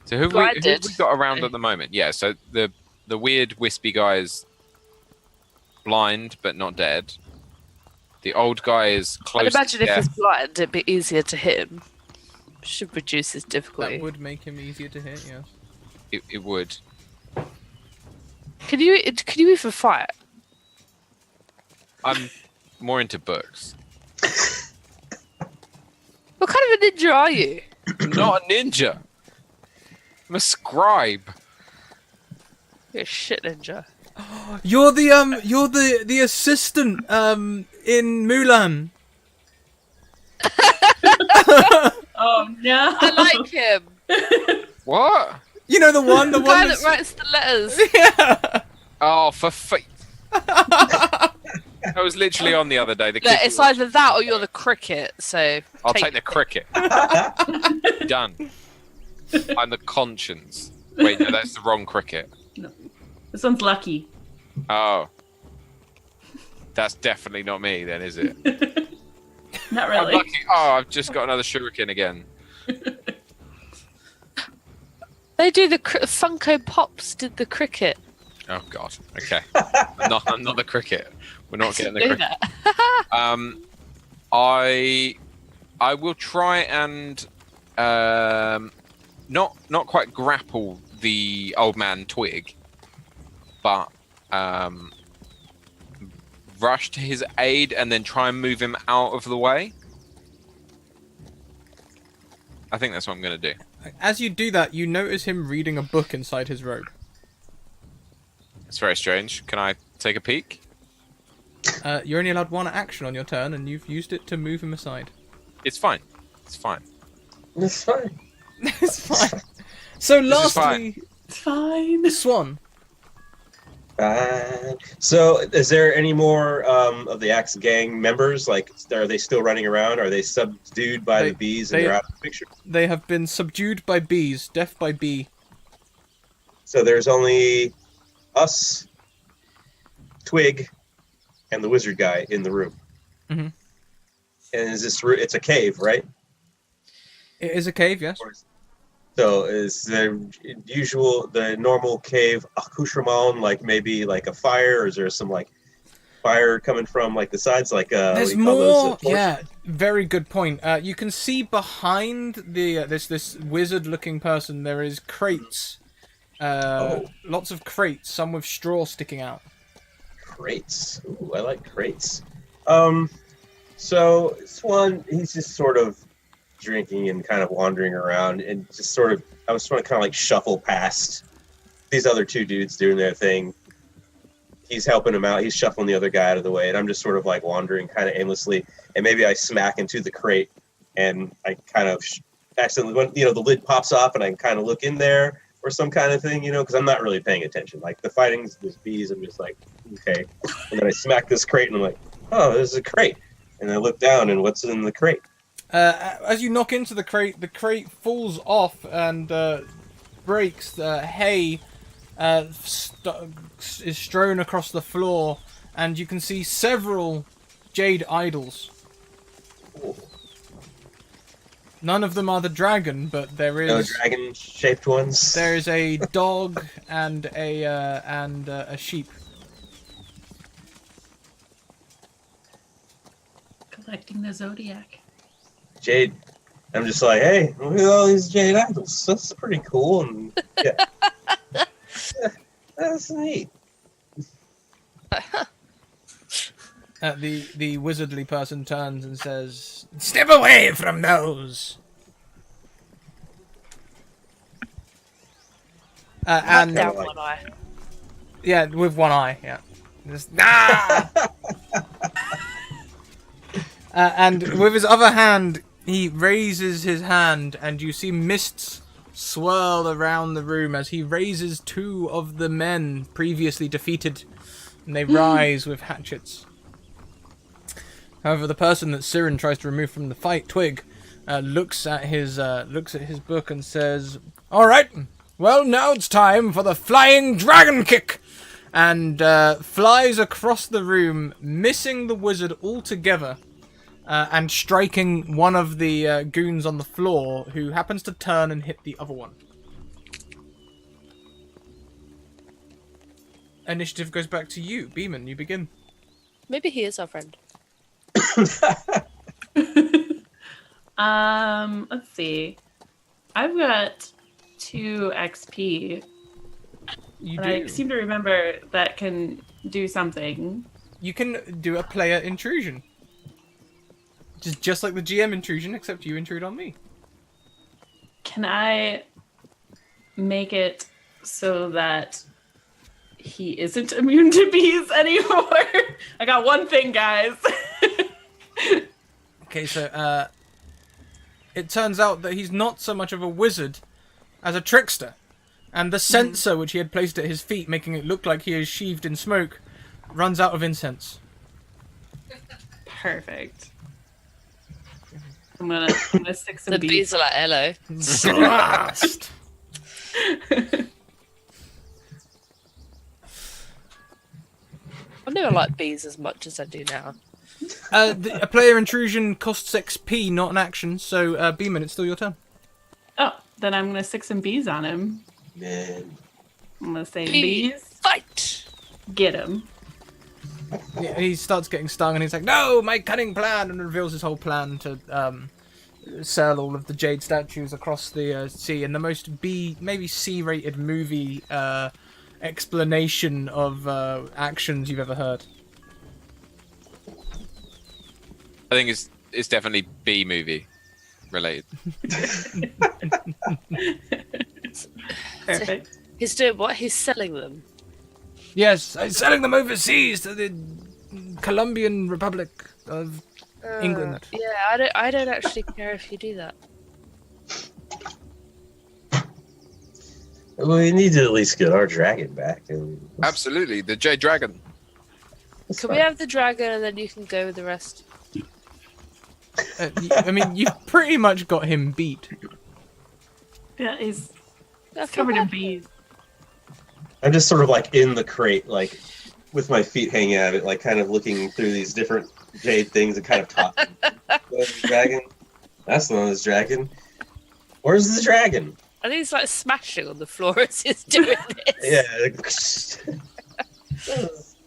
So who have
Blinded.
we got around at the moment? Yeah, so the weird wispy guy is blind but not dead. The old guy is close.
I'd imagine
to
if
death.
he's blind, it'd be easier to hit him. Should reduce his difficulty.
That would make him easier to hit, yes.
It would.
Can you even fight?
I'm more into books.
What kind of a ninja are you?
I'm not a ninja. I'm a scribe.
You're a shit ninja.
You're the assistant in Mulan.
Oh no!
I like him.
What?
You know the one
The guy that
that's...
writes the letters.
Yeah.
Oh, for faith. I was literally on the other day. The
Look,
kid
it's either that or you're the cricket. So
I'll take the cricket. Done. I'm the conscience. Wait, no, that's the wrong cricket.
This one's lucky.
Oh. That's definitely not me then, is it?
Not
I'm
really.
lucky. Oh, I've just got another shuriken again.
They do the Funko Pops did the cricket.
Oh god. Okay. I'm not the cricket. We're not getting the
Do
cricket.
that.
I will try and not quite grapple the old man Twig, but rush to his aid and then try and move him out of the way. I think that's what I'm going to do.
As you do that, you notice him reading a book inside his robe.
It's very strange. Can I take a peek?
You're only allowed one action on your turn, and you've used it to move him aside.
It's fine. It's fine.
It's fine.
It's fine. So
This is
lastly,
It's fine.
Swan.
Fine. So, is there any more of the Axe Gang members? Like, are they still running around? Are they subdued by the bees and they're out of the picture?
They have been subdued by bees, deaf by bee.
So there's only us, Twig, and the wizard guy in the room.
Mm-hmm.
And is this? It's a cave, right?
It is a cave, yes.
So is the normal cave accoutrement like maybe like a fire, or is there some like fire coming from like the sides, like
There's more. Yeah, very good point. You can see behind the this wizard-looking person there is crates. Lots of crates, some with straw sticking out.
Crates. Ooh, I like crates. So Swan, he's just sort of drinking and kind of wandering around and just sort of, I was trying to kind of like shuffle past these other two dudes doing their thing. He's helping him out. He's shuffling the other guy out of the way, and I'm just sort of like wandering kind of aimlessly. And maybe I smack into the crate, and I kind of accidentally, when the lid pops off, and I kind of look in there or some kind of thing, because I'm not really paying attention. Like the fighting's with bees, I'm just like, okay. And then I smack this crate, and I'm like, oh, this is a crate. And I look down, and what's in the crate?
As you knock into the crate falls off and breaks. Hay is strewn across the floor, and you can see several jade idols.
Ooh.
None of them are the dragon, but there is
No dragon-shaped ones.
there is a dog and a sheep.
Collecting the zodiac.
Jade. I'm just like, hey, look at all these jade idols. That's pretty cool. And yeah, that's neat.
The wizardly person turns and says, "Step away from those." And
down one eye.
yeah, with one eye. Yeah. Just, ah! And with his other hand, he raises his hand, and you see mists swirl around the room as he raises two of the men previously defeated, and they rise with hatchets. However, the person that Siren tries to remove from the fight, Twig, looks at his book and says, "All right, well now it's time for the flying dragon kick," and flies across the room, missing the wizard altogether. And striking one of the goons on the floor, who happens to turn and hit the other one. initiative goes back to you. Beeman, you begin.
Maybe he is our friend.
Let's see. I've got 2 XP.
You
And
do.
I seem to remember that can do something.
You can do a player intrusion. Just like the GM intrusion, except you intrude on me.
Can I make it so that he isn't immune to bees anymore? I got one thing, guys.
Okay, so it turns out that he's not so much of a wizard as a trickster. And the censer which he had placed at his feet, making it look like he is sheathed in smoke, runs out of incense.
Perfect. I'm gonna stick some
The
bees.
bees are like, hello.
Blast!
I've never liked bees as much as I do now.
A player intrusion costs XP, not an action, so Beeman, it's still your turn.
Oh, then I'm gonna stick some bees on him.
Man.
I'm gonna say
Bee
bees.
fight!
Get him.
Yeah, he starts getting stung, and he's like, "No, my cunning plan!" and reveals his whole plan to sell all of the jade statues across the sea in the most maybe C-rated movie explanation of actions you've ever heard.
I think it's definitely B movie related.
Perfect.
He's doing what? He's selling them.
Yes, I'm selling them overseas to the Colombian Republic of England.
Yeah, I don't actually care if you do that.
We need to at least get our dragon back.
Absolutely, the Jade Dragon.
Can we have the dragon and then you can go with the rest?
I mean, you've pretty much got him beat.
Yeah, he's
I feel
covered in
bad.
bees.
I'm just sort of like in the crate, like with my feet hanging out of it, like kind of looking through these different jade things and kind of talking. Where's the dragon? That's not his dragon. Where's the dragon?
I think he's like smashing on the floor as he's doing this.
Yeah.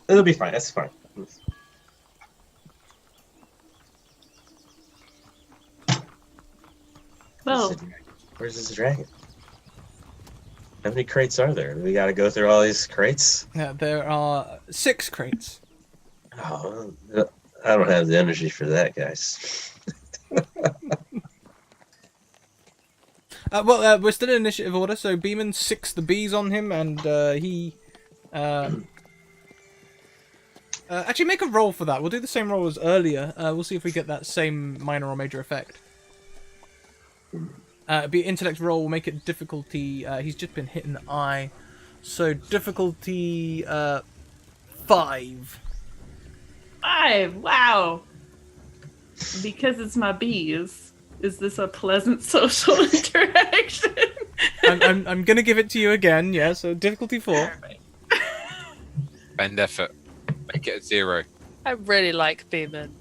It'll be fine. That's fine.
Well,
Where's this dragon? How many crates are there? We got to go through all these crates?
There are 6 crates.
Oh, I don't have the energy for that, guys.
We're still in initiative order, so Beeman 6 the bees on him, and he... actually, make a roll for that. We'll do the same roll as earlier. We'll see if we get that same minor or major effect. Be an intellect roll. We'll make it difficulty... he's just been hit in the eye. So, difficulty... 5.
5. Wow. Because it's my bees. Is this a pleasant social interaction?
I'm gonna give it to you again, yeah, so difficulty 4.
Perfect.
Bend effort. Make it a 0.
I really like Beeman.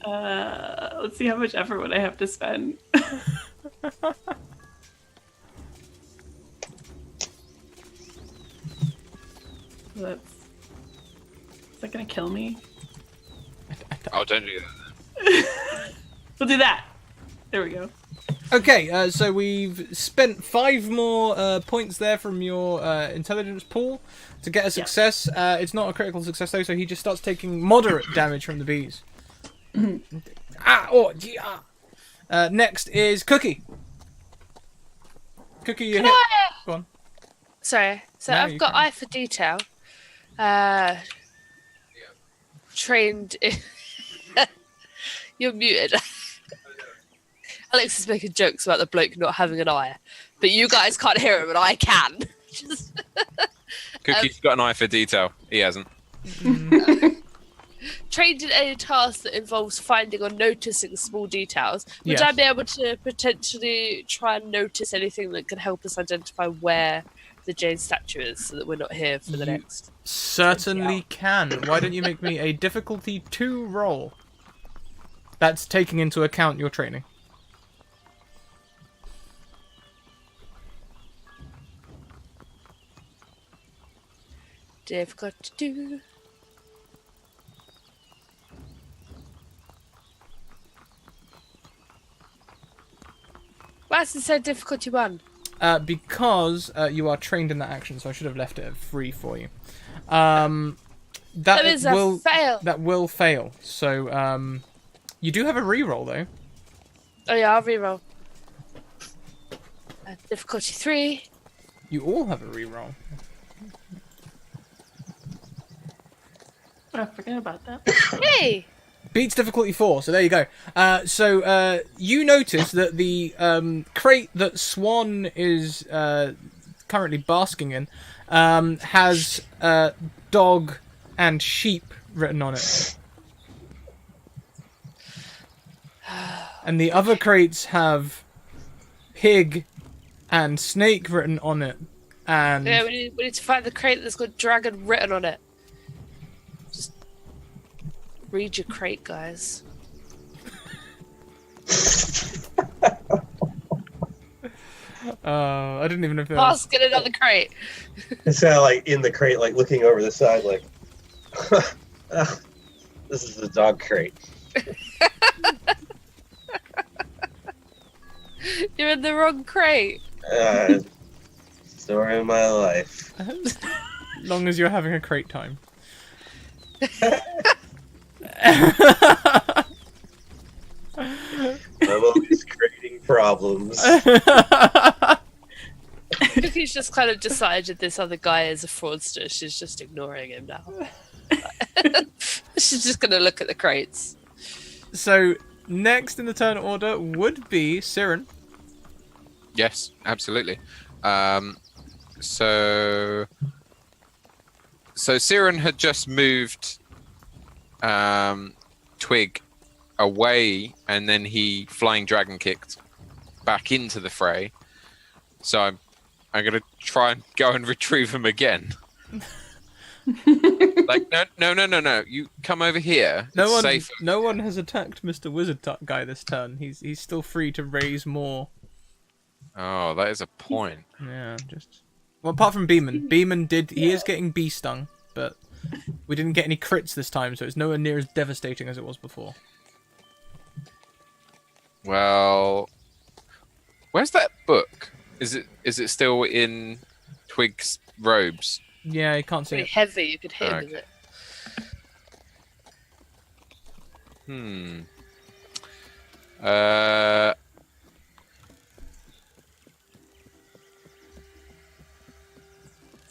Let's see how much effort would I have to spend. Is that gonna kill me?
Oh, don't do that.
We'll do that. There we go.
Okay, so we've spent 5 more points there from your intelligence pool to get a success. It's not a critical success though, so he just starts taking moderate damage from the bees. Next is Cookie. Cookie, you hit. Go on.
Sorry. So
No,
I've
you
got
can.
eye for detail. Trained in... You're muted. Alex is making jokes about the bloke not having an eye. But you guys can't hear him and I can. Just...
Cookie's got an eye for detail. He hasn't.
Trained in any task that involves finding or noticing small details, would
Yes.
I be able to potentially try and notice anything that could help us identify where the jade statue is so that we're not here for the
You-
next?
Certainly can. Why don't you make me a difficulty 2 roll? That's taking into account your training.
Difficult to do. Why is it so difficulty 1?
Because you are trained in that action, so I should have left it at 3 for you. That
is
will
a fail.
That will fail. So you do have a reroll though.
Oh yeah, I'll reroll. Difficulty 3.
You all have a reroll.
Oh, forget about that.
Hey!
Beats difficulty 4, so there you go. So you notice that the crate that Swan is currently basking in has dog and sheep written on it. And the other crates have pig and snake written on it. And
Yeah, we need to find the crate that's got dragon written on it. Just read your crate, guys.
I didn't even know if that was...
Bask in another crate.
It's kind of like in the crate, like looking over the side, like, this is the dog crate.
You're in the wrong crate.
Story of my life.
Long as you're having a crate time.
I'm always creating problems.
I think he's just kind of decided this other guy is a fraudster. She's just ignoring him now. She's just going to look at the crates.
So, next in the turn order would be Siren.
Yes, absolutely. So Siren had just moved Twig away, and then he flying dragon kicked back into the fray. So I'm gonna try and go and retrieve him again. Like no! You come over here. It's safer.
No one has attacked Mr. Wizard guy this turn. He's still free to raise more.
Oh, that is a point.
Yeah, just well, apart from Beeman. Beeman he is getting bee stung, but we didn't get any crits this time, so it's nowhere near as devastating as it was before.
Well, where's that book? Is it still in Twig's robes?
Yeah, you can't see
Pretty
it.
heavy, you could hit him with it.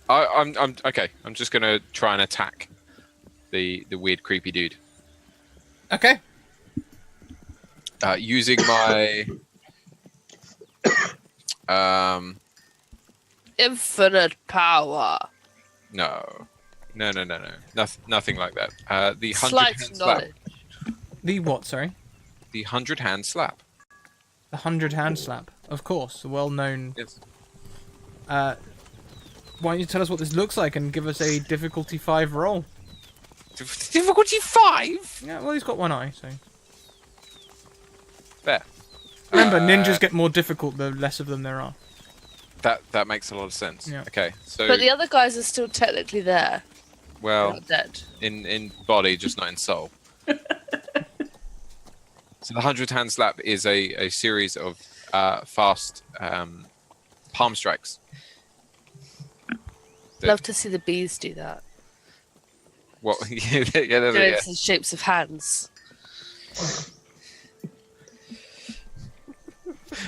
I'm okay. I'm just gonna try and attack the weird creepy dude.
Okay.
Using my
Infinite power.
No. Nothing like that. The 100
Slight
hand slap.
knowledge.
The what? Sorry.
The 100 hand slap.
The 100 hand slap. Of course, a well-known.
Yes.
Why don't you tell us what this looks like and give us a difficulty 5 roll?
Difficulty 5.
Yeah, well, he's got one eye, so.
There.
Remember, ninjas get more difficult the less of them there are.
That makes a lot of sense.
Yeah.
Okay, so
But the other guys are still technically there. They're
well,
not dead.
in body, just not in soul. So the 100 hand slap is a series of fast palm strikes.
Love to see the bees do that.
What? Yeah, there
Do
they
it
go.
in shapes of hands.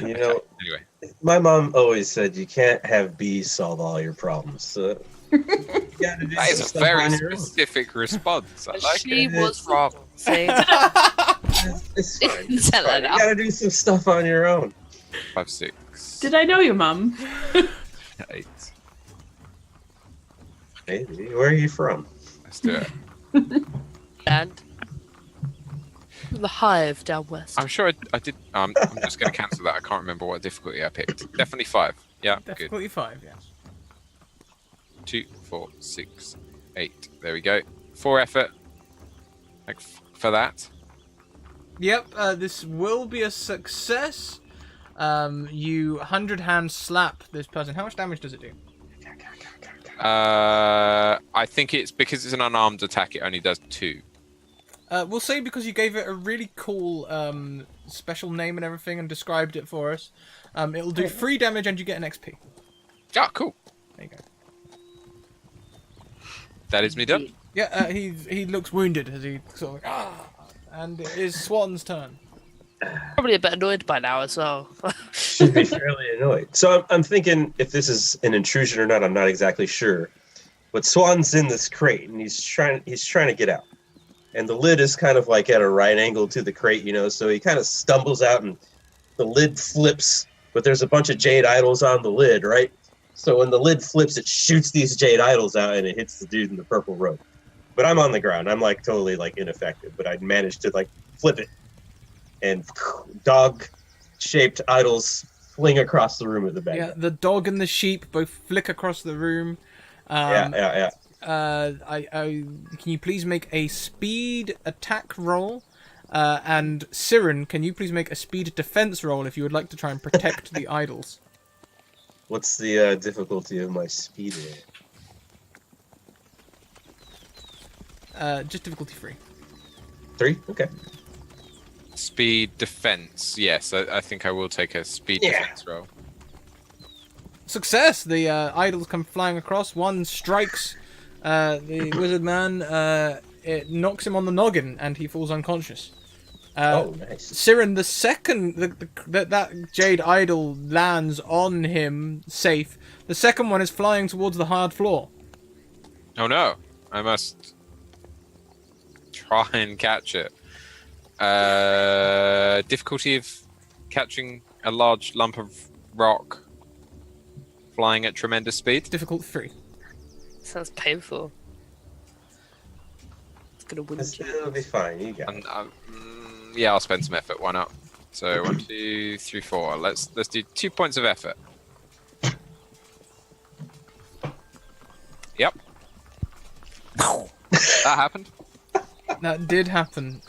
You know,
Anyway,
my mom always said you can't have bees solve all your problems. So you gotta do
that is
some
a
stuff
very
on your own.
specific response. I like
She
it.
was wrong. See?
It's fine. It's
Tell her
fine. You
now.
gotta do some stuff on your own.
5, 6,
Did I know you, Mum?
8.
Maybe. Where are you from?
Let's do it.
And the hive down west.
I'm sure I did. I'm just going to cancel that. I can't remember what difficulty I picked. Definitely 5. Yeah, good.
Difficulty 5, yes.
2, 4, 6, 8. There we go. 4 effort. Like for that.
Yep, this will be a success. You 100 hand slap this person. How much damage does it do?
I think it's because it's an unarmed attack. It only does 2.
We'll say because you gave it a really cool special name and everything and described it for us. It'll do 3 damage and you get an XP.
Ah, cool.
There you go.
That is me done.
Yeah, he looks wounded as he sort of and it is Swan's turn.
Probably a bit annoyed by now as well.
Should be fairly annoyed. So I'm thinking if this is an intrusion or not. I'm not exactly sure. But Swan's in this crate and he's trying to get out. And the lid is kind of like at a right angle to the crate, so he kind of stumbles out and the lid flips, but there's a bunch of jade idols on the lid, right? So when the lid flips, it shoots these jade idols out and it hits the dude in the purple robe. But I'm on the ground. I'm like totally like ineffective, but I managed to like flip it. And dog-shaped idols fling across the room with the bag.
Yeah, the dog and the sheep both flick across the room.
Yeah.
Can you please make a speed attack roll? And Siren, can you please make a speed defense roll if you would like to try and protect the idols?
What's the difficulty of my speed roll?
Just difficulty 3.
3? Okay.
Speed defense. Yes, I think I will take a speed defense roll.
Success! The idols come flying across. One strikes the wizard man. It knocks him on the noggin, and he falls unconscious.
Nice.
Siren, the second that jade idol lands on him safe, the second one is flying towards the hard floor.
Oh no! I must try and catch it. Difficulty of catching a large lump of rock flying at tremendous speed.
Difficult 3.
Sounds painful. It's gonna win you.
It'll be fine. You got it.
Yeah, I'll spend some effort. Why not? So 1, 2, 3, 4. Let's do 2 points of effort. Yep. That happened.
That did happen.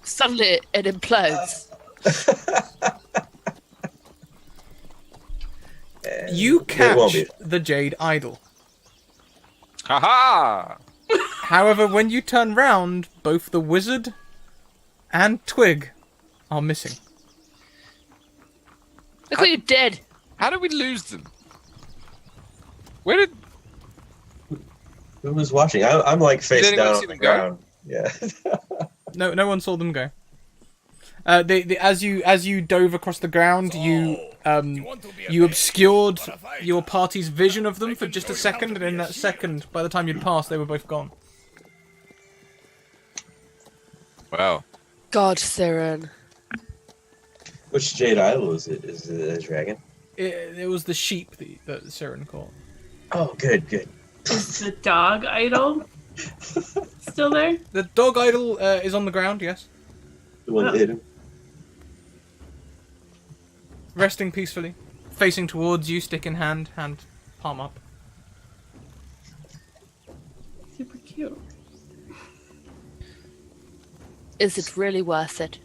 Suddenly it implodes.
You catch the jade idol.
Haha!
However, when you turn round, both the wizard and Twig are missing.
Look what you did.
How did we lose them? Where did...
Who was watching? I'm like face
Did anyone
down
see
on the
them go?
ground. Yeah.
No one saw them go. As you dove across the ground, you obscured your party's vision of them for just a second, and in that second, by the time you'd passed, they were both gone.
Wow.
God, Siren.
Which jade idol is it? Is it a dragon?
It was the sheep that Siren caught.
Oh, good.
Is the dog idol still there?
The dog idol is on the ground, yes.
The one that hit him.
Resting peacefully. Facing towards you, stick in hand palm up.
Super cute.
Is it really worth it?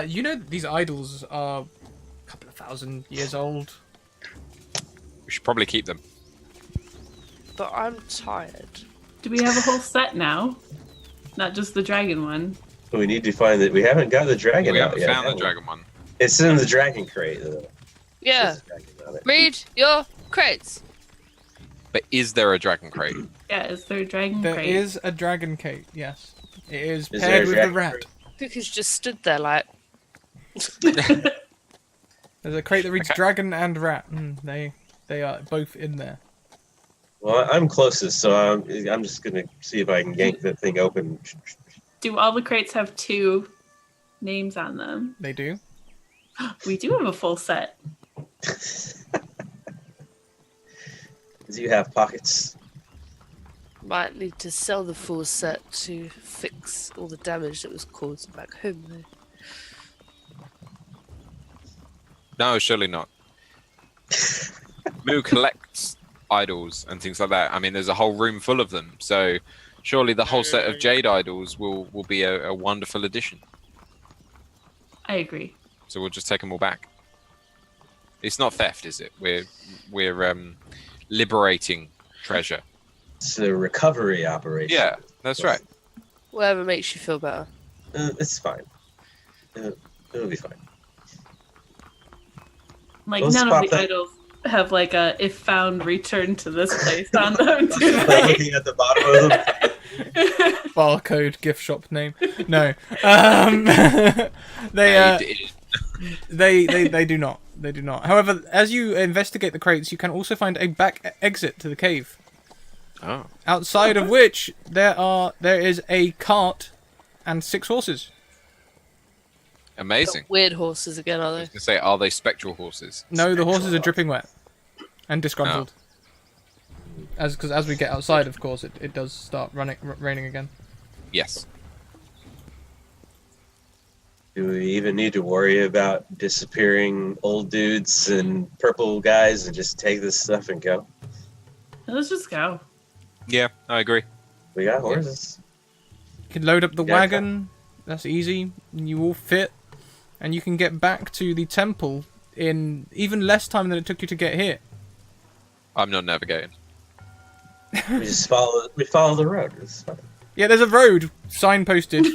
You know these idols are a couple of 1,000 years old.
We should probably keep them.
But I'm tired.
Do we have a whole set now? Not just the dragon one.
We need to find that. We haven't got the dragon
We
out
haven't
yet.
found
have
the
we?
dragon one.
It's in the dragon crate, though.
Yeah.
There's a dragon on it.
Read your crates.
But is there a dragon crate?
Yeah, is there a dragon
There
crate?
is a dragon crate, yes. It is
Is
paired
there a
with the
dragon
rat.
crate?
Cuckoo's just stood there like,
There's a crate that reads
Okay.
dragon and rat. They are both in there.
Well, I'm closest, so I'm just gonna see if I can yank that thing open.
Do all the crates have 2 names on them?
They do.
We do have a full set.
Do you have pockets?
might need to sell the full set to fix all the damage that was caused back home though.
No, surely not. Moo collects idols and things like that. I mean, there's a whole room full of them. So surely the whole set of jade idols will be a wonderful addition.
I agree.
So we'll just take them all back. It's not theft, is it? We're liberating treasure.
It's a recovery operation.
Yeah, that's right.
Whatever makes you feel better.
It's fine. It'll be fine.
Like
We'll
none of
spot
the
that.
idols have like a if found return to this place on them. Do
Like
they?
looking at the bottom of them.
Barcode gift shop name. No. They do not. They do not. However, as you investigate the crates, you can also find a back exit to the cave.
Oh.
Outside of which there is a cart and 6 horses.
Amazing.
Weird horses again, are
I
they?
was going to say, are they spectral horses?
No, the horses are dripping wet and disgruntled. Because as we get outside, of course, it does start raining again.
Yes.
Do we even need to worry about disappearing old dudes and purple guys and just take this stuff and go?
Let's just go.
Yeah, I agree.
We got horses.
You can load up the
Yeah,
wagon. That's easy. And you all fit. And you can get back to the temple in even less time than it took you to get here.
I'm not navigating.
We just follow the road. It's fine.
Yeah, there's a road signposted,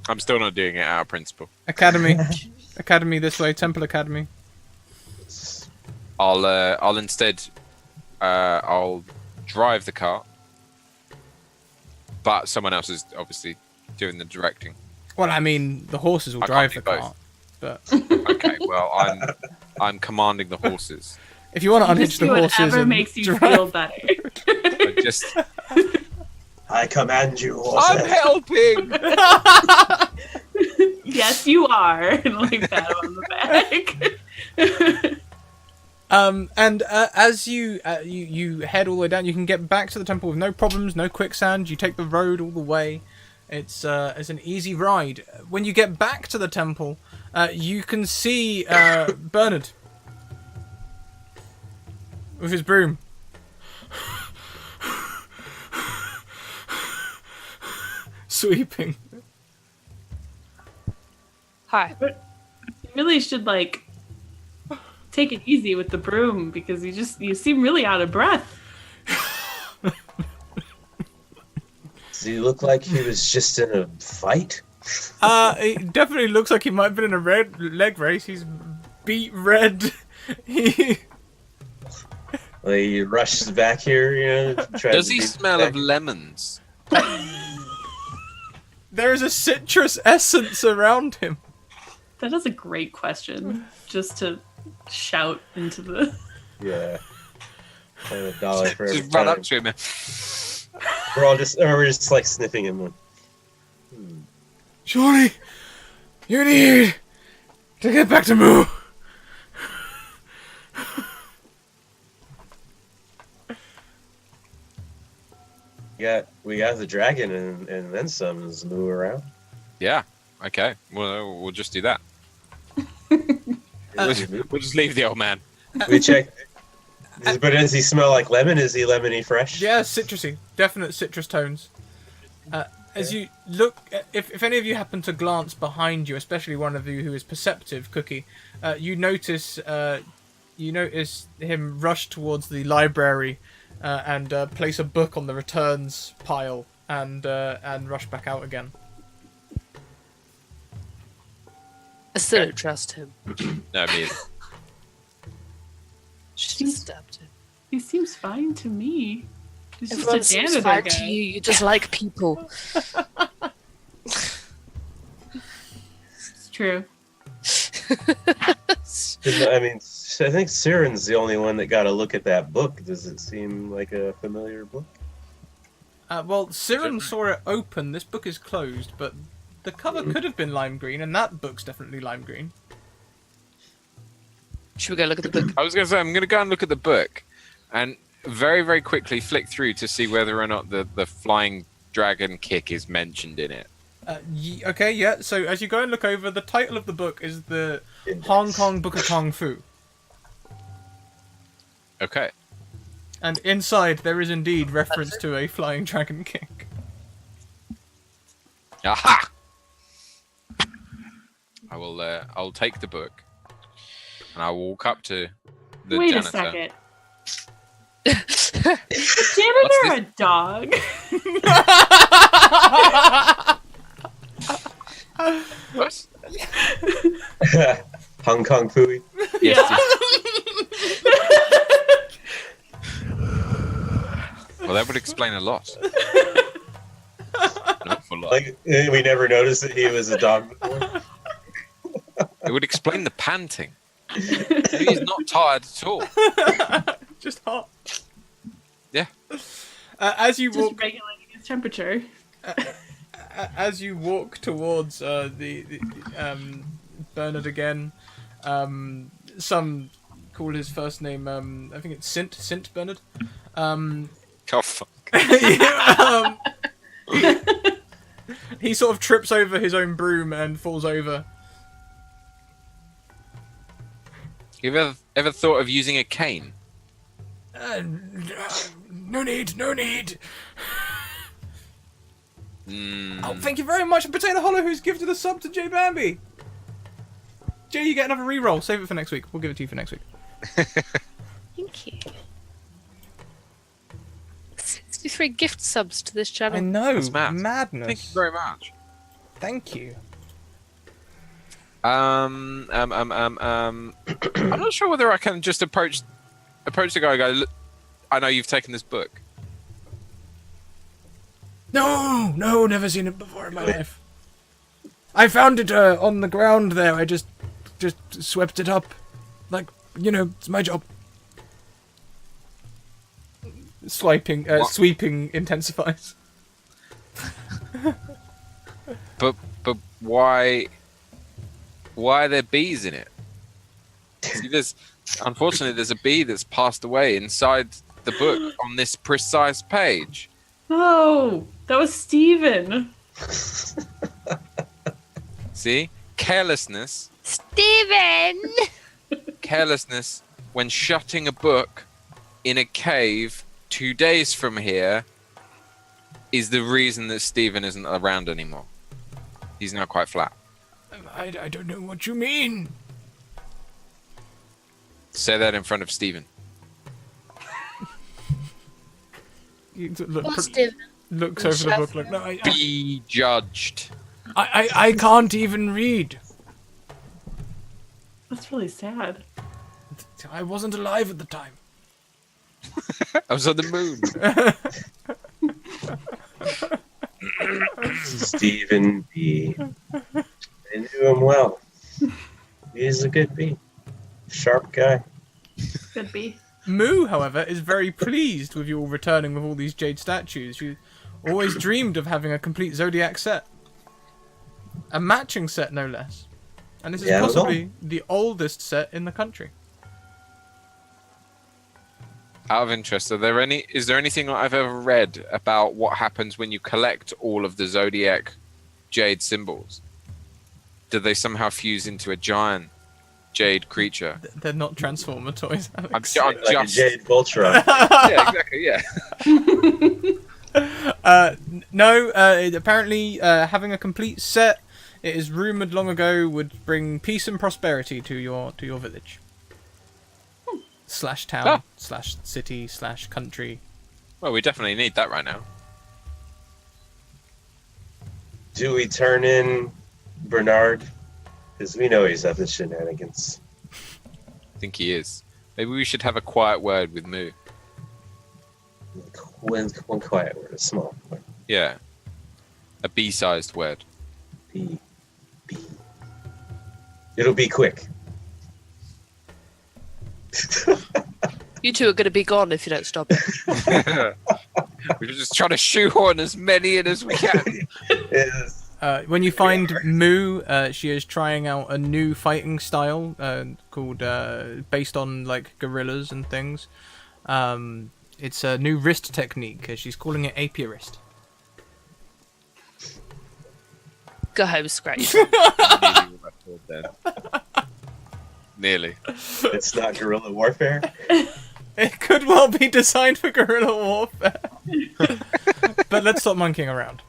I'm still not doing it out of principle.
Academy this way, Temple Academy.
I'll instead I'll drive the car, but someone else is obviously doing the directing.
Well, I mean, the horses will
I
drive
can't
the
do
cart, but
Okay, well I'm commanding the horses.
if you want to unhitch
Just
the
do
horses
whatever
and
makes you
drive-
feel better.
I just
I command you, horses.
I'm helping.
Yes, you are. And like pat him on the back.
And as you head all the way down, you can get back to the temple with no problems, no quicksand. You take the road all the way. It's an easy ride. When you get back to the temple, you can see Bernard with his broom. Sweeping.
Hi.
You really should like take it easy with the broom because you seem really out of breath.
Does he look like he was just in a fight?
It definitely looks like he might have been in a red leg race. He's beat red.
Like he rushes back here, tries
Does
to
he
be
smell
back.
of lemons?
There is a citrus essence around him.
That is a great question. Just to shout into the
Yeah. And $1 for every
Just run
time.
up to him.
We're just like sniffing him.
Surely, you need to get back to Moo.
We got the dragon and then some is move around.
Yeah. Okay. Well, we'll just do that. We'll just leave the old man.
We check. But does he smell like lemon? Is he lemony fresh?
Yeah, citrusy. Definite citrus tones. As you look, if any of you happen to glance behind you, especially one of you who is perceptive, Cookie, you notice him rush towards the library and place a book on the returns pile and rush back out again.
I still don't trust him.
No, me either.
She just stabbed him.
He seems fine to me. He's
Everyone
just a
seems
janitor
fine
guy.
to you. You just like people.
It's true.
I mean, I think Siren's the only one that got a look at that book. Does it seem like a familiar book?
Well, Siren saw it open. This book is closed, but the cover could have been lime green, and that book's definitely lime green.
Should we go look at the book?
I was going to say, I'm going to go and look at the book and very, very quickly flick through to see whether or not the flying dragon kick is mentioned in it.
Okay, yeah. So as you go and look over, the title of the book is the Hong Kong Book of Kung Fu.
Okay.
And inside there is indeed reference to a flying dragon kick.
Aha! I'll take the book and I'll walk up to the
Wait
janitor.
a second. Janitor a dog?
What?
Hong Kong Phooey.
Yes. Well, that would explain a lot. An awful lot.
Like we never noticed that he was a dog before.
It would explain the panting. He's not tired at all.
Just hot.
Yeah.
As you
Just
walk,
regulating his temperature.
as you walk towards the Bernard again, some call his first name. I think it's Sint Bernard.
Oh, fuck.
He sort of trips over his own broom and falls over.
You ever thought of using a cane?
No need.
Mm.
Oh, thank you very much, Potato Hollow, who's gifted a sub to Jay Bambi. Jay, you get another reroll. Save it for next week. We'll give it to you for next week.
Thank you. 63 gift subs to this channel.
I know.
That's mad.
Madness.
Thank you very much.
Thank you.
I'm not sure whether I can just approach the guy and go, "Look, I know you've taken this book."
No, never seen it before in my life. I found it on the ground there. I just swept it up. Like, it's my job. Sweeping intensifies.
But why are there bees in it? See, unfortunately there's a bee that's passed away inside the book on this precise page.
Oh, that was Steven.
See? Carelessness
Steven!
Carelessness when shutting a book in a cave 2 days from here is the reason that Steven isn't around anymore. He's now quite flat.
I don't know what you mean.
Say that in front of Steven.
What's Steven?
Looks over the book like, no,
Be judged.
I can't even read.
That's really sad.
I wasn't alive at the time.
I was on the moon.
Stephen B. I knew him well. He's a good bee. Sharp guy.
Could be.
Moo, however, is very pleased with you all returning with all these jade statues. You always dreamed of having a complete Zodiac set. A matching set, no less. And this is
Yeah,
possibly the oldest set in the country.
Out of interest, is there anything I've ever read about what happens when you collect all of the Zodiac jade symbols? Do they somehow fuse into a giant jade creature?
They're not Transformer toys, Alex.
I'm
Like a
just...
Jade Voltron.
Yeah, exactly, yeah.
No, apparently having a complete set, it is rumoured long ago, would bring peace and prosperity to your village. /town, /city, /country.
Well, we definitely need that right now.
Do we turn in Bernard? Because we know he's up to shenanigans.
I think he is. Maybe we should have a quiet word with Moo.
One quiet word, a small word.
Yeah. A bee-sized word.
B. It'll be quick.
You two are going to be gone if you don't stop it.
We're just trying to shoehorn as many in as we can.
Yes.
When you find Moo, she is trying out a new fighting style called based on like gorillas and things. It's a new wrist technique. She's calling it apiarist.
Go home, Scratch.
Nearly.
It's not guerrilla warfare.
It could well be designed for guerrilla warfare. But let's stop monkeying around.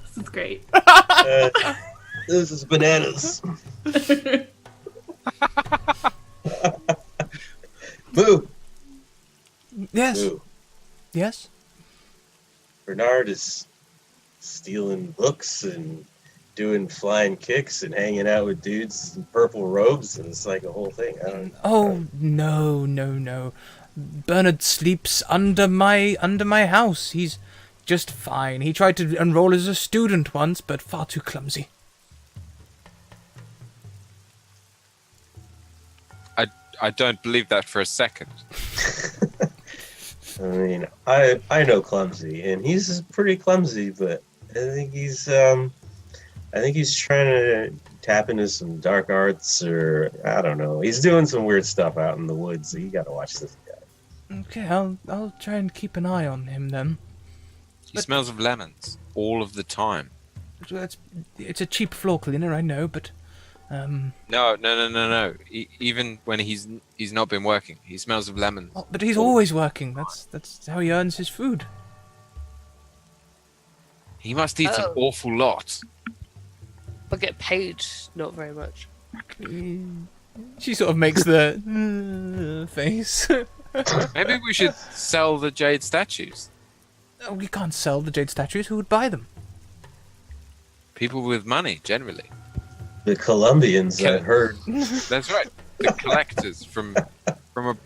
This is great.
This is bananas. Boo!
Yes.
Boo.
Yes.
Bernard is stealing books and doing flying kicks and hanging out with dudes in purple robes, and it's like a whole thing.
Oh no. Bernard sleeps under my house. He's just fine. He tried to enroll as a student once, but far too clumsy.
I don't believe that for a second.
I mean, I know clumsy, and he's pretty clumsy, but I think he's trying to tap into some dark arts, or I don't know. He's doing some weird stuff out in the woods. So you got to watch this guy.
Okay, I'll try and keep an eye on him then.
He smells of lemons all of the time.
It's a cheap floor cleaner, I know, but
No. Even when he's not been working, he smells of lemons.
oh, but he's always working. That's how he earns his food.
He must eat an awful lot.
I get paid not very much.
She sort of makes the face.
Maybe we should sell the jade statues.
Oh, we can't sell the jade statues. Who would buy them?
People with money, generally.
The Colombians, I heard.
That's right. The collectors from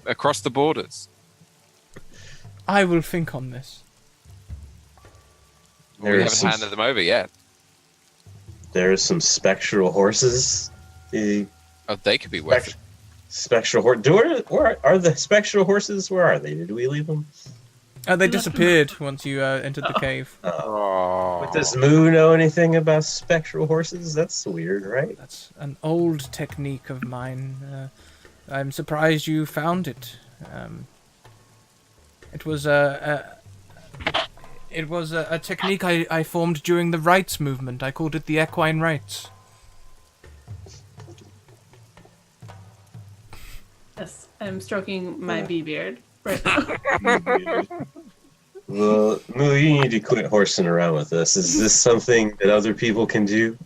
across the borders.
I will think on this.
We haven't handed them over yet.
There's some spectral horses.
Oh, they could be worth it.
Spectral horse. Where are the spectral horses? Where are they? Did we leave them?
They disappeared once you entered the cave.
Oh.
But does Moo know anything about spectral horses? That's weird, right?
That's an old technique of mine. I'm surprised you found it. It was a technique I formed during the rights movement. I called it the equine rights.
Yes, I'm stroking my bee beard right now.
Well, Moo, you need to quit horsing around with us. Is this something that other people can do?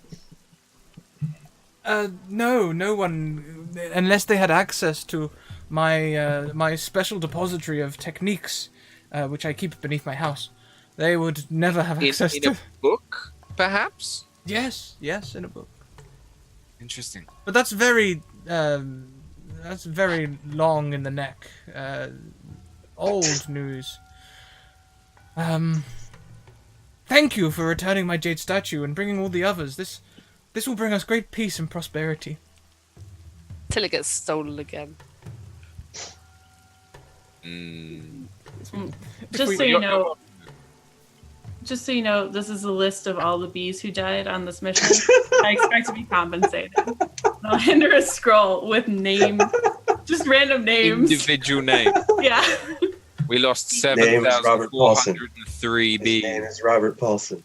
No one, unless they had access to my special depository of techniques, which I keep beneath my house. They would never have access
in
to.
a book, perhaps?
Yes, in a book.
Interesting.
But that's very long in the neck. Old news. Thank you for returning my jade statue and bringing all the others. This will bring us great peace and prosperity.
Till it gets stolen again.
Just so you know, this is a list of all the bees who died on this mission. I expect to be compensated. I'll enter a scroll with names, just random names.
Individual name.
Yeah.
We lost
Name is Robert Paulson.
7,403
His
bees.
name is Robert Paulson.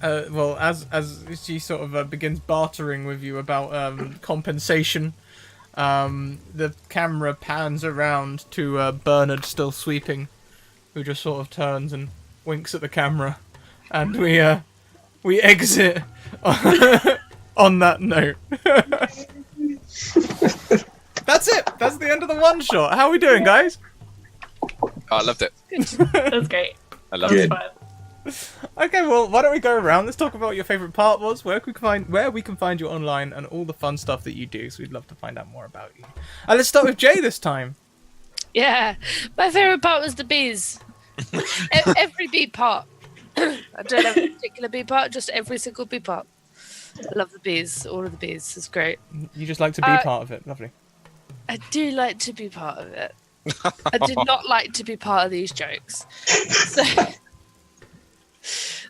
Well, as she sort of begins bartering with you about compensation, the camera pans around to Bernard still sweeping, who just sort of turns and winks at the camera, and we exit on that note. That's it. That's the end of the one shot. How are we doing, guys?
Oh, I loved it.
That's great.
I loved
Good.
it.
Okay, well, why don't we go around? Let's talk about what your favorite part was, where we can find you online, and all the fun stuff that you do. So we'd love to find out more about you. Let's start with Jay this time.
Yeah, my favourite part was the bees. Every bee part. I don't have a particular bee part, just every single bee part. I love the bees. All of the bees. It's great.
You just like to be part of it. Lovely.
I do like to be part of it. I did not like to be part of these jokes. So,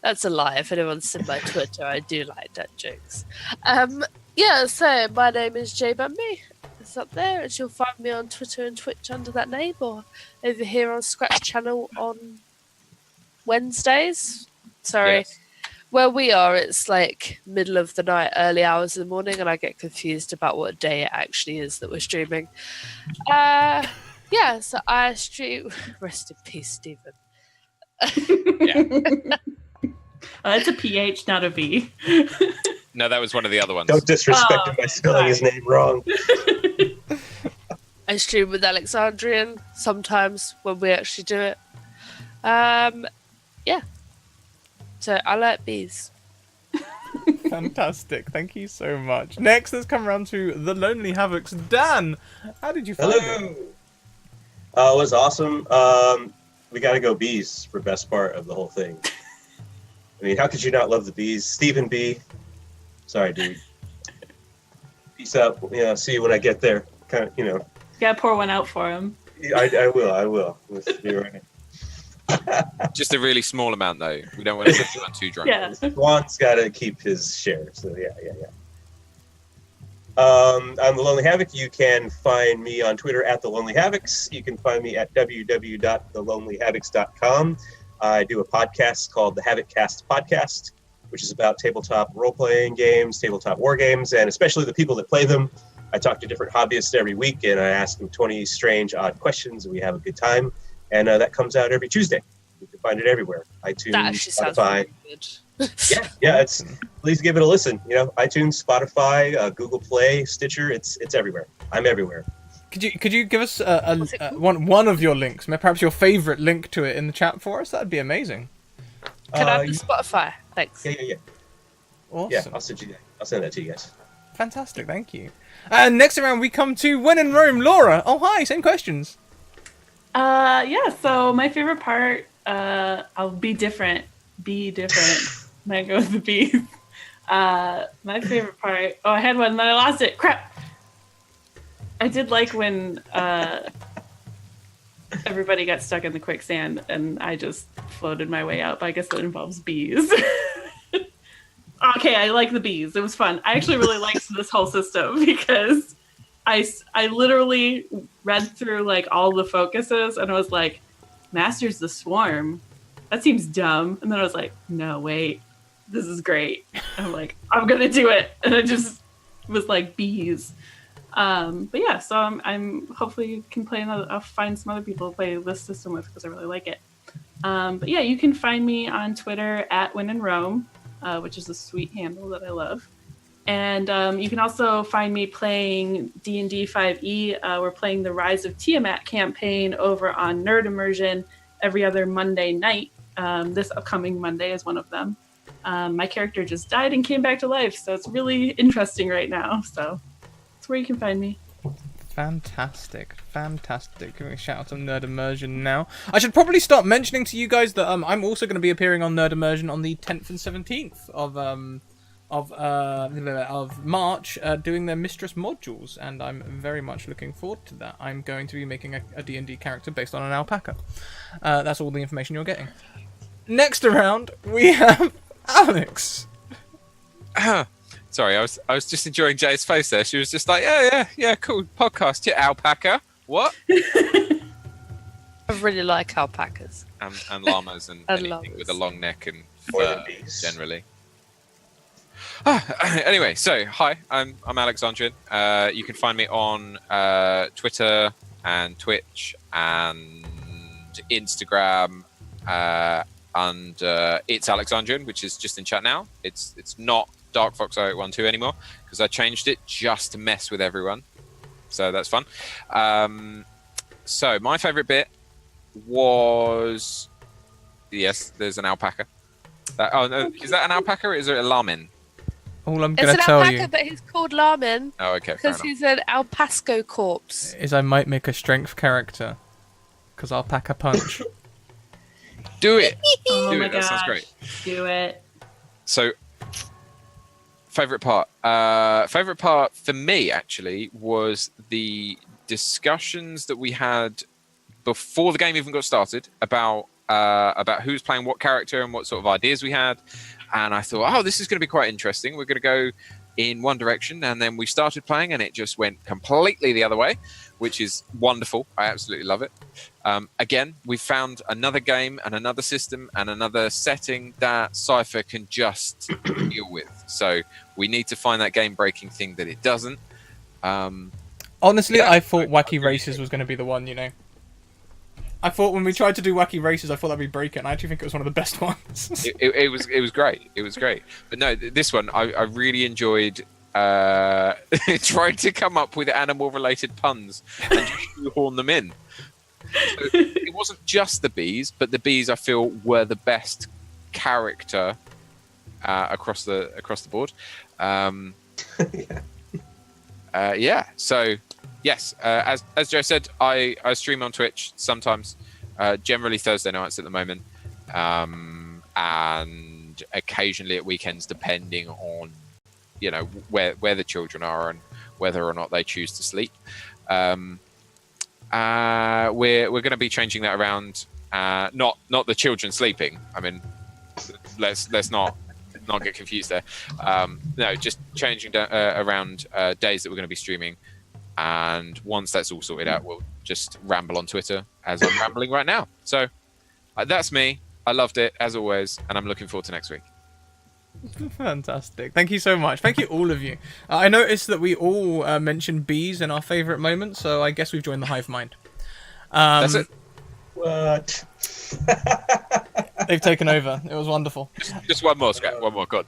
that's a lie. If anyone's seen my Twitter, I do like that jokes. Yeah, so my name is Jay Bambi. It's up there, and you'll find me on Twitter and Twitch under that name, or over here on Scratch channel on Wednesdays. Sorry.
Yes.
Where we are, it's like middle of the night, early hours of the morning, and I get confused about what day it actually is that we're streaming. Yeah, so I stream. Rest in peace, Stephen.
It's a PH, not a V.
No, that was one of the other ones.
Don't disrespect him by spelling his name wrong.
I stream with Alexandrian sometimes when we actually do it. Yeah. So I like bees.
Fantastic. Thank you so much. Next, let's come around to the Lonely Havocs. Dan, how did you find it?
Hello. It was awesome. We got to go bees for best part of the whole thing. I mean, how could you not love the bees? Stephen B. Sorry, dude. Peace out. Yeah, see you when I get there. Kind of,
You gotta pour one out for him.
I will. You're right.
Just a really small amount, though. We don't want to get anyone too drunk.
Yeah.
Juan's got to keep his share. So yeah. I'm the Lonely Havoc. You can find me on Twitter at the Lonely Havocs. You can find me at www.thelonelyhavocs.com. I do a podcast called the Havoc Cast Podcast, which is about tabletop role-playing games, tabletop war games, and especially the people that play them. I talk to different hobbyists every week, and I ask them 20 strange, odd questions, and we have a good time. And that comes out every Tuesday. You can find it everywhere. iTunes,
That actually sounds
Spotify.
really good.
Yeah. Please give it a listen. iTunes, Spotify, Google Play, Stitcher. It's everywhere. I'm everywhere.
Could you give us one of your links, perhaps your favorite link to it in the chat for us? That'd be amazing.
Can I have the Spotify? Thanks.
Yeah.
Awesome.
Yeah, I'll send that to you guys.
Fantastic, thank you. And next around we come to When in Rome, Laura. Oh hi, same questions.
So my favorite part, I'll be different. Might go with the bees. My favorite part, I had one, then I lost it. Crap. I did like when everybody got stuck in the quicksand and I just floated my way out, but I guess that involves bees. Okay, I like the bees. It was fun. I actually really liked this whole system because I literally read through like all the focuses and I was like, Masters the Swarm? That seems dumb. And then I was like, no, wait, this is great. And I'm like, I'm gonna do it. And I just was like bees. But yeah, so I'm hopefully you can play another. I'll find some other people to play this system with because I really like it. But yeah, you can find me on Twitter at When in Rome, which is a sweet handle that I love. And you can also find me playing D&D 5e. We're playing the Rise of Tiamat campaign over on Nerd Immersion every other Monday night. This upcoming Monday is one of them. My character just died and came back to life, so it's really interesting right now. So that's where you can find me.
Fantastic. Giving a shout out to Nerd Immersion now. I should probably start mentioning to you guys that I'm also going to be appearing on Nerd Immersion on the 10th and 17th of March, doing their Mistress modules, and I'm very much looking forward to that. I'm going to be making a D&D character based on an alpaca. That's all the information you're getting. Next around, we have Alex.
Sorry, I was just enjoying Jay's face there. She was just like, yeah, cool podcast. Yeah, alpaca. What?
I really like alpacas.
And llamas and anything
llamas.
with a long neck and
Or
fur,
the bees.
generally. Anyway, so hi, I'm Alexandrian. You can find me on Twitter and Twitch and Instagram, and it's Alexandrian, which is just in chat now. It's not Dark Fox 0812 anymore because I changed it just to mess with everyone. So that's fun. So my favorite bit was there's an alpaca. No, is that an alpaca or is it a lamin?
All I'm
It's
going
an
to tell
alpaca,
you
but he's called Lamin
Oh, okay. Fair
because
enough.
he's an alpasco corpse.
is I might make a strength character because alpaca punch.
Do it.
Oh
Do
my
it. That sounds
gosh.
great.
Do it.
So, favorite part for me actually was the discussions that we had before the game even got started about who's playing what character and what sort of ideas we had. And I thought, this is going to be quite interesting. We're going to go in one direction, and then we started playing, and it just went completely the other way, which is wonderful. I absolutely love it. Again, we found another game and another system and another setting that Cypher can just deal with. So we need to find that game-breaking thing that it doesn't.
Honestly,
Yeah,
I thought
I
Wacky
really
Races was going to be the one, I thought when we tried to do wacky races, I thought that'd be Break It, and I actually think it was one of the best ones.
It was great. It was great. But no, this one I really enjoyed trying to come up with animal-related puns and just shoehorn them in. So it wasn't just the bees, but the bees I feel were the best character across the board. So yes, as Joe said, I stream on Twitch sometimes, generally Thursday nights at the moment, and occasionally at weekends, depending on where the children are and whether or not they choose to sleep. We're going to be changing that around. Not the children sleeping. I mean, let's not get confused there. No, just changing around days that we're going to be streaming. And once that's all sorted out, we'll just ramble on Twitter as I'm rambling right now. So that's me. I loved it as always, and I'm looking forward to next week.
Fantastic. Thank you so much. Thank you, all of you. I noticed that we all mentioned bees in our favourite moments, so I guess we've joined the hive mind.
That's it.
What?
They've taken over. It was wonderful.
Just one more, Scrat. One more, God.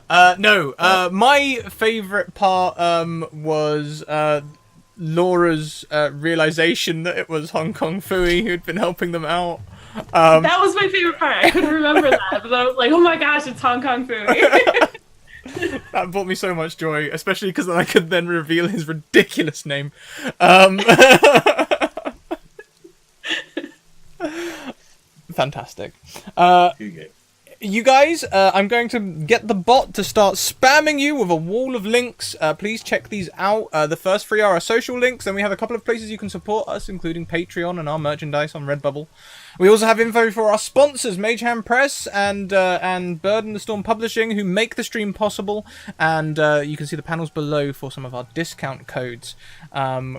My favourite part was Laura's realisation that it was Hong Kong Fooey who'd been helping them out.
That was my favorite part. I couldn't remember that, but I was like, oh my gosh, it's Hong Kong Fooey.
That brought me so much joy, especially because I could then reveal his ridiculous name. Fantastic. You guys, I'm going to get the bot to start spamming you with a wall of links. Please check these out. The first 3 are our social links, and we have a couple of places you can support us, including Patreon and our merchandise on Redbubble. We also have info for our sponsors, Mage Hand Press and Bird and the Storm Publishing, who make the stream possible. And you can see the panels below for some of our discount codes,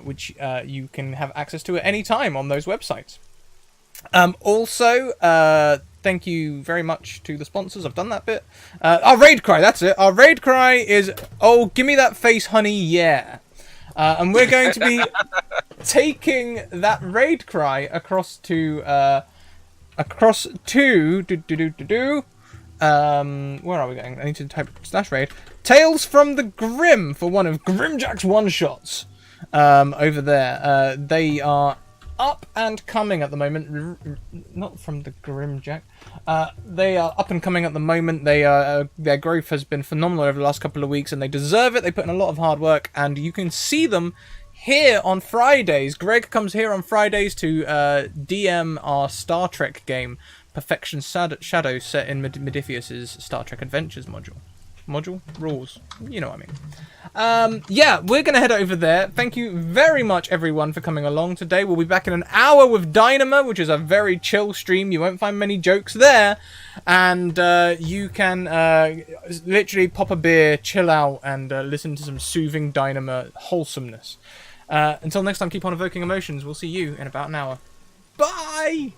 which you can have access to at any time on those websites. Thank you very much to the sponsors. I've done that bit. Our raid cry, that's it. Our raid cry is, oh, give me that face, honey, yeah. And we're going to be taking that raid cry across to where are we going? I need to type /raid. Tales from the Grim for one of Grimjack's one-shots. Over there. They are up and coming at the moment. Not from the Grimjack. They are up and coming at the moment. They their growth has been phenomenal over the last couple of weeks, and they deserve it. They put in a lot of hard work, and you can see them here on Fridays. Greg comes here on Fridays to DM our Star Trek game, Perfection Shadow, set in Modiphius's Star Trek Adventures module rules, you know what I mean. Yeah, we're gonna head over there. Thank you very much, everyone, for coming along today. We'll be back in an hour with Dynama, which is a very chill stream. You won't find many jokes there, and you can literally pop a beer, chill out, and listen to some soothing Dynama wholesomeness. Until next time, keep on evoking emotions. We'll see you in about an hour. Bye.